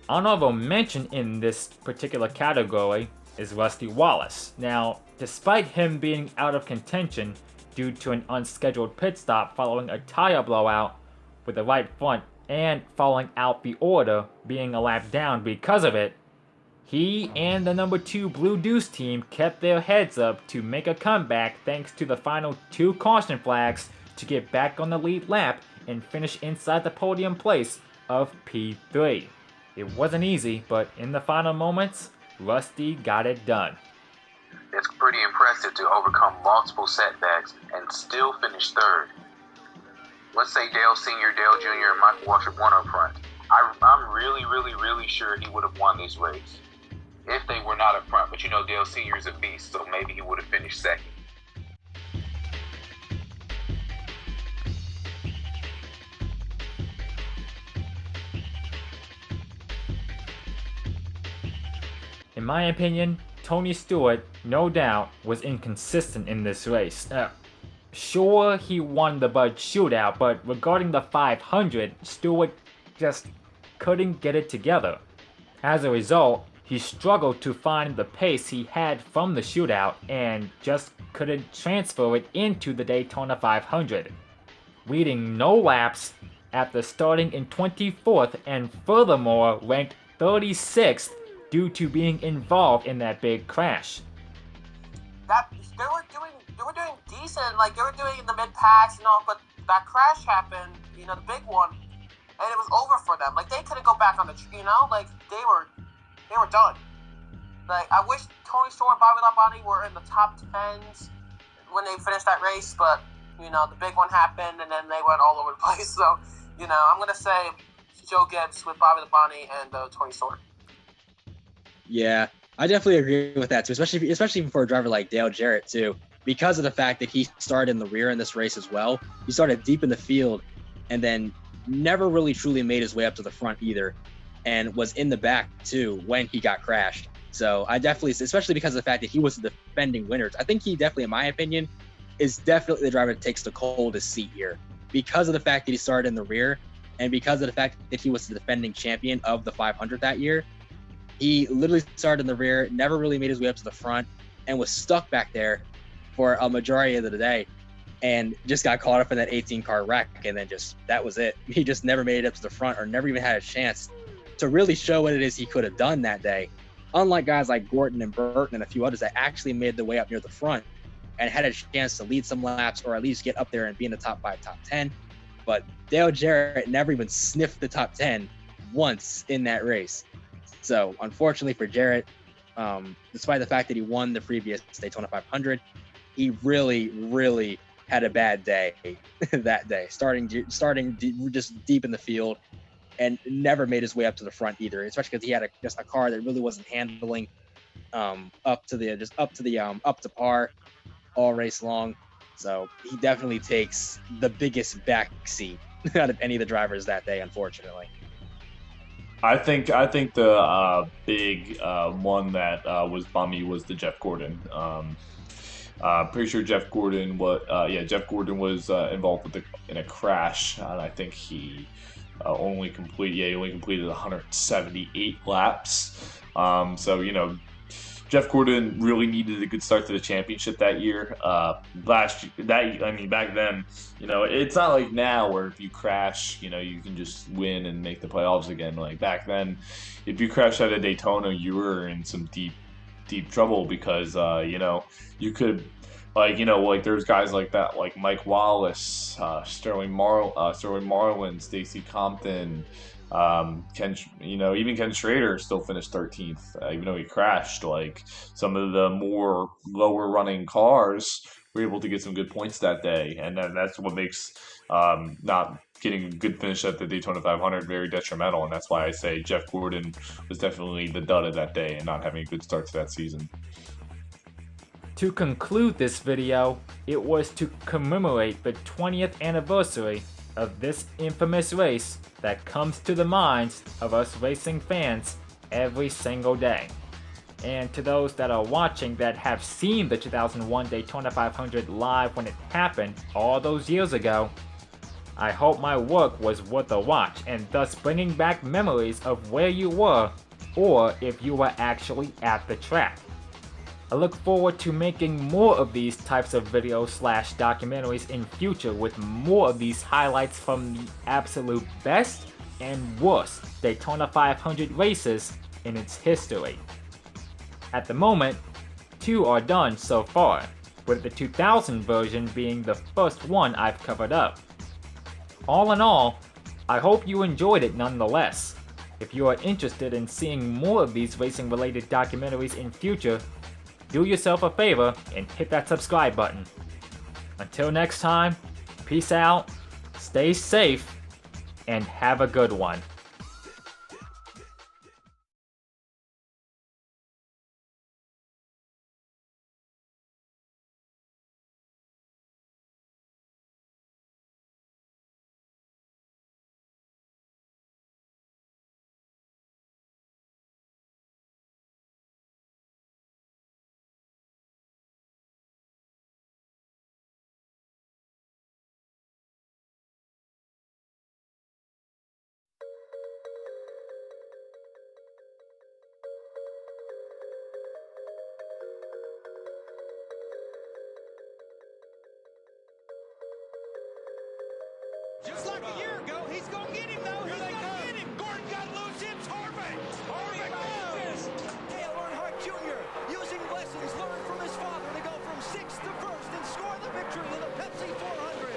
Honorable mention in this particular category is Rusty Wallace. Now, despite him being out of contention due to an unscheduled pit stop following a tire blowout with the right front and falling out the order, being a lap down because of it, he and the number 2 Blue Deuce team kept their heads up to make a comeback thanks to the final 2 caution flags to get back on the lead lap and finish inside the podium place of P3. It wasn't easy, but in the final moments, Rusty got it done. It's pretty impressive to overcome multiple setbacks and still finish third. Let's say Dale Sr., Dale Jr., and Michael Waltrip won up front. I'm really sure he would have won this race if they were not up front. But you know, Dale Sr. is a beast, so maybe he would have finished second. In my opinion, Tony Stewart, no doubt, was inconsistent in this race. Sure, he won the Bud Shootout, but regarding the 500, Stewart just couldn't get it together. As a result, he struggled to find the pace he had from the shootout and just couldn't transfer it into the Daytona 500, leading no laps after starting in 24th and furthermore ranked 36th due to being involved in that big crash. They were doing decent, like they were doing in the mid-pass and all, but that crash happened, you know, the big one, and it was over for them. Like they couldn't go back on the, you know, like they were done. Like I wish Tony Stewart and Bobby Labonte were in the top 10s when they finished that race, but you know the big one happened and then they went all over the place. So you know I'm gonna say Joe Gibbs with Bobby Labonte and Tony Stewart. Yeah, I definitely agree with that too, especially for a driver like Dale Jarrett too, because of the fact that he started in the rear in this race as well. He started deep in the field and then never really truly made his way up to the front either, and was in the back too when he got crashed. So I definitely, especially because of the fact that he was the defending winners, I think he definitely, in my opinion, is definitely the driver that takes the coldest seat here because of the fact that he started in the rear and because of the fact that he was the defending champion of the 500 that year. He literally started in the rear, never really made his way up to the front, and was stuck back there for a majority of the day and just got caught up in that 18-car wreck, and then that was it. He just never made it up to the front or never even had a chance to really show what it is he could have done that day. Unlike guys like Gordon and Burton and a few others that actually made their way up near the front and had a chance to lead some laps or at least get up there and be in the top 5, top 10. But Dale Jarrett never even sniffed the top 10 once in that race. So unfortunately for Jarrett, despite the fact that he won the previous Daytona 500, he really had a bad day that day, starting just deep in the field and never made his way up to the front either, especially because he had just a car that really wasn't handling up to par all race long. So he definitely takes the biggest back seat out of any of the drivers that day, unfortunately. I think the big one that was bummy was the Jeff Gordon. Pretty sure Jeff Gordon was involved in a crash, and I think he only completed 178 laps. So you know, Jeff Gordon really needed a good start to the championship that year. Back then, you know, it's not like now where if you crash, you know, you can just win and make the playoffs again. Like back then, if you crashed at a Daytona, you were in some deep trouble because, you know, you could, like there's guys like that, like Mike Wallace, Sterling Marlin, Stacy Compton, even Ken Schrader still finished 13th, even though he crashed. Like some of the more lower running cars were able to get some good points that day, and then that's what makes not getting a good finish at the Daytona 500 very detrimental. And that's why I say Jeff Gordon was definitely the dud of that day and not having a good start to that season. To conclude this video, it was to commemorate the 20th anniversary of this infamous race that comes to the minds of us racing fans every single day. And to those that are watching that have seen the 2001 Daytona 500 live when it happened all those years ago, I hope my work was worth a watch and thus bringing back memories of where you were or if you were actually at the track. I look forward to making more of these types of videos / documentaries in future with more of these highlights from the absolute best and worst Daytona 500 races in its history. At the moment, 2 are done so far, with the 2000 version being the first one I've covered up. All in all, I hope you enjoyed it nonetheless. If you are interested in seeing more of these racing-related documentaries in future, do yourself a favor and hit that subscribe button. Until next time, peace out, stay safe, and have a good one. Just like a year ago, he's going to get him, though. He's going to get him. Gordon got loose. It's Harvick. Harvick moves. Dale Earnhardt Jr. using lessons learned from his father to go from 6th to 1st and score the victory in the Pepsi 400.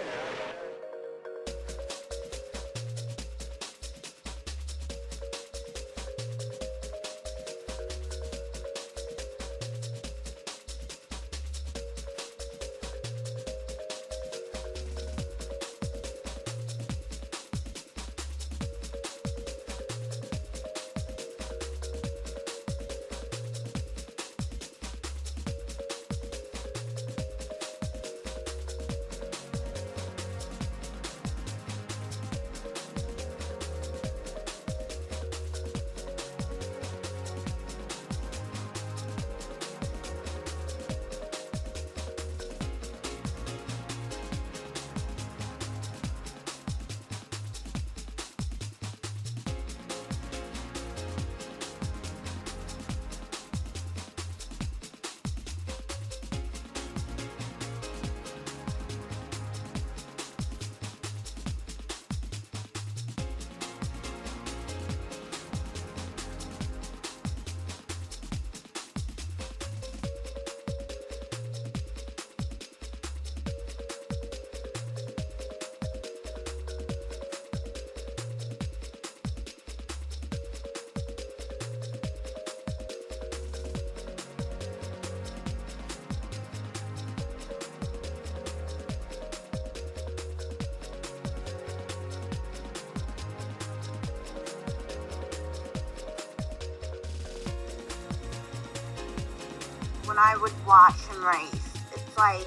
When I would watch him race, it's like,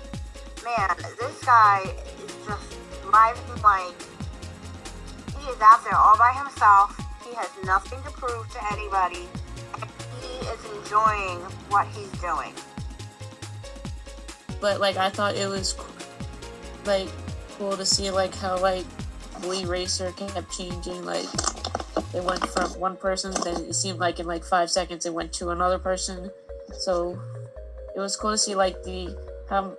man, this guy is just driving like he is out there all by himself. He has nothing to prove to anybody, and he is enjoying what he's doing. But like, I thought it was like cool to see like how like Lee Racer kept changing. Like, it went from one person, then it seemed like in like 5 seconds it went to another person. So it was cool to see like how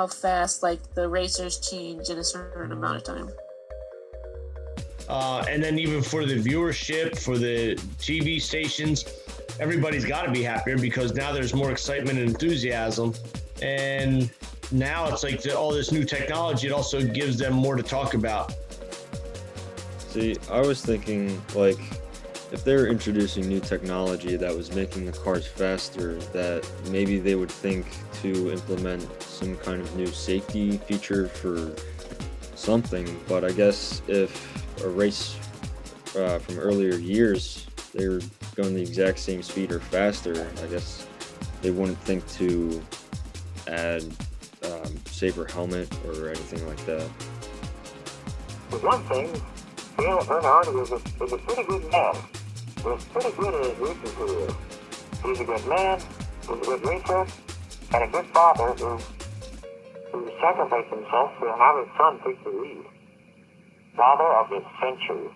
fast like the racers change in a certain amount of time. And then even for the viewership, for the TV stations, everybody's got to be happier because now there's more excitement and enthusiasm. And now it's like all this new technology, it also gives them more to talk about. See, I was thinking, like, if they're introducing new technology that was making the cars faster, that maybe they would think to implement some kind of new safety feature for something. But I guess if a race from earlier years, they were going the exact same speed or faster, I guess they wouldn't think to add safer helmet or anything like that. For one thing, Dale Earnhardt is a pretty good man. He's pretty good at his racing career. He's a good man, he's a good racer, and a good father who sacrificed himself to have his son take the lead. Father of the century.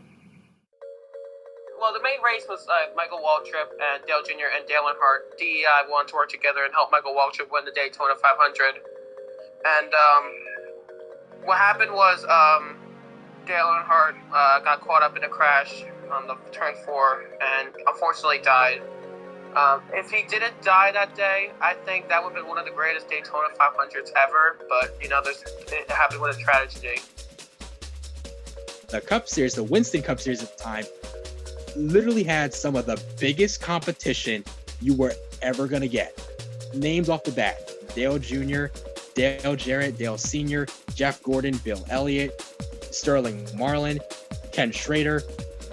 Well, the main race was Michael Waltrip and Dale Jr. and Dale Earnhardt. DEI wanted to work together and help Michael Waltrip win the Daytona 500. And what happened was Dale Earnhardt got caught up in a crash on the turn 4 and unfortunately died. If he didn't die that day, I think that would have been one of the greatest Daytona 500s ever. But, you know, it happened with a tragedy. The Cup Series, the Winston Cup Series at the time, literally had some of the biggest competition you were ever going to get. Names off the bat: Dale Jr., Dale Jarrett, Dale Sr., Jeff Gordon, Bill Elliott, Sterling Marlin, Ken Schrader,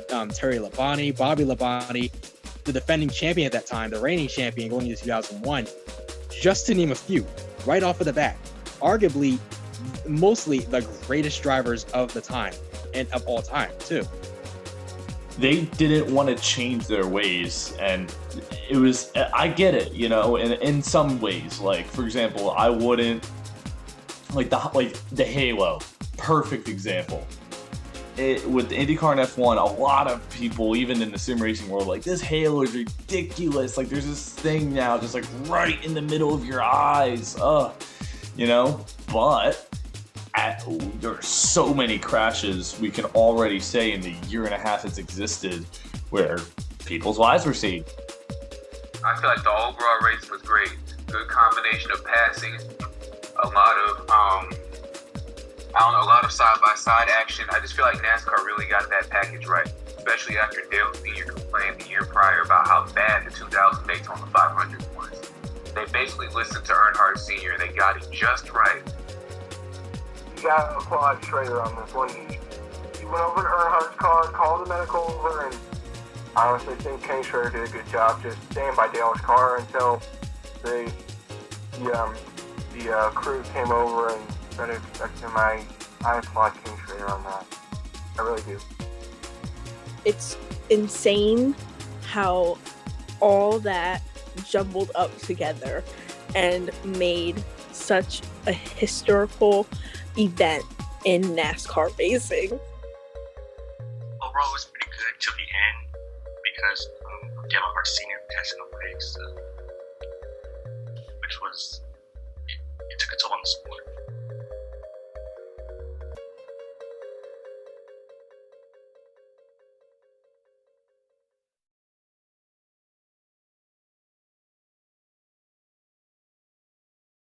Terry Labonte, Bobby Labonte, the defending champion at that time, the reigning champion going into 2001, just to name a few, right off of the bat. Arguably, mostly the greatest drivers of the time and of all time, too. They didn't want to change their ways, and it was, I get it, you know, in some ways. Like, for example, I wouldn't, like the Halo, perfect example. With the IndyCar and F1, a lot of people, even in the sim racing world, like, this halo is ridiculous. Like, there's this thing now just like right in the middle of your eyes. You know? But there are so many crashes we can already say in the year and a half it's existed where people's lives were saved. I feel like the overall race was great. Good combination of passing, a lot of a lot of side-by-side action. I just feel like NASCAR really got that package right, especially after Dale Sr. complained the year prior about how bad the 2000 Daytona 500 was. They basically listened to Earnhardt Sr. They got it just right. You gotta applaud Schrader on this one. He went over to Earnhardt's car, called the medical over, and I honestly think Kenny Schrader did a good job just staying by Dale's car until the crew came over and started expecting him. I applaud Kenny Schrader on that. I really do. It's insane how all that jumbled up together and made such a historical event in NASCAR racing. Overall, it was pretty good till the end because Dale Earnhardt Sr. passing the brakes, which was it took a toll on the sport.